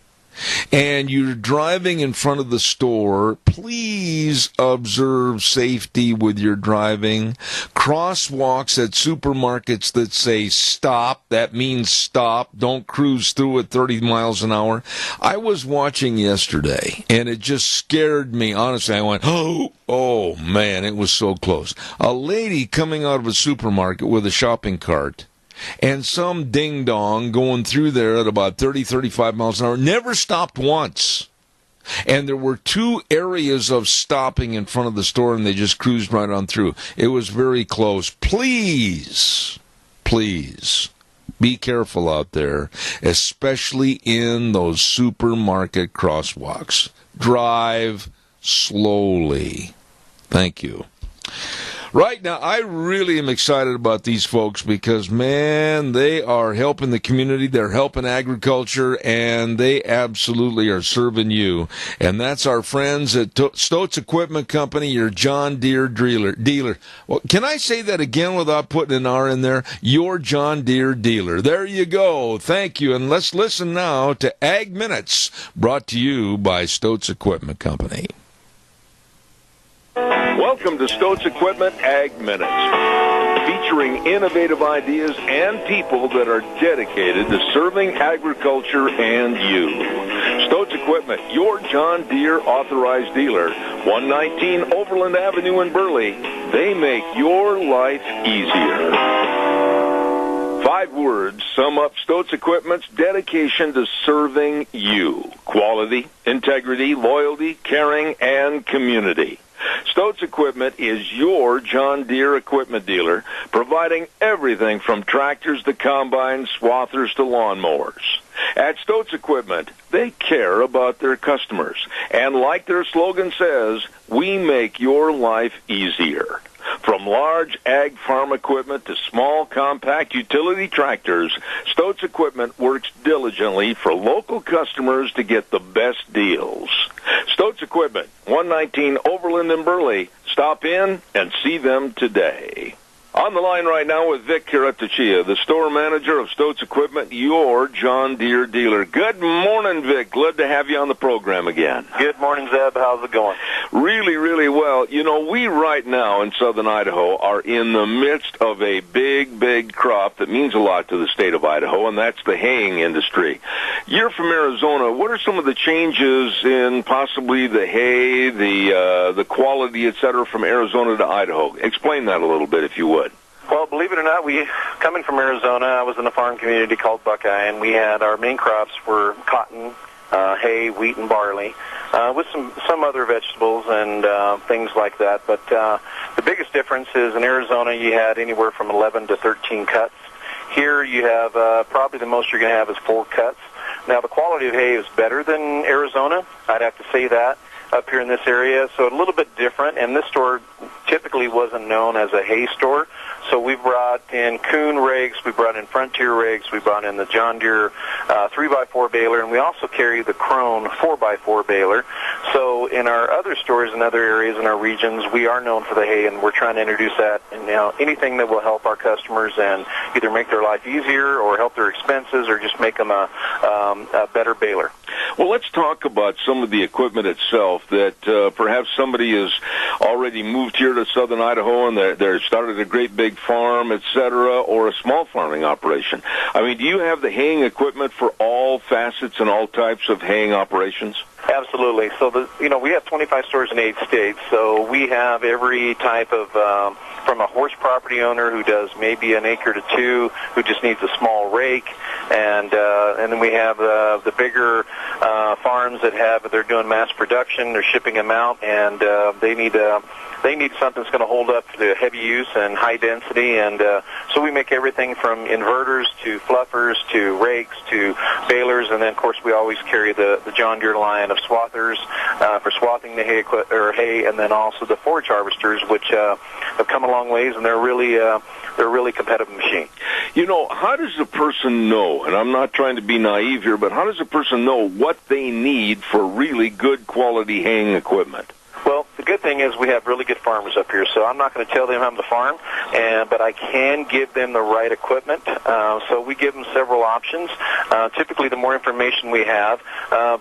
and you're driving in front of the store, please observe safety with your driving. Crosswalks at supermarkets that say stop, that means stop. Don't cruise through at 30 miles an hour. I was watching yesterday, and it just scared me. Honestly, I went, oh man, it was so close. A lady coming out of a supermarket with a shopping cart, and some ding-dong going through there at about 30, 35 miles an hour, never stopped once. And there were 2 areas of stopping in front of the store, and they just cruised right on through. It was very close. Please, be careful out there, especially in those supermarket crosswalks. Drive slowly. Thank you. Right now, I really am excited about these folks because, man, they are helping the community, they're helping agriculture, and they absolutely are serving you. And that's our friends at Stoats Equipment Company, your John Deere dealer. Well, can I say that again without putting an R in there? Your John Deere dealer. There you go. Thank you. And let's listen now to Ag Minutes, brought to you by Stoats Equipment Company. Welcome to Stoats Equipment Ag Minutes, featuring innovative ideas and people that are dedicated to serving agriculture and you. Stoats Equipment, your John Deere authorized dealer, 119 Overland Avenue in Burley. They make your life easier. 5 words sum up Stoats Equipment's dedication to serving you. Quality, integrity, loyalty, caring, and community. Stoats Equipment is your John Deere equipment dealer, providing everything from tractors to combines, swathers to lawnmowers. At Stoats Equipment, they care about their customers, and like their slogan says, we make your life easier. From large ag farm equipment to small compact utility tractors, Stoats Equipment works diligently for local customers to get the best deals. Stoats Equipment, 119 Overland in Burley. Stop in and see them today. On the line right now with Vic Carataccia, the store manager of Stoats Equipment, your John Deere dealer. Good morning, Vic. Glad to have you on the program again. Good morning, Zeb. How's it going? Really, really well. You know, we right now in southern Idaho are in the midst of a big crop that means a lot to the state of Idaho, and that's the haying industry. You're from Arizona. What are some of the changes in possibly the hay, the quality, et cetera, from Arizona to Idaho? Explain that a little bit, if you would. Well, believe it or not, coming from Arizona, I was in a farm community called Buckeye, and we had our main crops were cotton, hay, wheat, and barley, with some other vegetables and things like that. But the biggest difference is in Arizona, you had anywhere from 11 to 13 cuts. Here, you have probably the most you're going to have is 4 cuts. Now, the quality of hay is better than Arizona. I'd have to say that up here in this area, so a little bit different. And this store typically wasn't known as a hay store. So we brought in Kuhn rigs, we brought in Frontier rigs, we brought in the John Deere 3x4 baler, and we also carry the Krone 4x4 baler. So in our other stores in other areas in our regions, we are known for the hay, and we're trying to introduce that. And now anything that will help our customers and either make their life easier or help their expenses or just make them a better baler. Well, let's talk about some of the equipment itself that perhaps somebody has already moved here to southern Idaho and they're started a great big farm, et cetera, or a small farming operation. I mean, do you have the haying equipment for all facets and all types of haying operations? Absolutely. So, we have 25 stores in 8 states, so we have every type of, from a horse property owner who does maybe an acre to 2, who just needs a small rake, and then we have the bigger farms that they're doing mass production, they're shipping them out, and they need something that's going to hold up to heavy use and high density, and so we make everything from inverters to fluffers to rakes to balers, and then of course we always carry the John Deere line of swathers for swathing the hay, and then also the forage harvesters, which have come a long ways, and they're a really competitive machine. You know, how does a person know, and I'm not trying to be naive here, but how does a person know what they need for really good quality haying equipment? Well, the good thing is we have really good farmers up here, so I'm not going to tell them how to farm, but I can give them the right equipment. So we give them several options. Typically, the more information we have,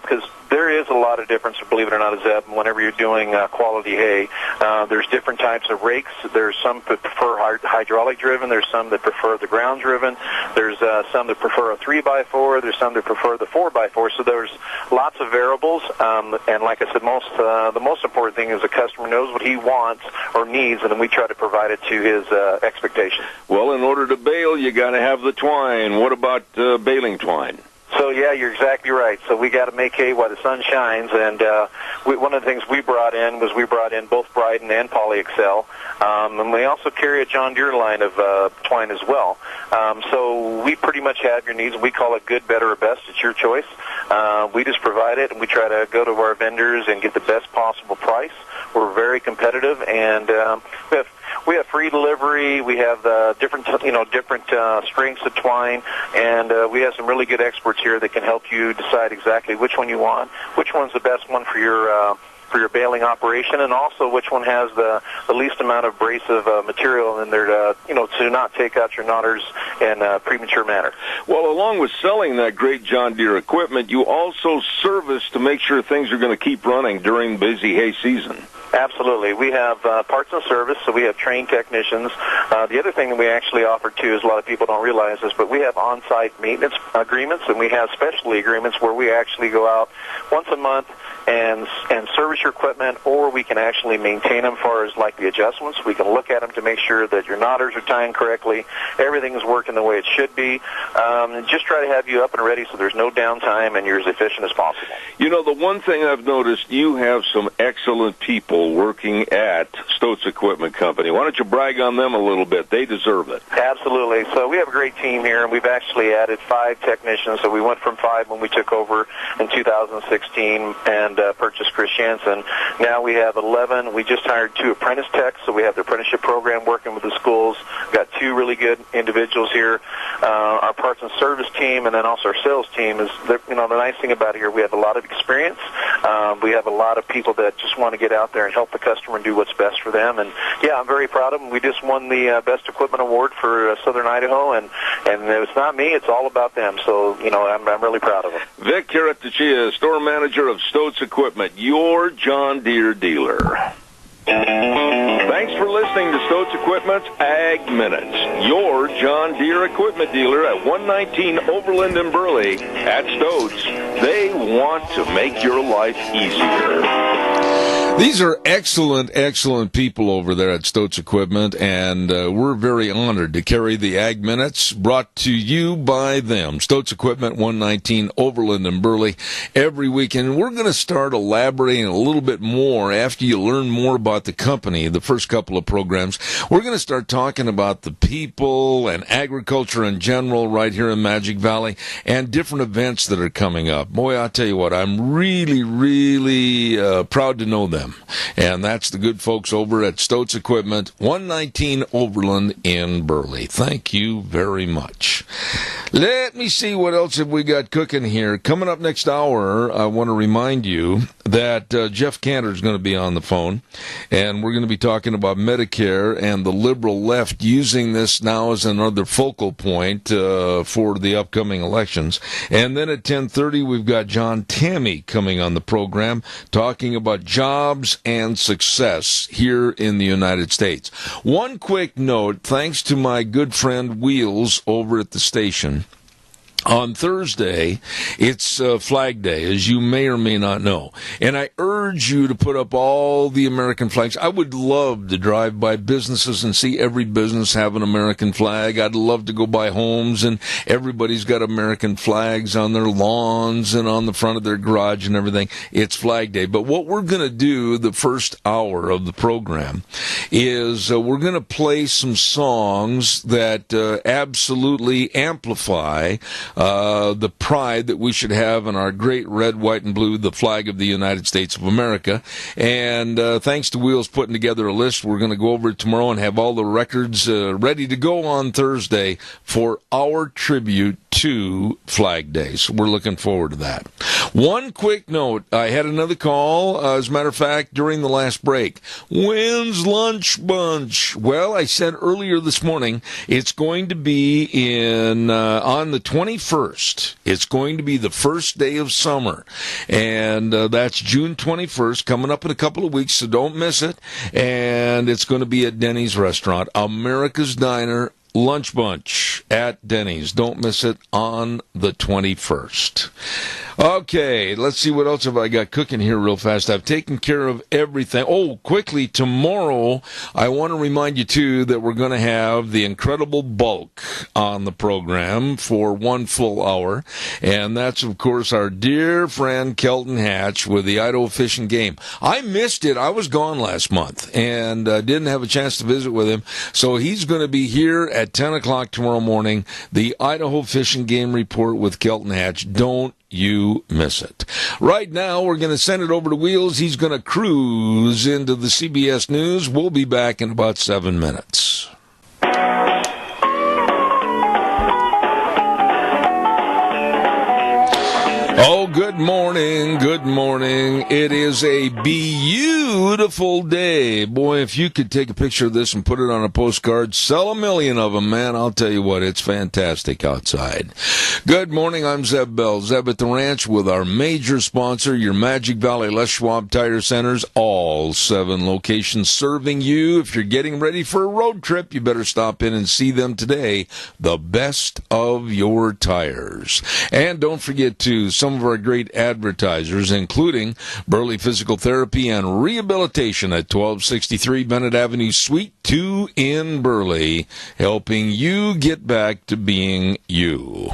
because there is a lot of difference, believe it or not, Zeb, whenever you're doing quality hay. There's different types of rakes. There's some that prefer hydraulic-driven. There's some that prefer the ground-driven. There's some that prefer a 3x4. There's some that prefer the 4x4. So there's lots of variables. And like I said, the most important thing is the customer knows what he wants or needs, and then we try to provide it to his expectation. Well, in order to bale, you got to have the twine. What about baling twine? So, yeah, you're exactly right. So we got to make hay while the sun shines, and one of the things we brought in both Bryden and PolyExcel, and we also carry a John Deere line of twine as well. So we pretty much have your needs. We call it good, better, or best. It's your choice. We just provide it, and we try to go to our vendors and get the best possible price. We're very competitive, and we have free delivery. We have different strengths of twine, and we have some really good experts here that can help you decide exactly which one you want, which one's the best one for your baling operation, and also which one has the least amount of abrasive material in there to not take out your knotters in a premature manner. Well, along with selling that great John Deere equipment, you also service to make sure things are going to keep running during busy hay season. Absolutely. We have parts and service, so we have trained technicians. The other thing that we actually offer, too, is a lot of people don't realize this, but we have on-site maintenance agreements, and we have specialty agreements where we actually go out once a month and service your equipment, or we can actually maintain them as far as like the adjustments. We can look at them to make sure that your knotters are tying correctly, everything is working the way it should be, and just try to have you up and ready so there's no downtime and you're as efficient as possible. You know, the one thing I've noticed, you have some excellent people working at Stoats Equipment Company. Why don't you brag on them a little bit? They deserve it. Absolutely. So we have a great team here, and we've actually added 5 technicians. So we went from 5 when we took over in 2016 and purchased Chris Jansen. and now we have 11. We just hired 2 apprentice techs, so we have the apprenticeship program working with the schools. We've got 2 really good individuals here. Our parts and service team, and then also our sales team is, the nice thing about it here, we have a lot of experience. We have a lot of people that just want to get out there and help the customer and do what's best for them. And yeah, I'm very proud of them. We just won the Best Equipment Award for Southern Idaho, and it's not me, it's all about them. So, I'm really proud of them. Vic Caratachia, store manager of Stoats Equipment, your John Deere dealer. Thanks for listening to Stoats Equipment's Ag Minutes, your John Deere equipment dealer at 119 Overland in Burley. At Stoats, they want to make your life easier. These are excellent, excellent people over there at Stoats Equipment, and we're very honored to carry the Ag Minutes brought to you by them. Stoats Equipment, 119 Overland in Burley, every weekend. We're going to start elaborating a little bit more after you learn more about the company, the first couple of programs. We're going to start talking about the people and agriculture in general right here in Magic Valley and different events that are coming up. Boy, I'll tell you what, I'm really, really proud to know them. And that's the good folks over at Stoats Equipment, 119 Overland in Burley. Thank you very much. Let me see what else have we got cooking here. Coming up next hour, I want to remind you that Jeff Cantor is going to be on the phone, and we're going to be talking about Medicare and the liberal left using this now as another focal point for the upcoming elections. And then at 10:30, we've got John Tammy coming on the program talking about jobs and success here in the United States. One quick note, thanks to my good friend Wheels over at the station. On Thursday, it's Flag Day, as you may or may not know. And I urge you to put up all the American flags. I would love to drive by businesses and see every business have an American flag. I'd love to go by homes and everybody's got American flags on their lawns and on the front of their garage and everything. It's Flag Day. But what we're going to do the first hour of the program is we're going to play some songs that absolutely amplify the pride that we should have in our great red, white, and blue, the flag of the United States of America. And thanks to Wheels putting together a list, we're going to go over it tomorrow and have all the records ready to go on Thursday for our tribute to Flag Day. So we're looking forward to that. One quick note, I had another call, as a matter of fact, during the last break. When's Lunch Bunch? Well, I said earlier this morning, it's going to be on the 21st. It's going to be the first day of summer, and that's June 21st, coming up in a couple of weeks, so don't miss it. And it's going to be at Denny's Restaurant, America's Diner, Lunch Bunch at Denny's. Don't miss it on the 21st. Okay, let's see what else have I got cooking here real fast. I've taken care of everything. Oh, quickly, tomorrow, I want to remind you, too, that we're going to have the Incredible Bulk on the program for one full hour. And that's, of course, our dear friend Kelton Hatch with the Idaho Fish and Game. I missed it. I was gone last month and didn't have a chance to visit with him. So he's going to be here at 10 o'clock tomorrow morning, the Idaho Fish and Game Report with Kelton Hatch. Don't you miss it. Right now, we're going to send it over to Wheels. He's going to cruise into the CBS News. We'll be back in about 7 minutes. Oh, good morning, good morning. It is a beautiful day. Boy, if you could take a picture of this and put it on a postcard, sell 1 million of them, man. I'll tell you what, it's fantastic outside. Good morning, I'm Zeb Bell. Zeb at the Ranch with our major sponsor, your Magic Valley Les Schwab Tire Centers, all 7 locations serving you. If you're getting ready for a road trip, you better stop in and see them today. The best of your tires. And don't forget to some of our great advertisers, including Burley Physical Therapy and Rehabilitation at 1263 Bennett Avenue, Suite 2 in Burley, helping you get back to being you.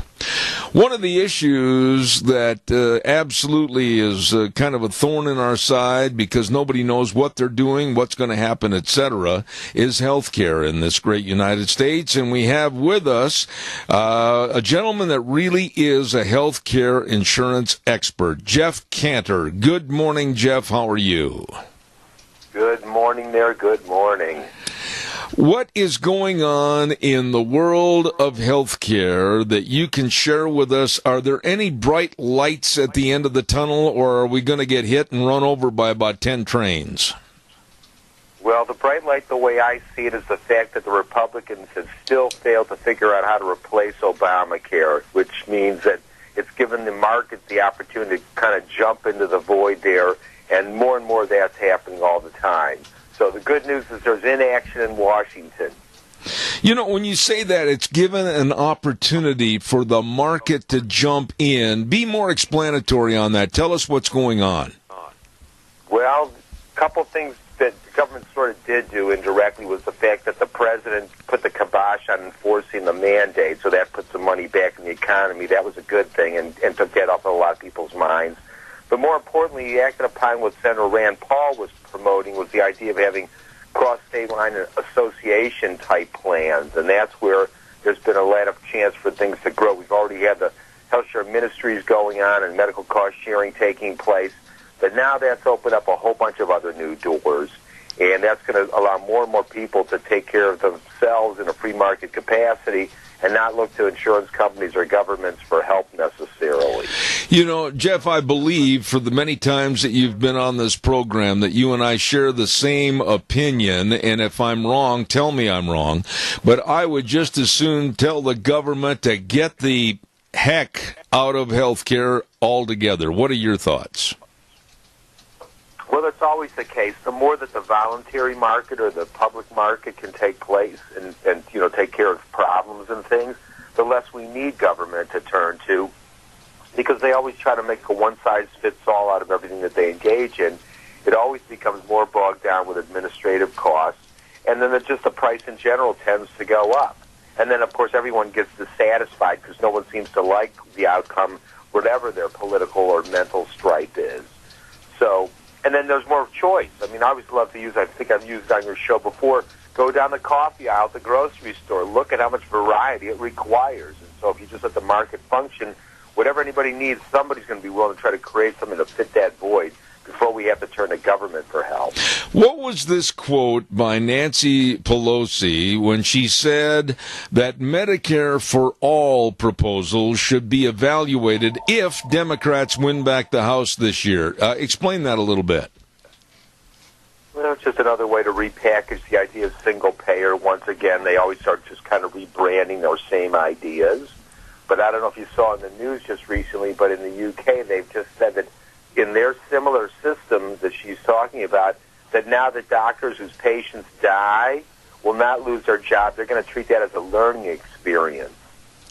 One of the issues that absolutely is kind of a thorn in our side because nobody knows what they're doing, what's going to happen, etc., is health care in this great United States. And we have with us a gentleman that really is a health care insurance expert, Jeff Cantor. Good morning, Jeff. How are you? Good morning there. Good morning. What is going on in the world of healthcare that you can share with us? Are there any bright lights at the end of the tunnel, or are we going to get hit and run over by about 10 trains? Well, the bright light, the way I see it, is the fact that the Republicans have still failed to figure out how to replace Obamacare, which means that it's given the market the opportunity to kind of jump into the void there, and more of that's happening all the time. So the good news is there's inaction in Washington. You know, when you say that, it's given an opportunity for the market to jump in. Be more explanatory on that. Tell us what's going on. Well, a couple things that the government sort of did do indirectly was the fact that the president put the kibosh on enforcing the mandate, so that put some money back in the economy. That was a good thing and took that off of a lot of people's minds. But more importantly, he acted upon what Senator Rand Paul was promoting, was the idea of having cross-state line association-type plans, and that's where there's been a lot of chance for things to grow. We've already had the health care ministries going on and medical cost sharing taking place, but now that's opened up a whole bunch of other new doors, and that's going to allow more and more people to take care of themselves in a free market capacity and not look to insurance companies or governments for help necessarily. You know, Jeff, I believe for the many times that you've been on this program that you and I share the same opinion, and if I'm wrong, tell me I'm wrong, but I would just as soon tell the government to get the heck out of health care altogether. What are your thoughts? Well, that's always the case. The more that the voluntary market or the public market can take place and take care of problems and things, the less we need government to turn to, because they always try to make a one-size-fits-all out of everything that they engage in. It always becomes more bogged down with administrative costs, and then just the price in general tends to go up. And then, of course, everyone gets dissatisfied because no one seems to like the outcome, whatever their political or mental stripe is. So... And then there's more choice. I mean, I always love to use, I think I've used it on your show before, go down the coffee aisle at the grocery store, look at how much variety it requires. And so if you just let the market function, whatever anybody needs, somebody's going to be willing to try to create something to fit that void before we have to turn to government for help. What was this quote by Nancy Pelosi when she said that Medicare for all proposals should be evaluated if Democrats win back the House this year? Explain that a little bit. Well, it's just another way to repackage the idea of single payer. Once again, they always start just kind of rebranding those same ideas. But I don't know if you saw in the news just recently, but in the UK, they've just said that in their similar systems that she's talking about, that now the doctors whose patients die will not lose their job. They're going to treat that as a learning experience.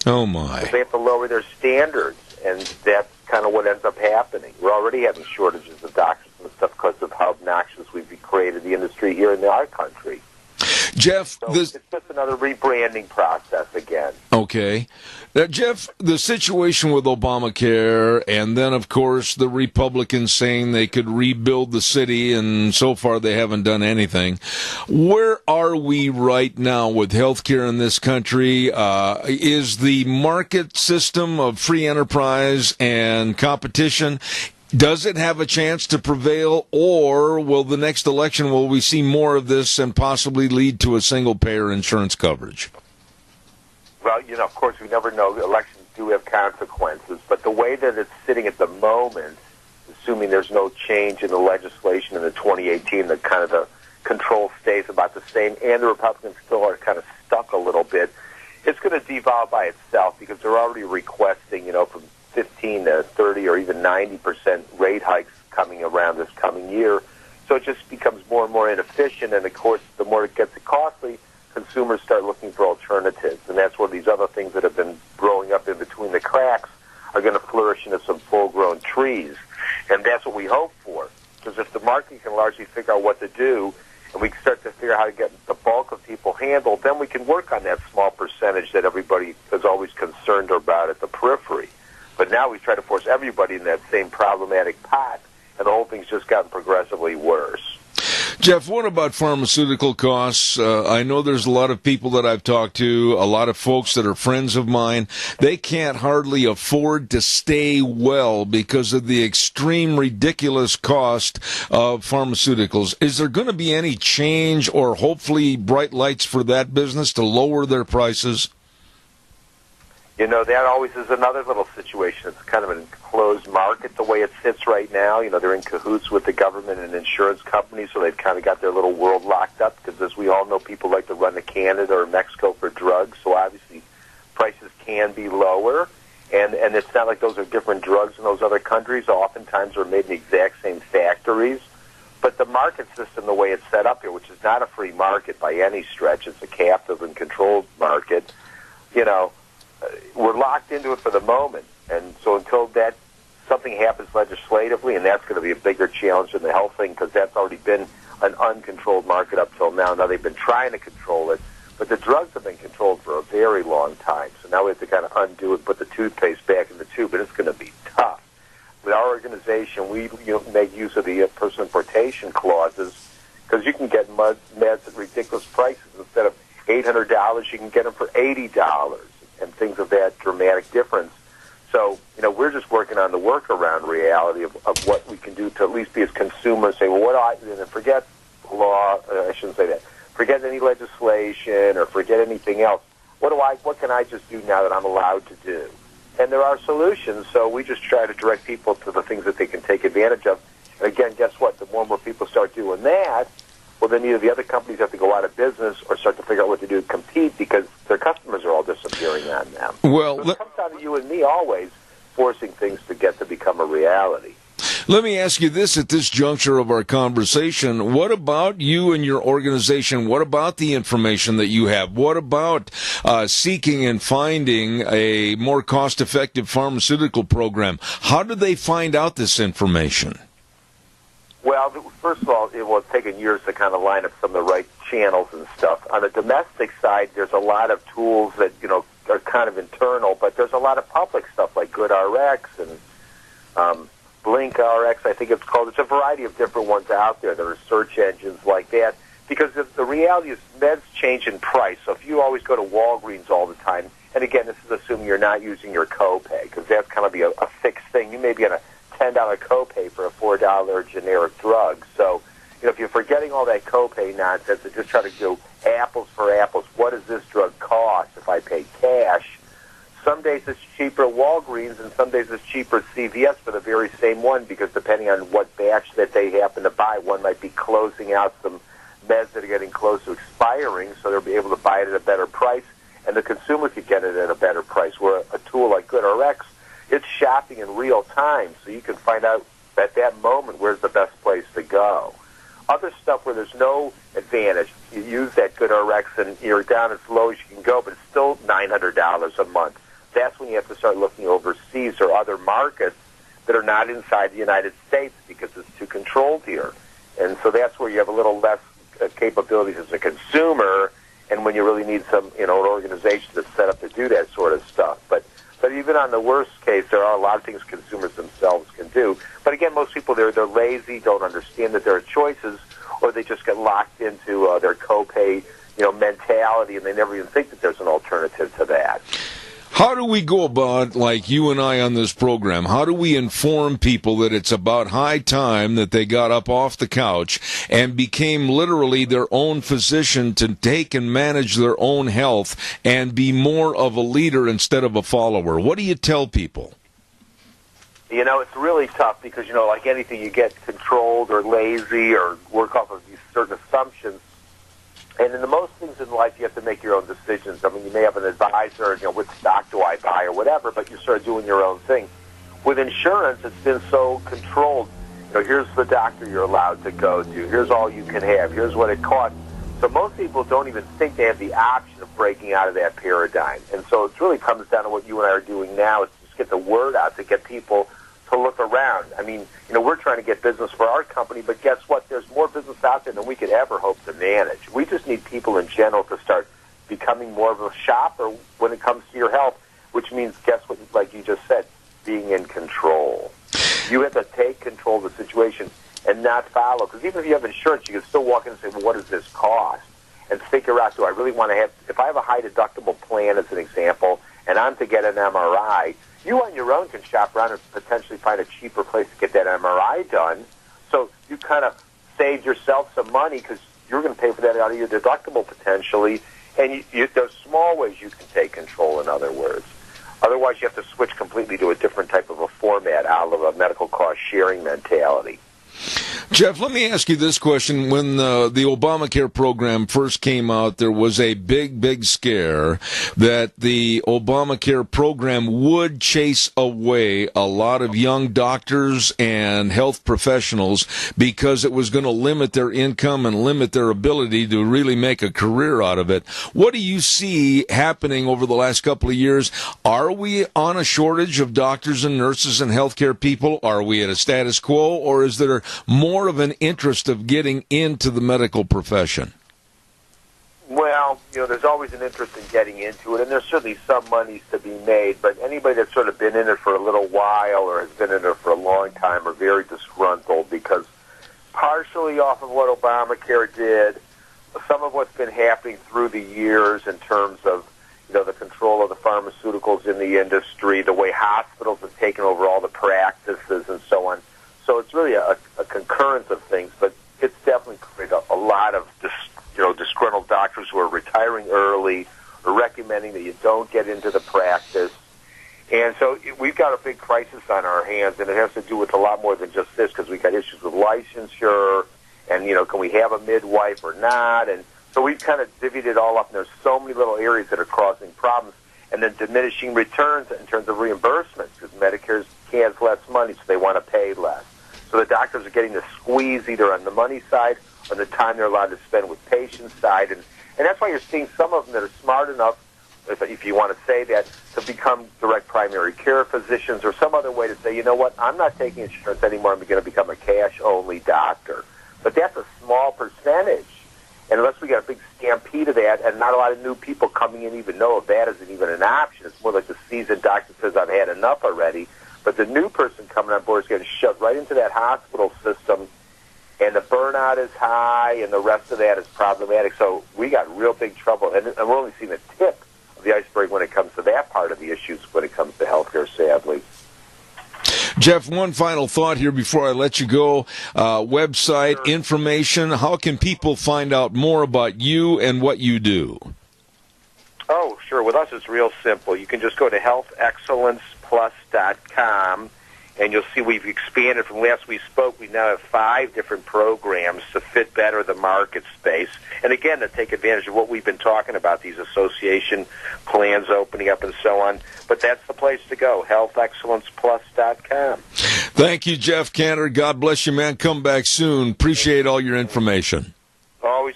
Oh, my. So they have to lower their standards, and that's kind of what ends up happening. We're already having shortages of doctors and stuff because of how obnoxious we've created the industry here in our country. Jeff, so it's just another rebranding process again. Okay. Jeff, the situation with Obamacare, and then, of course, the Republicans saying they could rebuild the city, and so far they haven't done anything. Where are we right now with healthcare in this country? Is the market system of free enterprise and competition, does it have a chance to prevail, or will the next election, will we see more of this and possibly lead to a single-payer insurance coverage? Well, of course, we never know. Elections do have consequences, but the way that it's sitting at the moment, assuming there's no change in the legislation in the 2018, the kind of the control stays about the same, and the Republicans still are kind of stuck a little bit, it's going to devolve by itself because they're already requesting, from 15 to 30 or even 90% rate hikes coming around this coming year. So it just becomes more and more inefficient, and of course, the more it gets costly, consumers start looking for alternatives, and that's where these other things that have been growing up in between the cracks are going to flourish into some full-grown trees, and that's what we hope for, because if the market can largely figure out what to do, and we can start to figure out how to get the bulk of people handled, then we can work on that small percentage that everybody is always concerned about at the periphery. now we try to force everybody in that same problematic pot, and the whole thing's just gotten progressively worse. Jeff, what about pharmaceutical costs? I know there's a lot of people that I've talked to, a lot of folks that are friends of mine. They can't hardly afford to stay well because of the extreme ridiculous cost of pharmaceuticals. Is there going to be any change or hopefully bright lights for that business to lower their prices? You know, that always is another little situation. It's kind of an enclosed market the way it sits right now. You know, they're in cahoots with the government and insurance companies, so they've kind of got their little world locked up because, as we all know, people like to run to Canada or Mexico for drugs, so obviously prices can be lower. And it's not like those are different drugs in those other countries. Oftentimes they're made in the exact same factories. But the market system, the way it's set up here, which is not a free market by any stretch, it's a captive and controlled market, you know, we're locked into it for the moment, and so until that something happens legislatively, and that's going to be a bigger challenge than the health thing because that's already been an uncontrolled market up till now. Now they've been trying to control it, but the drugs have been controlled for a very long time. So now we have to kind of undo it, put the toothpaste back in the tube, and it's going to be tough. With our organization, we make use of the person importation clauses because you can get meds at ridiculous prices. Instead of $800, you can get them for $80. And things of that dramatic difference. So, you know, we're just working on the workaround reality of what we can do to at least be as consumers, say, well, what do I, and forget law, I shouldn't say that, forget any legislation or forget anything else. What can I just do now that I'm allowed to do? And there are solutions, so we just try to direct people to the things that they can take advantage of. And again, guess what? The more and more people start doing that, well, then either the other companies have to go out of business or start to figure out what to do to compete because their customers are all disappearing on them. Well, so it comes down to you and me always forcing things to become a reality. Let me ask you this at this juncture of our conversation. What about you and your organization? What about the information that you have? What about seeking and finding a more cost-effective pharmaceutical program? How do they find out this information? Well, first of all, it was taken years to kind of line up some of the right channels and stuff. On the domestic side, there's a lot of tools that, you know, are kind of internal, but there's a lot of public stuff like GoodRx and BlinkRx, I think it's called. There's a variety of different ones out there. There are search engines like that because the reality is meds change in price. So if you always go to Walgreens all the time, and again, this is assuming you're not using your copay because that's kind of be a fixed thing. You may be on a $10 copay for a $4 generic drug. So, you know, if you're forgetting all that copay nonsense and just try to do apples for apples, what does this drug cost if I pay cash? Some days it's cheaper at Walgreens and some days it's cheaper at CVS for the very same one because depending on what batch that they happen to buy, one might be closing out some meds that are getting close to expiring, so they'll be able to buy it at a better price, and the consumer could get it at a better price, where a tool like GoodRx, it's shopping in real time, so you can find out at that moment where's the best place to go. Other stuff where there's no advantage, you use that GoodRx and you're down as low as you can go, but it's still $900 a month. That's when you have to start looking overseas or other markets that are not inside the United States because it's too controlled here. And so that's where you have a little less capabilities as a consumer, and when you really need some, you know, an organization that's set up to do that sort of stuff. But even on the worst case, there are a lot of things consumers themselves can do. But again, most people, they're lazy, don't understand that there are choices, or they just get locked into their copay, you know, mentality, and they never even think that there's an alternative to that. How do we go about, like you and I on this program, how do we inform people that it's about high time that they got up off the couch and became literally their own physician to take and manage their own health and be more of a leader instead of a follower? What do you tell people? You know, it's really tough because, you know, like anything, you get controlled or lazy or work off of these certain assumptions. And in the most things in life, you have to make your own decisions. I mean, you may have an advisor, you know, what stock do I buy or whatever, but you start doing your own thing. With insurance, it's been so controlled. You know, here's the doctor you're allowed to go to. Here's all you can have. Here's what it costs. So most people don't even think they have the option of breaking out of that paradigm. And so it really comes down to what you and I are doing now is just get the word out to get people to look around. I mean, you know, we're trying to get business for our company, but guess what? There's more business out there than we could ever hope to manage. We just need people in general to start becoming more of a shopper when it comes to your health, which means, guess what, like you just said, being in control. You have to take control of the situation and not follow. Because even if you have insurance, you can still walk in and say, well, what does this cost? And figure out, do I really want to have, if I have a high deductible plan as an example, and I'm to get an MRI, you on your own can shop around and potentially find a cheaper place to get that MRI done. So you kind of saved yourself some money because you're going to pay for that out of your deductible potentially. And there's small ways you can take control, in other words. Otherwise, you have to switch completely to a different type of a format out of a medical cost sharing mentality. Jeff, let me ask you this question. When the Obamacare program first came out, there was a big scare that the Obamacare program would chase away a lot of young doctors and health professionals because it was going to limit their income and limit their ability to really make a career out of it. What do you see happening over the last couple of years? Are we on a shortage of doctors and nurses and healthcare people? Are we at a status quo, or is there more of an interest of getting into the medical profession? Well, there's always an interest in getting into it, and there's certainly some monies to be made, but anybody that's sort of been in it for a little while or has been in it for a long time are very disgruntled because partially off of what Obamacare did, some of what's been happening through the years in terms of the control of the pharmaceuticals in the industry, the way hospitals have taken over all the practices and so on. So it's really a concurrence of things, but it's definitely created a lot of disgruntled doctors who are retiring early or recommending that you don't get into the practice. And so we've got a big crisis on our hands, and it has to do with a lot more than just this because we've got issues with licensure and, can we have a midwife or not? And so we've kind of divvied it all up, and there's so many little areas that are causing problems. And then diminishing returns in terms of reimbursements because Medicare has less money, so they want to pay less. So the doctors are getting the squeeze either on the money side or the time they're allowed to spend with patients side. And that's why you're seeing some of them that are smart enough, if you want to say that, to become direct primary care physicians or some other way to say, you know what, I'm not taking insurance anymore. I'm going to become a cash-only doctor. But that's a small percentage. And unless we get a big stampede of that and not a lot of new people coming in even know if that isn't even an option, it's more like the seasoned doctor says, I've had enough already. But the new person coming on board is getting shoved right into that hospital system, and the burnout is high, and the rest of that is problematic. So we got real big trouble, and we're only seeing the tip of the iceberg when it comes to that part of the issues when it comes to healthcare, sadly. Jeff, one final thought here before I let you go. Website, information, how can people find out more about you and what you do? Oh, sure. With us, it's real simple. You can just go to healthexcellenceplus.com, and you'll see we've expanded from last we spoke. We now have 5 different programs to fit better the market space. And again, to take advantage of what we've been talking about, these association plans opening up and so on. But that's the place to go, healthexcellenceplus.com. Thank you, Jeff Cantor. God bless you, man. Come back soon. Appreciate all your information. Always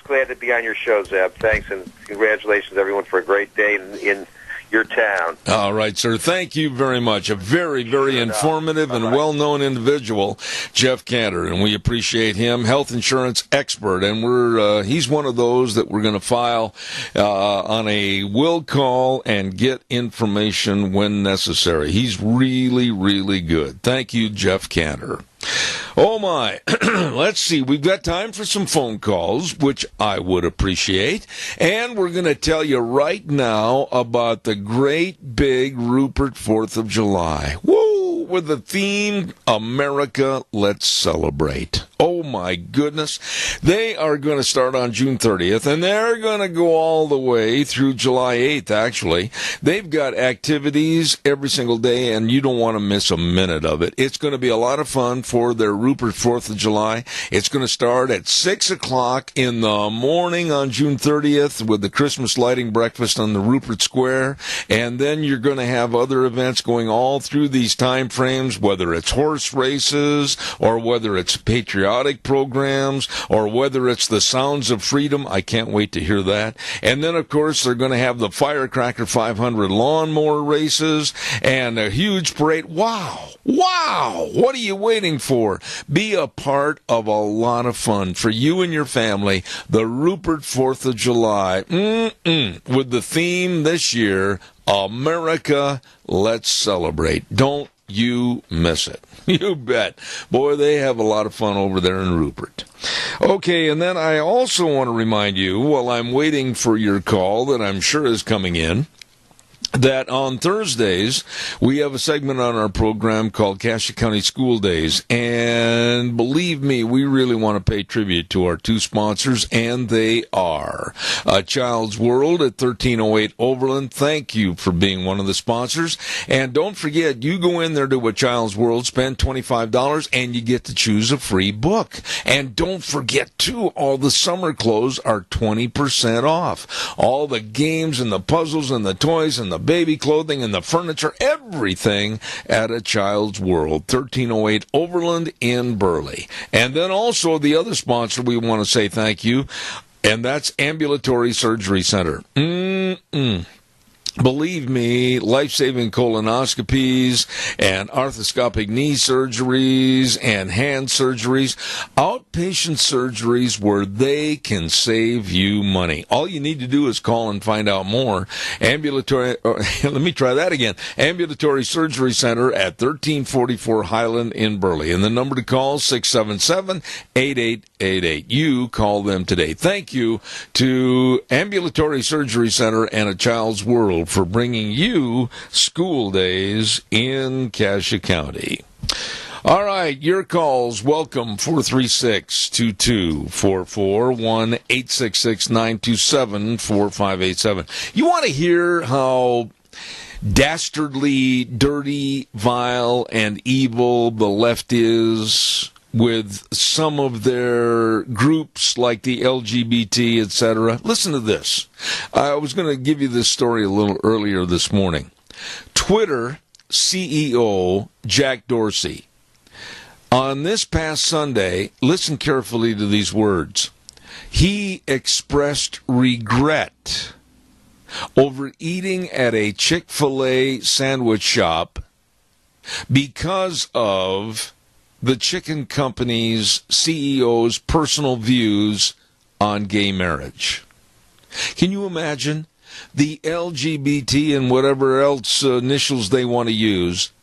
glad to be on your show, Zeb. Thanks, and congratulations, everyone, for a great day in your town. All right, sir. Thank you very much. A very, very informative and well-known individual, Jeff Cantor, and we appreciate him. Health insurance expert, and he's one of those that we're going to file on a will call and get information when necessary. He's really, really good. Thank you, Jeff Cantor. Oh, my. Let's see. We've got time for some phone calls, which I would appreciate. And we're going to tell you right now about the great big Rupert 4th of July. Woo! With the theme, America, Let's Celebrate. Oh, my goodness. They are going to start on June 30th, and they're going to go all the way through July 8th, actually. They've got activities every single day, and you don't want to miss a minute of it. It's going to be a lot of fun for their Rupert 4th of July. It's going to start at 6 o'clock in the morning on June 30th with the Christmas lighting breakfast on the Rupert Square, and then you're going to have other events going all through these time frames, whether it's horse races or whether it's patriotic patriotic programs, or whether it's the Sounds of Freedom. I can't wait to hear that. And then, of course, they're going to have the Firecracker 500 lawnmower races and a huge parade. Wow! What are you waiting for? Be a part of a lot of fun for you and your family. The Rupert 4th of July. With the theme this year, America, Let's Celebrate. Don't you miss it. You bet. Boy, they have a lot of fun over there in Rupert. Okay, and then I also want to remind you, while I'm waiting for your call that I'm sure is coming in, that on Thursdays, we have a segment on our program called Cassia County School Days. And believe me, we really want to pay tribute to our two sponsors, and they are A Child's World at 1308 Overland. Thank you for being one of the sponsors. And don't forget, you go in there to A Child's World, spend $25, and you get to choose a free book. And don't forget, too, all the summer clothes are 20% off. All the games and the puzzles and the toys and the baby clothing and the furniture, everything at A Child's World, 1308 Overland in Burley. And then also the other sponsor we want to say thank you, and that's Ambulatory Surgery Center. Believe me, life-saving colonoscopies and arthroscopic knee surgeries and hand surgeries, outpatient surgeries where they can save you money. All you need to do is call and find out more. Ambulatory Surgery Center at 1344 Highland in Burley. And the number to call, 677-8888. You call them today. Thank you to Ambulatory Surgery Center and A Child's World for bringing you school days in Cassia County. All right, your calls. Welcome, 436-2244, 1-866-927-4587. You want to hear how dastardly, dirty, vile, and evil the left is with some of their groups like the LGBT, etc.? Listen to this. I was going to give you this story a little earlier this morning. Twitter CEO Jack Dorsey, on this past Sunday, listen carefully to these words. He expressed regret over eating at a Chick-fil-A sandwich shop because of the chicken company's CEO's personal views on gay marriage. Can you imagine? The LGBT and whatever else initials they want to use,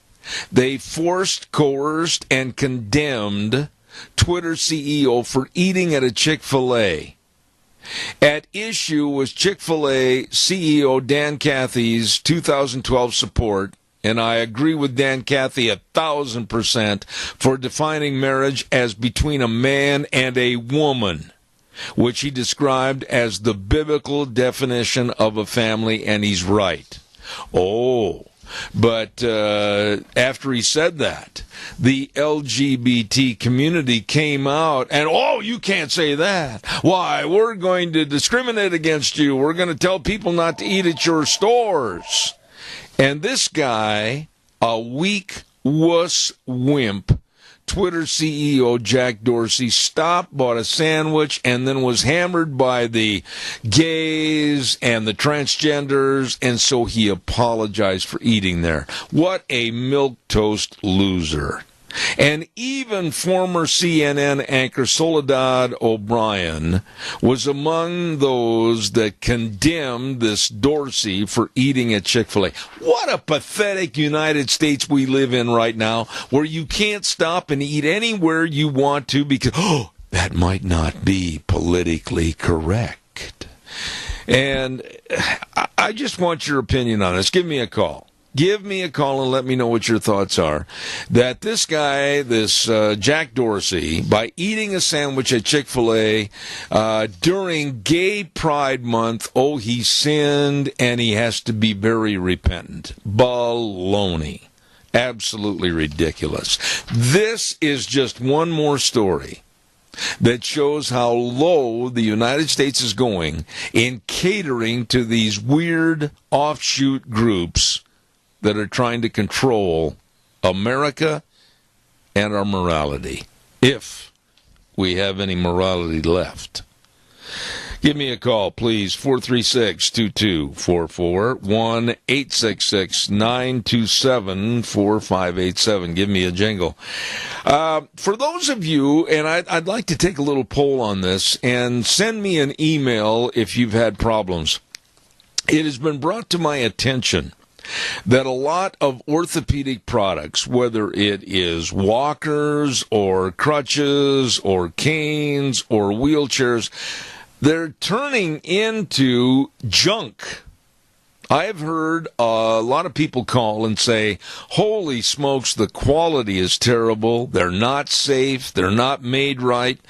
they forced, coerced, and condemned Twitter CEO for eating at a Chick-fil-A. At issue was Chick-fil-A CEO Dan Cathy's 2012 support, and I agree with Dan Cathy 1,000% for defining marriage as between a man and a woman, which he described as the biblical definition of a family, and he's right. But after he said that, the LGBT community came out and, you can't say that. Why, we're going to discriminate against you. We're going to tell people not to eat at your stores. And this guy, a weak wuss wimp, Twitter CEO Jack Dorsey, stopped, bought a sandwich, and then was hammered by the gays and the transgenders, and so he apologized for eating there. What a milquetoast loser. And even former CNN anchor Soledad O'Brien was among those that condemned this Dorsey for eating at Chick-fil-A. What a pathetic United States we live in right now, where you can't stop and eat anywhere you want to because, that might not be politically correct. And I just want your opinion on this. Give me a call. Give me a call and let me know what your thoughts are. That this guy, Jack Dorsey, by eating a sandwich at Chick-fil-A during Gay Pride Month, he sinned and he has to be very repentant. Baloney. Absolutely ridiculous. This is just one more story that shows how low the United States is going in catering to these weird offshoot groups that are trying to control America and our morality. If we have any morality left. Give me a call, please, 436-2244, 1-866-927-4587. Give me a jingle. For those of you, and I'd like to take a little poll on this, and send me an email if you've had problems. It has been brought to my attention that a lot of orthopedic products, whether it is walkers or crutches or canes or wheelchairs, they're turning into junk. I've heard a lot of people call and say, holy smokes, the quality is terrible. They're not safe. They're not made right.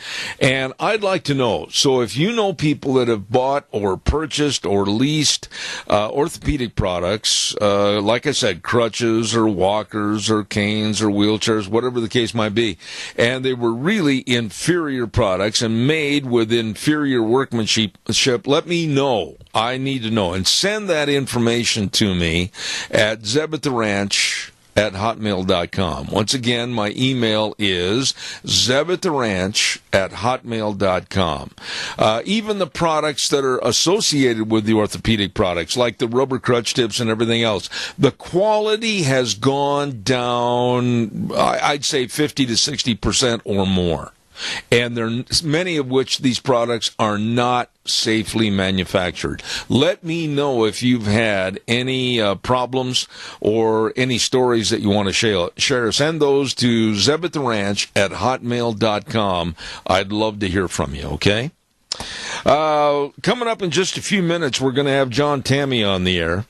And I'd like to know. So if you know people that have bought or purchased or leased orthopedic products, like I said, crutches or walkers or canes or wheelchairs, whatever the case might be, and they were really inferior products and made with inferior workmanship, let me know. I need to know. And send that information to me at zeb@theranch@hotmail.com. Once again, my email is zeb@theranch@hotmail.com. Even the products that are associated with the orthopedic products, like the rubber crutch tips and everything else, the quality has gone down, I'd say 50 to 60% or more. And there are many of which these products are not safely manufactured. Let me know if you've had any problems or any stories that you want to share. Send those to zeb@theranch@hotmail.com. I'd love to hear from you, okay? Coming up in just a few minutes, we're going to have John Tammy on the air.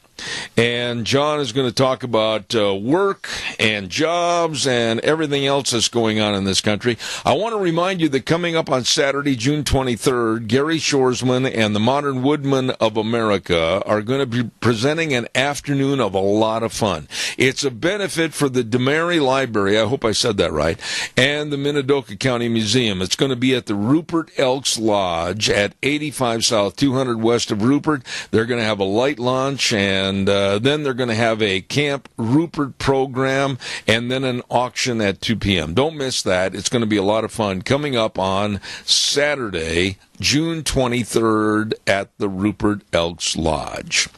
And John is going to talk about work and jobs and everything else that's going on in this country. I want to remind you that coming up on Saturday, June 23rd, Gary Shoresman and the Modern Woodmen of America are going to be presenting an afternoon of a lot of fun. It's a benefit for the DeMary Library, I hope I said that right, and the Minidoka County Museum. It's going to be at the Rupert Elks Lodge at 85 South, 200 west of Rupert. They're going to have a light lunch, and then they're going to have a Camp Rupert program and then an auction at 2 p.m. Don't miss that. It's going to be a lot of fun coming up on Saturday, June 23rd at the Rupert Elks Lodge.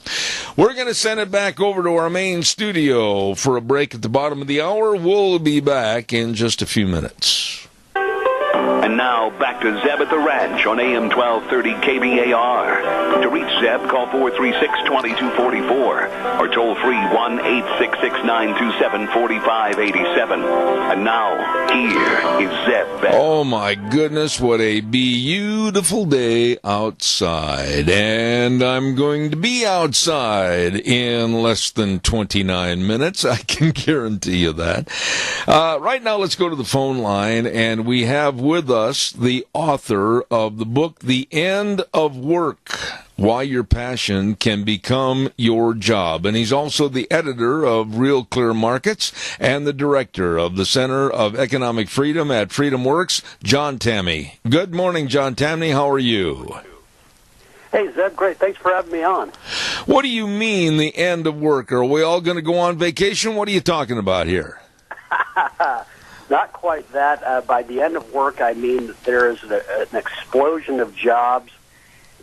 We're going to send it back over to our main studio for a break at the bottom of the hour. We'll be back in just a few minutes. And now, back to Zeb at the Ranch on AM 1230 KBAR. To reach Zeb, call 436-2244 or toll free 1-866-927-4587. And now, here is Zeb. Oh my goodness, what a beautiful day outside. And I'm going to be outside in less than 29 minutes. I can guarantee you that. Right now, let's go to the phone line, and we have with us the author of the book, The End of Work, Why Your Passion Can Become Your Job. And he's also the editor of Real Clear Markets and the director of the Center of Economic Freedom at Freedom Works, John Tammy. Good morning, John Tammy. How are you? Hey, Zeb, great. Thanks for having me on. What do you mean, the end of work? Are we all going to go on vacation? What are you talking about here? Not quite that. By the end of work, I mean that there is an explosion of jobs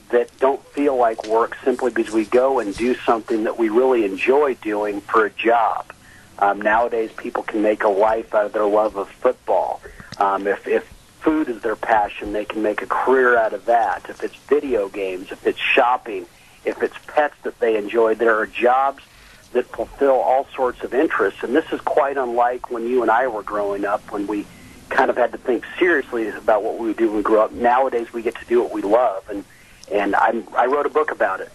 that don't feel like work simply because we go and do something that we really enjoy doing for a job. Nowadays, people can make a life out of their love of football. If food is their passion, they can make a career out of that. If it's video games, if it's shopping, if it's pets that they enjoy, there are jobs that fulfill all sorts of interests. And this is quite unlike when you and I were growing up, when we kind of had to think seriously about what we would do when we grew up. Nowadays, we get to do what we love, and I wrote a book about it.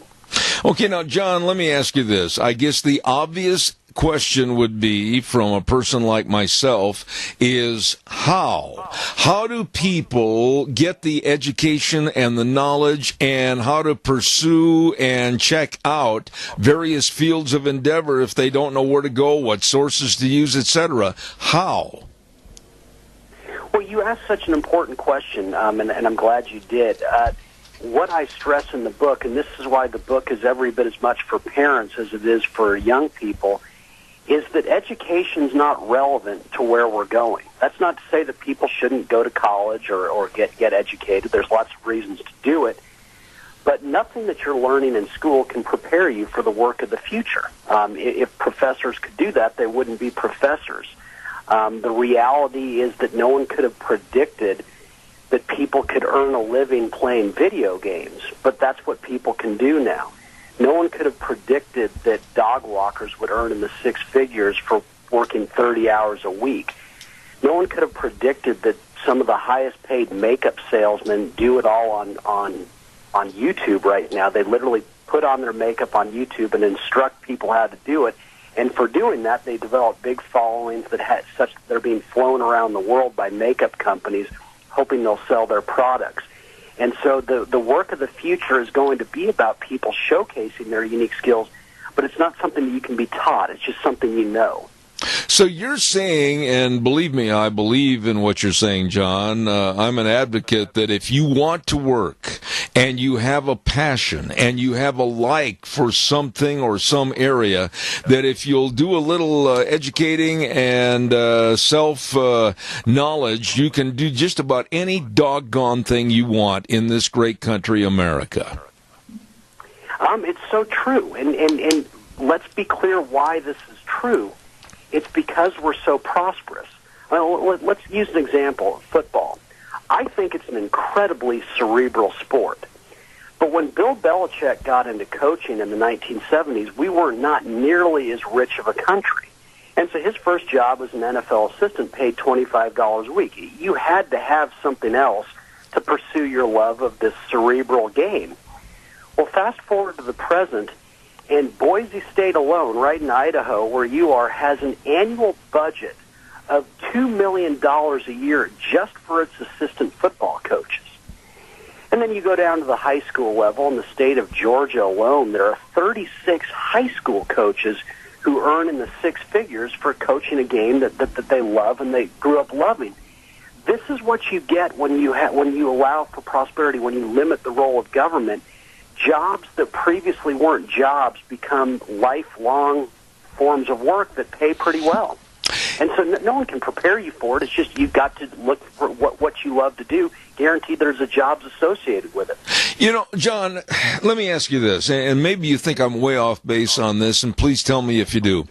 Okay, now, John, let me ask you this. I guess the obvious question would be, from a person like myself, is how? How do people get the education and the knowledge, and how to pursue and check out various fields of endeavor if they don't know where to go, what sources to use, etc.? How? Well, you asked such an important question, and I'm glad you did. What I stress in the book, and this is why the book is every bit as much for parents as it is for young people, is that education's not relevant to where we're going. That's not to say that people shouldn't go to college or get educated. There's lots of reasons to do it. But nothing that you're learning in school can prepare you for the work of the future. If professors could do that, they wouldn't be professors. The reality is that no one could have predicted that people could earn a living playing video games, but that's what people can do now. No one could have predicted that dog walkers would earn in the six figures for working 30 hours a week. No one could have predicted that some of the highest paid makeup salesmen do it all on YouTube right now. They literally put on their makeup on YouTube and instruct people how to do it. And for doing that, they develop big followings that are being flown around the world by makeup companies, hoping they'll sell their products. And so the work of the future is going to be about people showcasing their unique skills, but it's not something that you can be taught. It's just something you know. So you're saying, and believe me, I believe in what you're saying, John. I'm an advocate that if you want to work and you have a passion and you have a like for something or some area, that if you'll do a little educating and self-knowledge, you can do just about any doggone thing you want in this great country, America. It's so true. And let's be clear why this is true. It's because we're so prosperous. Well, let's use an example, football. I think it's an incredibly cerebral sport. But when Bill Belichick got into coaching in the 1970s, we were not nearly as rich of a country. And so his first job as an NFL assistant paid $25 a week. You had to have something else to pursue your love of this cerebral game. Well, fast forward to the present, and Boise State alone, right in Idaho, where you are, has an annual budget of $2 million a year just for its assistant football coaches. And then you go down to the high school level. In the state of Georgia alone, there are 36 high school coaches who earn in the six figures for coaching a game that they love and they grew up loving. This is what you get when you allow for prosperity, when you limit the role of government. Jobs that previously weren't jobs become lifelong forms of work that pay pretty well. And so no one can prepare you for it. It's just you've got to look for what you love to do. Guaranteed there's a jobs associated with it. You know, John, let me ask you this, and maybe you think I'm way off base on this, and please tell me if you do.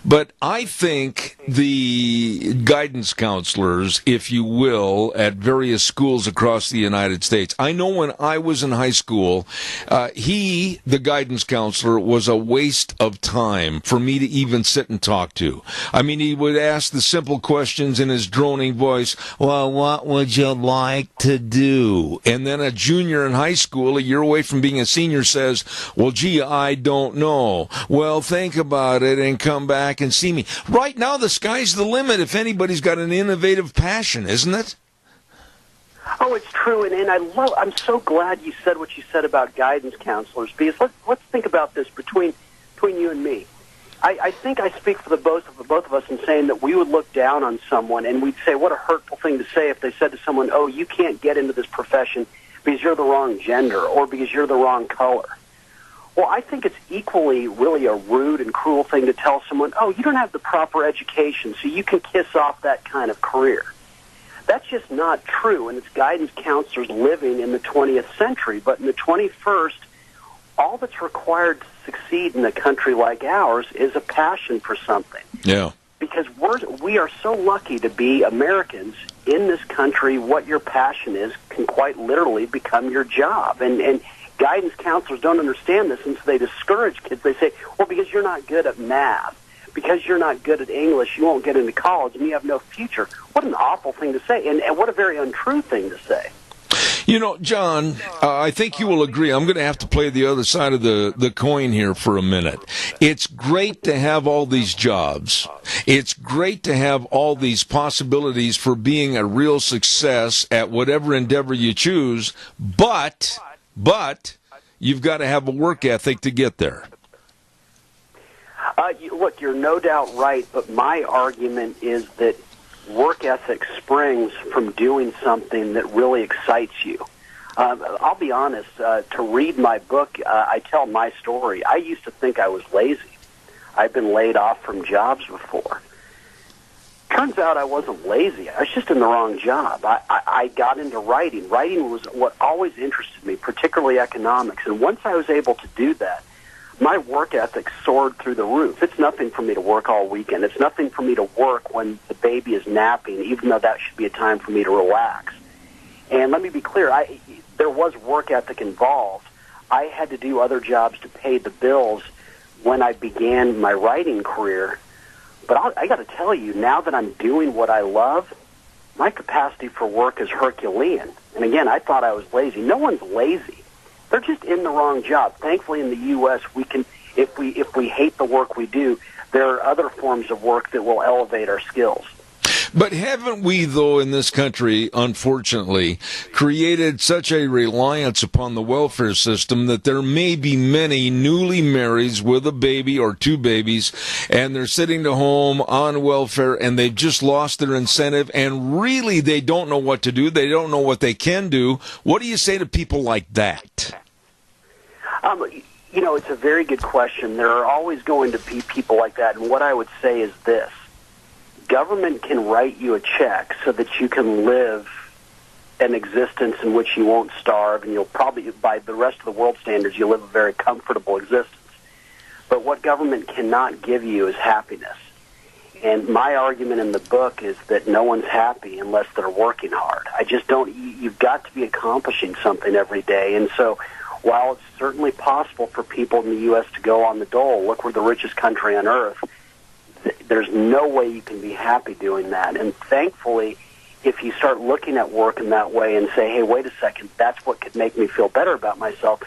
But I think the guidance counselors, if you will, at various schools across the United States, I know when I was in high school, the guidance counselor, was a waste of time for me to even sit and talk to. I mean, he would ask the simple questions in his droning voice, well, what would you like to do? And then a junior in high school, a year away from being a senior, says, well, gee, I don't know. Well, think about it and come back and see me. Right now, the sky's the limit if anybody's got an innovative passion, isn't it? Oh, it's true, and I'm so glad you said what you said about guidance counselors, because let's think about this between you and me. I think I speak for the both of us in saying that we would look down on someone and we'd say, what a hurtful thing to say if they said to someone, oh, you can't get into this profession because you're the wrong gender or because you're the wrong color. Well, I think it's equally really a rude and cruel thing to tell someone, oh, you don't have the proper education, so you can kiss off that kind of career. That's just not true, and it's guidance counselors living in the 20th century. But in the 21st, all that's required to succeed in a country like ours is a passion for something. Yeah. Because we are so lucky to be Americans in this country. What your passion is can quite literally become your job. And guidance counselors don't understand this, and so they discourage kids. They say, well, because you're not good at math, because you're not good at English, you won't get into college, and you have no future. What an awful thing to say, and what a very untrue thing to say. You know, John, I think you will agree. I'm going to have to play the other side of the coin here for a minute. It's great to have all these jobs. It's great to have all these possibilities for being a real success at whatever endeavor you choose, but you've got to have a work ethic to get there. Look, you're no doubt right, but my argument is that work ethic springs from doing something that really excites you. I'll be honest, to read my book, I tell my story. I used to think I was lazy. I've been laid off from jobs before. Turns out I wasn't lazy. I was just in the wrong job. I got into writing. Writing was what always interested me, particularly economics. And once I was able to do that, my work ethic soared through the roof. It's nothing for me to work all weekend. It's nothing for me to work when the baby is napping, even though that should be a time for me to relax. And let me be clear, there was work ethic involved. I had to do other jobs to pay the bills when I began my writing career. But I got to tell you, now that I'm doing what I love, my capacity for work is Herculean. And again, I thought I was lazy. No one's lazy. They're just in the wrong job. Thankfully, in the U.S., we can, if we hate the work we do, there are other forms of work that will elevate our skills. But haven't we, though, in this country, unfortunately, created such a reliance upon the welfare system that there may be many newly marrieds with a baby or two babies, and they're sitting at home on welfare, and they've just lost their incentive, and really they don't know what to do. They don't know what they can do. What do you say to people like that? You know, it's a very good question. There are always going to be people like that, and what I would say is this. Government can write you a check so that you can live an existence in which you won't starve, and you'll probably, by the rest of the world standards, you'll live a very comfortable existence. But what government cannot give you is happiness. And my argument in the book is that no one's happy unless they're working hard. I just don't, you've got to be accomplishing something every day. And so while it's certainly possible for people in the U.S. to go on the dole, look, we're the richest country on earth, there's no way you can be happy doing that. And thankfully, if you start looking at work in that way and say, hey, wait a second, that's what could make me feel better about myself,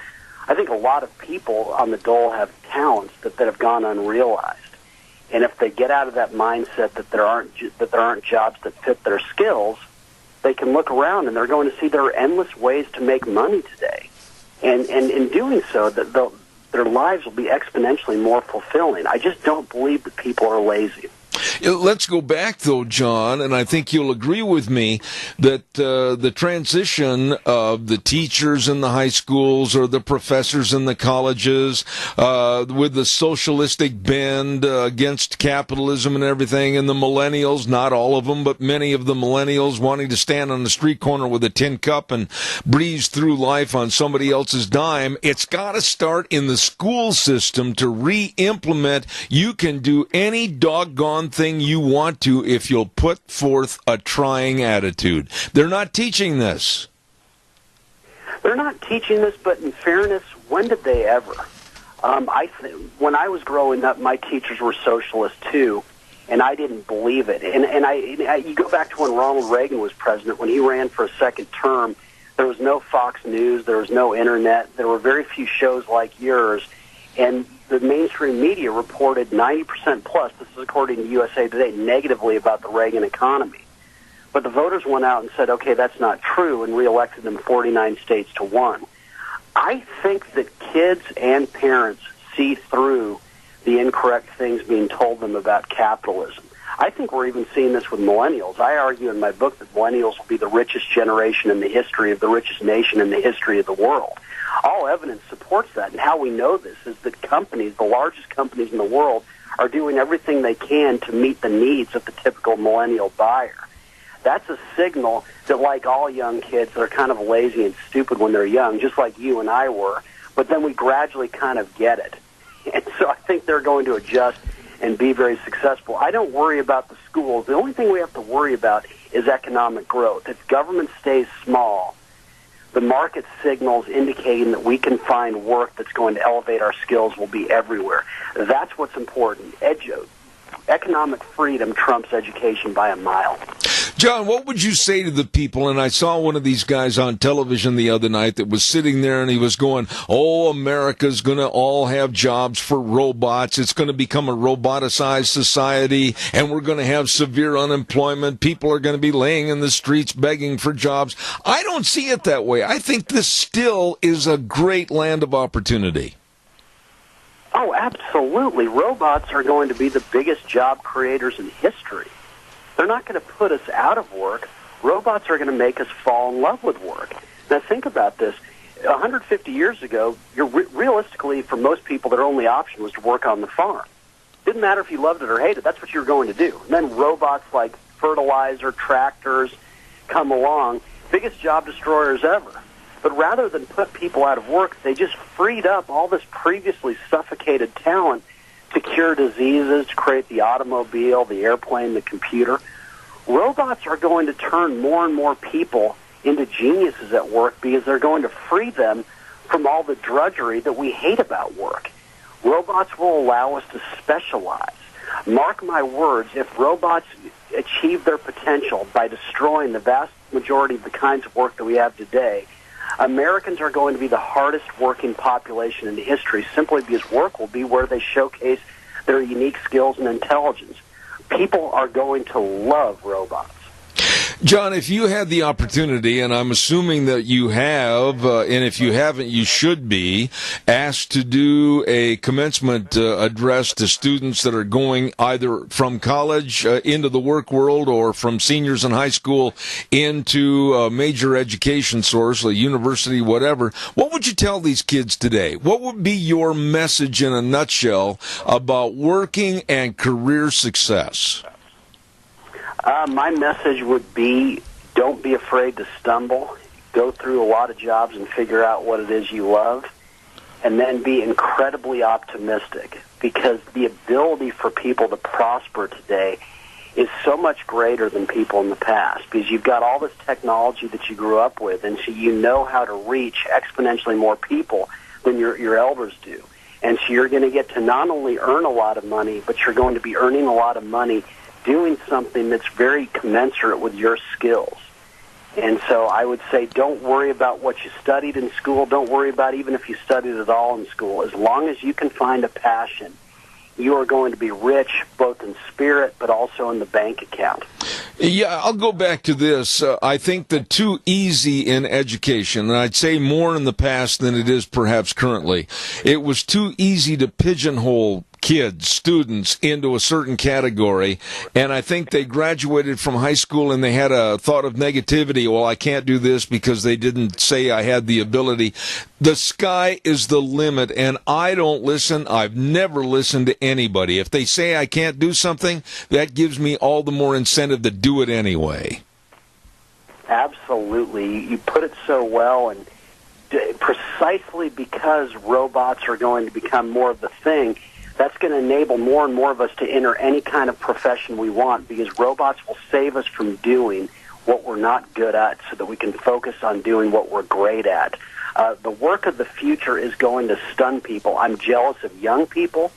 I think a lot of people on the dole have talents that have gone unrealized. And if they get out of that mindset that there aren't jobs that fit their skills, they can look around and they're going to see there are endless ways to make money today. And in doing so, their lives will be exponentially more fulfilling. I just don't believe that people are lazy. Let's go back, though, John, and I think you'll agree with me that the transition of the teachers in the high schools or the professors in the colleges with the socialistic bend against capitalism and everything, and the millennials, not all of them, but many of the millennials wanting to stand on the street corner with a tin cup and breeze through life on somebody else's dime, it's got to start in the school system to re-implement. You can do any doggone thing you want to if you'll put forth a trying attitude. They're not teaching this. They're not teaching this, but in fairness, when did they ever? When I was growing up, my teachers were socialists too, and I didn't believe it. And you go back to when Ronald Reagan was president, when he ran for a second term, there was no Fox News, there was no internet, there were very few shows like yours, and the mainstream media reported 90% plus, this is according to USA Today, negatively about the Reagan economy. But the voters went out and said, okay, that's not true, and reelected them 49 states to 1. I think that kids and parents see through the incorrect things being told them about capitalism. I think we're even seeing this with millennials. I argue in my book that millennials will be the richest generation in the history of the richest nation in the history of the world. All evidence supports that, and how we know this is that companies, the largest companies in the world, are doing everything they can to meet the needs of the typical millennial buyer. That's a signal that, like all young kids, they're kind of lazy and stupid when they're young, just like you and I were, but then we gradually kind of get it. And so I think they're going to adjust and be very successful. I don't worry about the schools. The only thing we have to worry about is economic growth. If government stays small, the market signals indicating that we can find work that's going to elevate our skills will be everywhere. That's what's important. Economic freedom trumps education by a mile. John, what would you say to the people? And I saw one of these guys on television the other night that was sitting there and he was going, oh, America's going to all have jobs for robots. It's going to become a roboticized society, and we're going to have severe unemployment. People are going to be laying in the streets begging for jobs. I don't see it that way. I think this still is a great land of opportunity. Oh, absolutely. Robots are going to be the biggest job creators in history. They're not going to put us out of work. Robots are going to make us fall in love with work. Now, think about this. 150 years ago, realistically, for most people, their only option was to work on the farm. Didn't matter if you loved it or hated it, that's what you were going to do. And then robots like fertilizer, tractors come along, biggest job destroyers ever. But rather than put people out of work, they just freed up all this previously suffocated talent to cure diseases, to create the automobile, the airplane, the computer. Robots are going to turn more and more people into geniuses at work because they're going to free them from all the drudgery that we hate about work. Robots will allow us to specialize. Mark my words, if robots achieve their potential by destroying the vast majority of the kinds of work that we have today, Americans are going to be the hardest working population in history simply because work will be where they showcase their unique skills and intelligence. People are going to love robots. John, if you had the opportunity, and I'm assuming that you have, and if you haven't, you should be, asked to do a commencement address to students that are going either from college into the work world or from seniors in high school into a major education source, a university, whatever, what would you tell these kids today? What would be your message in a nutshell about working and career success? My message would be, don't be afraid to stumble. Go through a lot of jobs and figure out what it is you love. And then be incredibly optimistic, because the ability for people to prosper today is so much greater than people in the past, because you've got all this technology that you grew up with, and so you know how to reach exponentially more people than your elders do. And so you're going to get to not only earn a lot of money, but you're going to be earning a lot of money doing something that's very commensurate with your skills. And so I would say don't worry about what you studied in school. Don't worry about even if you studied at all in school. As long as you can find a passion, you are going to be rich both in spirit but also in the bank account. Yeah, I'll go back to this. I think that too easy in education, and I'd say more in the past than it is perhaps currently, it was too easy to pigeonhole kids, students, into a certain category, and I think they graduated from high school and they had a thought of negativity. Well, I can't do this because they didn't say I had the ability. The sky is the limit, and I don't listen. I've never listened to anybody. If they say I can't do something, that gives me all the more incentive to do it anyway. Absolutely. You put it so well, and precisely because robots are going to become more of the thing, that's going to enable more and more of us to enter any kind of profession we want, because robots will save us from doing what we're not good at so that we can focus on doing what we're great at. The work of the future is going to stun people. I'm jealous of young people,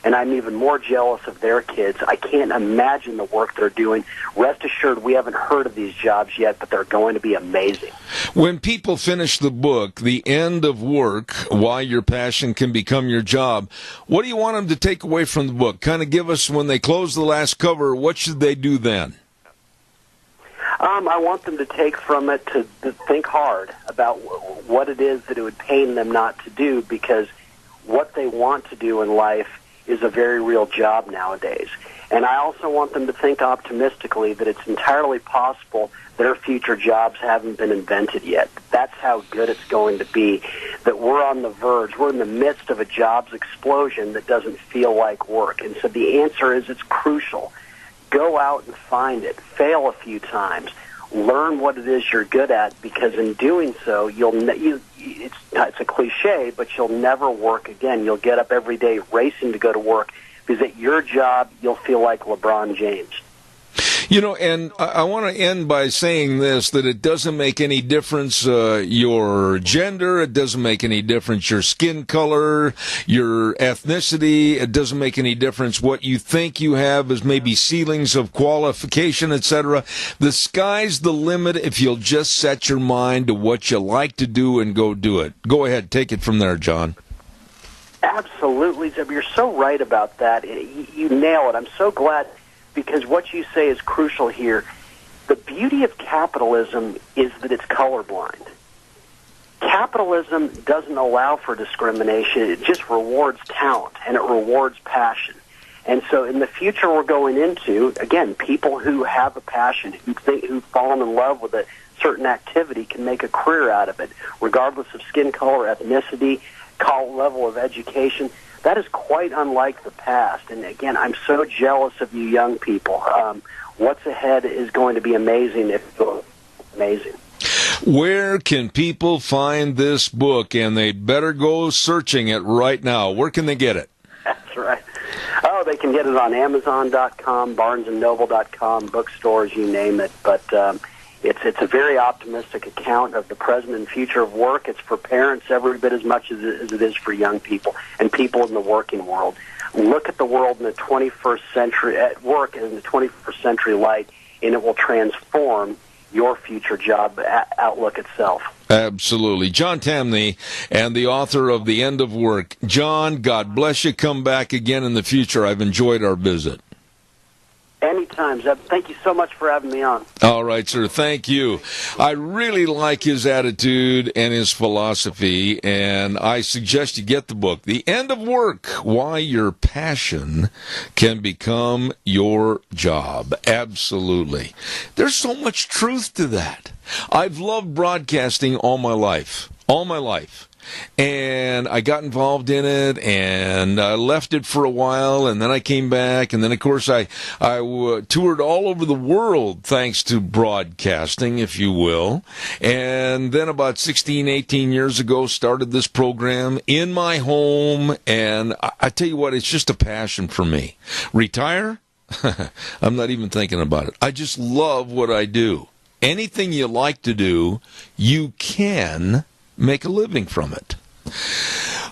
and I'm even more jealous of their kids. I can't imagine the work they're doing. Rest assured, we haven't heard of these jobs yet, but they're going to be amazing. When people finish the book, The End of Work, Why Your Passion Can Become Your Job, what do you want them to take away from the book? Kind of give us, when they close the last cover, what should they do then? I want them to take from it to think hard about what it is that it would pain them not to do, because what they want to do in life is a very real job nowadays. And I also want them to think optimistically that it's entirely possible their future jobs haven't been invented yet. That's how good it's going to be, that we're on the verge. We're in the midst of a jobs explosion that doesn't feel like work. And so the answer is it's crucial. Go out and find it. Fail a few times. Learn what it is you're good at, because in doing so, it's a cliche, but you'll never work again. You'll get up every day racing to go to work, because at your job, you'll feel like LeBron James. You know, and I want to end by saying this, that it doesn't make any difference your gender, it doesn't make any difference your skin color, your ethnicity, it doesn't make any difference what you think you have as maybe ceilings of qualification, etc. The sky's the limit if you'll just set your mind to what you like to do and go do it. Go ahead, take it from there, John. Absolutely, Zeb. You're so right about that. You nail it. I'm so glad, because what you say is crucial here. The beauty of capitalism is that it's colorblind. Capitalism doesn't allow for discrimination. It just rewards talent, and it rewards passion. And so in the future we're going into, again, people who have a passion, who've fallen in love with a certain activity can make a career out of it, regardless of skin color, ethnicity, level of education. that is quite unlike the past. And again, I'm so jealous of you young people. What's ahead is going to be amazing. Amazing. Where can people find this book? And they'd better go searching it right now. Where can they get it? That's right. Oh, they can get it on Amazon.com, BarnesandNoble.com, bookstores, you name it. But it's a very optimistic account of the present and future of work. It's for parents every bit as much as it is for young people and people in the working world. Look at the world in the 21st century, at work in the 21st century light, and it will transform your future job outlook itself. Absolutely. John Tamney, and the author of The End of Work. John, God bless you. Come back again in the future. I've enjoyed our visit. Anytime, Zeb. Thank you so much for having me on. All right, sir. Thank you. I really like his attitude and his philosophy, and I suggest you get the book, The End of Work, Why Your Passion Can Become Your Job. Absolutely. There's so much truth to that. I've loved broadcasting all my life. And I got involved in it, and I left it for a while, and then I came back, and then, of course, I toured all over the world thanks to broadcasting, if you will. And then about 16, 18 years ago, started this program in my home, and I tell you what, it's just a passion for me. Retire? I'm not even thinking about it. I just love what I do. Anything you like to do, you can make a living from it.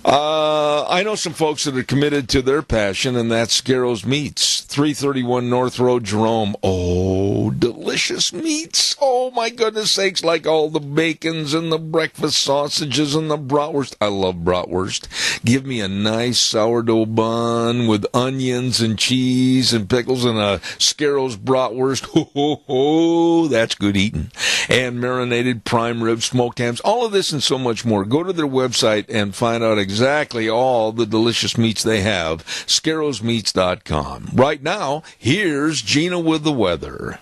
I know some folks that are committed to their passion, and that's Scarro's Meats, 331 North Road, Jerome. Oh, delicious meats. Oh, my goodness sakes, like all the bacons and the breakfast sausages and the bratwurst. I love bratwurst. Give me a nice sourdough bun with onions and cheese and pickles and a Scarro's bratwurst. Oh, that's good eating. And marinated prime rib, smoked hams, all of this and so much more. Go to their website and find out exactly all the delicious meats they have. ScarrowsMeats.com. Right now, here's Gina with the weather.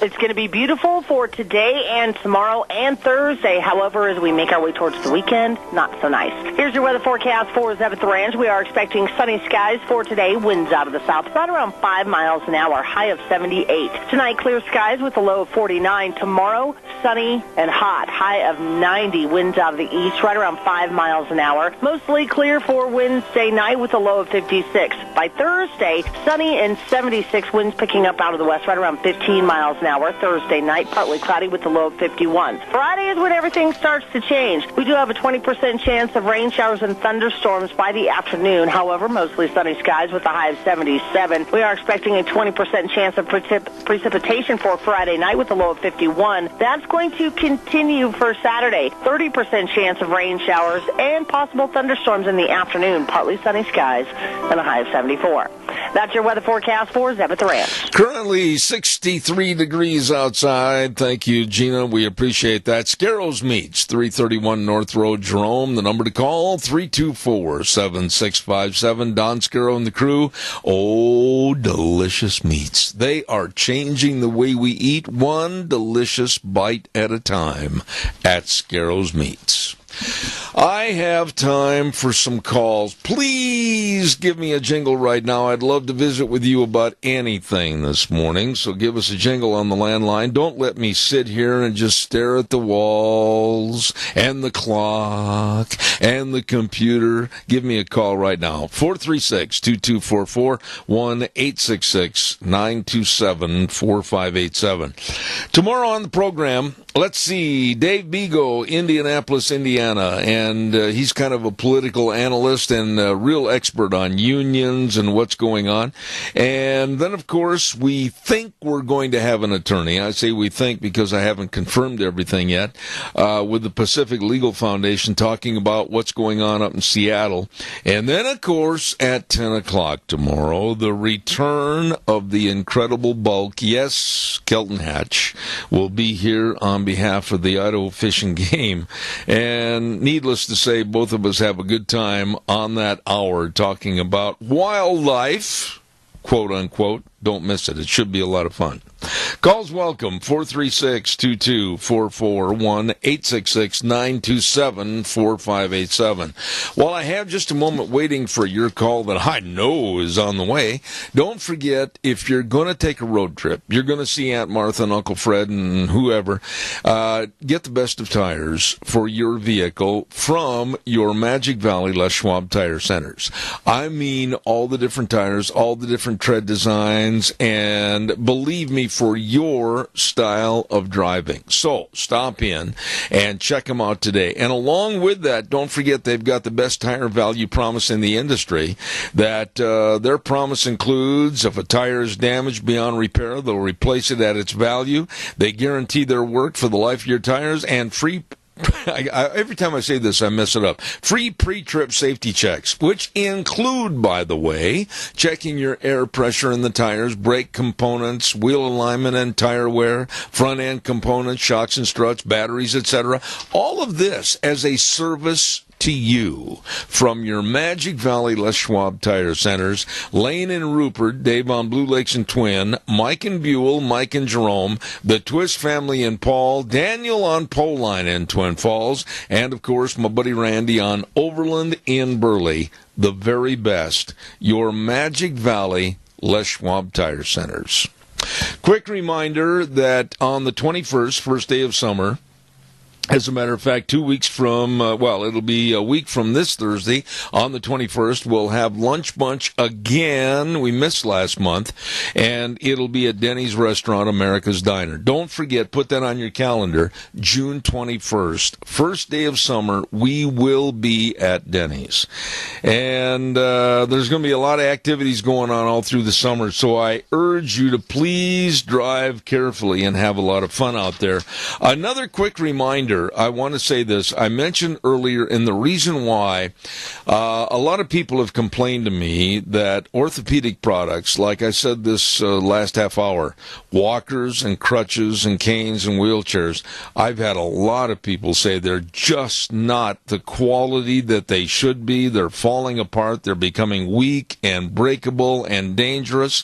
It's going to be beautiful for today and tomorrow and Thursday. However, as we make our way towards the weekend, not so nice. Here's your weather forecast for Zebeth Ranch. We are expecting sunny skies for today. Winds out of the south, right around 5 miles an hour, high of 78. Tonight, clear skies with a low of 49. Tomorrow, sunny and hot, high of 90. Winds out of the east, right around 5 miles an hour. Mostly clear for Wednesday night with a low of 56. By Thursday, sunny and 76. Winds picking up out of the west, right around 15 miles an hour. Thursday night, partly cloudy with a low of 51. Friday is when everything starts to change. We do have a 20% chance of rain showers and thunderstorms by the afternoon. However, mostly sunny skies with a high of 77. We are expecting a 20% chance of precipitation for Friday night with a low of 51. That's going to continue for Saturday. 30% chance of rain showers and possible thunderstorms in the afternoon. Partly sunny skies and a high of 74. That's your weather forecast for Zebeth Ranch. Currently 63 degrees outside. Thank you, Gina. We appreciate that. Scarro's Meats, 331 North Road, Jerome. The number to call, 324-7657. Don Scarrow and the crew. Oh, delicious meats. They are changing the way we eat, one delicious bite at a time at Scarro's Meats. I have time for some calls. Please give me a jingle right now. I'd love to visit with you about anything this morning, so give us a jingle on the landline. Don't let me sit here and just stare at the walls and the clock and the computer. Give me a call right now. 436-2244, 1-866-927-4587. Tomorrow on the program, let's see, Dave Bego, Indianapolis, Indiana, and he's kind of a political analyst and a real expert on unions and what's going on. And then, of course, we think we're going to have an attorney. I say we think because I haven't confirmed everything yet, with the Pacific Legal Foundation talking about what's going on up in Seattle. And then, of course, at 10 o'clock tomorrow, the return of the incredible bulk. Yes, Kelton Hatch will be here on behalf of the Idaho Fish and Game. And needless to say, both of us have a good time on that hour talking about wildlife, quote unquote, Don't miss it. It should be a lot of fun. Calls welcome, 436-2244, 1-866-927-4587. While I have just a moment waiting for your call that I know is on the way, don't forget, if you're going to take a road trip, you're going to see Aunt Martha and Uncle Fred and whoever, get the best of tires for your vehicle from your Magic Valley Les Schwab Tire Centers. I mean all the different tires, all the different tread designs, and believe me, for your style of driving. So stop in and check them out today. And along with that, don't forget they've got the best tire value promise in the industry. That their promise includes if a tire is damaged beyond repair, they'll replace it at its value. They guarantee their work for the life of your tires, and free every time I say this, I mess it up. Free pre-trip safety checks, which include, by the way, checking your air pressure in the tires, brake components, wheel alignment and tire wear, front-end components, shocks and struts, batteries, etc. All of this as a service to you from your Magic Valley Les Schwab Tire Centers, Lane and Rupert, Dave on Blue Lakes and Twin, Mike and Buell, Mike and Jerome, the Twist family in Paul, Daniel on Pole Line in Twin Falls, and of course my buddy Randy on Overland in Burley. The very best, your Magic Valley Les Schwab Tire Centers. Quick reminder that on the 21st, first day of summer, as a matter of fact, 2 weeks from, it'll be a week from this Thursday, on the 21st, we'll have Lunch Bunch again. We missed last month, and it'll be at Denny's Restaurant, America's Diner. Don't forget, put that on your calendar, June 21st. First day of summer, we will be at Denny's. And there's going to be a lot of activities going on all through the summer, so I urge you to please drive carefully and have a lot of fun out there. Another quick reminder, I want to say this. I mentioned earlier, and the reason why a lot of people have complained to me that orthopedic products, like I said this last half hour, walkers and crutches and canes and wheelchairs, I've had a lot of people say they're just not the quality that they should be. They're falling apart. They're becoming weak and breakable and dangerous.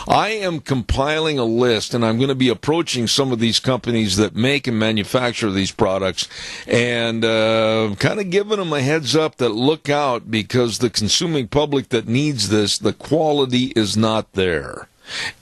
I am compiling a list, and I'm going to be approaching some of these companies that make and manufacture these products and kind of giving them a heads up that look out, because the consuming public that needs this, the quality is not there.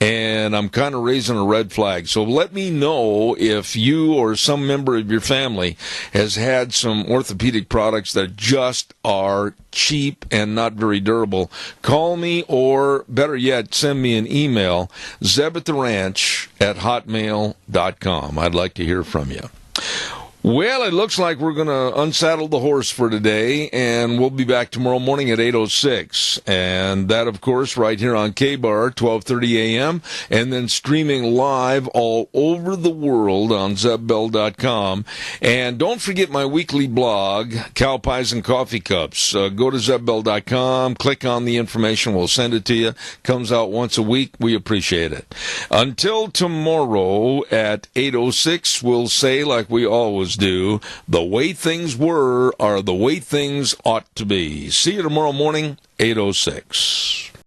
And I'm kind of raising a red flag. So let me know if you or some member of your family has had some orthopedic products that just are cheap and not very durable. Call me, or better yet, send me an email, zebattheranch@hotmail.com. I'd like to hear from you. Well, it looks like we're going to unsaddle the horse for today, and we'll be back tomorrow morning at 8:06. And that, of course, right here on K-Bar, 12:30 a.m., and then streaming live all over the world on ZebBell.com. And don't forget my weekly blog, Cow Pies and Coffee Cups. Go to ZebBell.com, click on the information, we'll send it to you. Comes out once a week. We appreciate it. Until tomorrow at 8:06, we'll say, like we always do, the way things were are the way things ought to be. See you tomorrow morning, 8:06.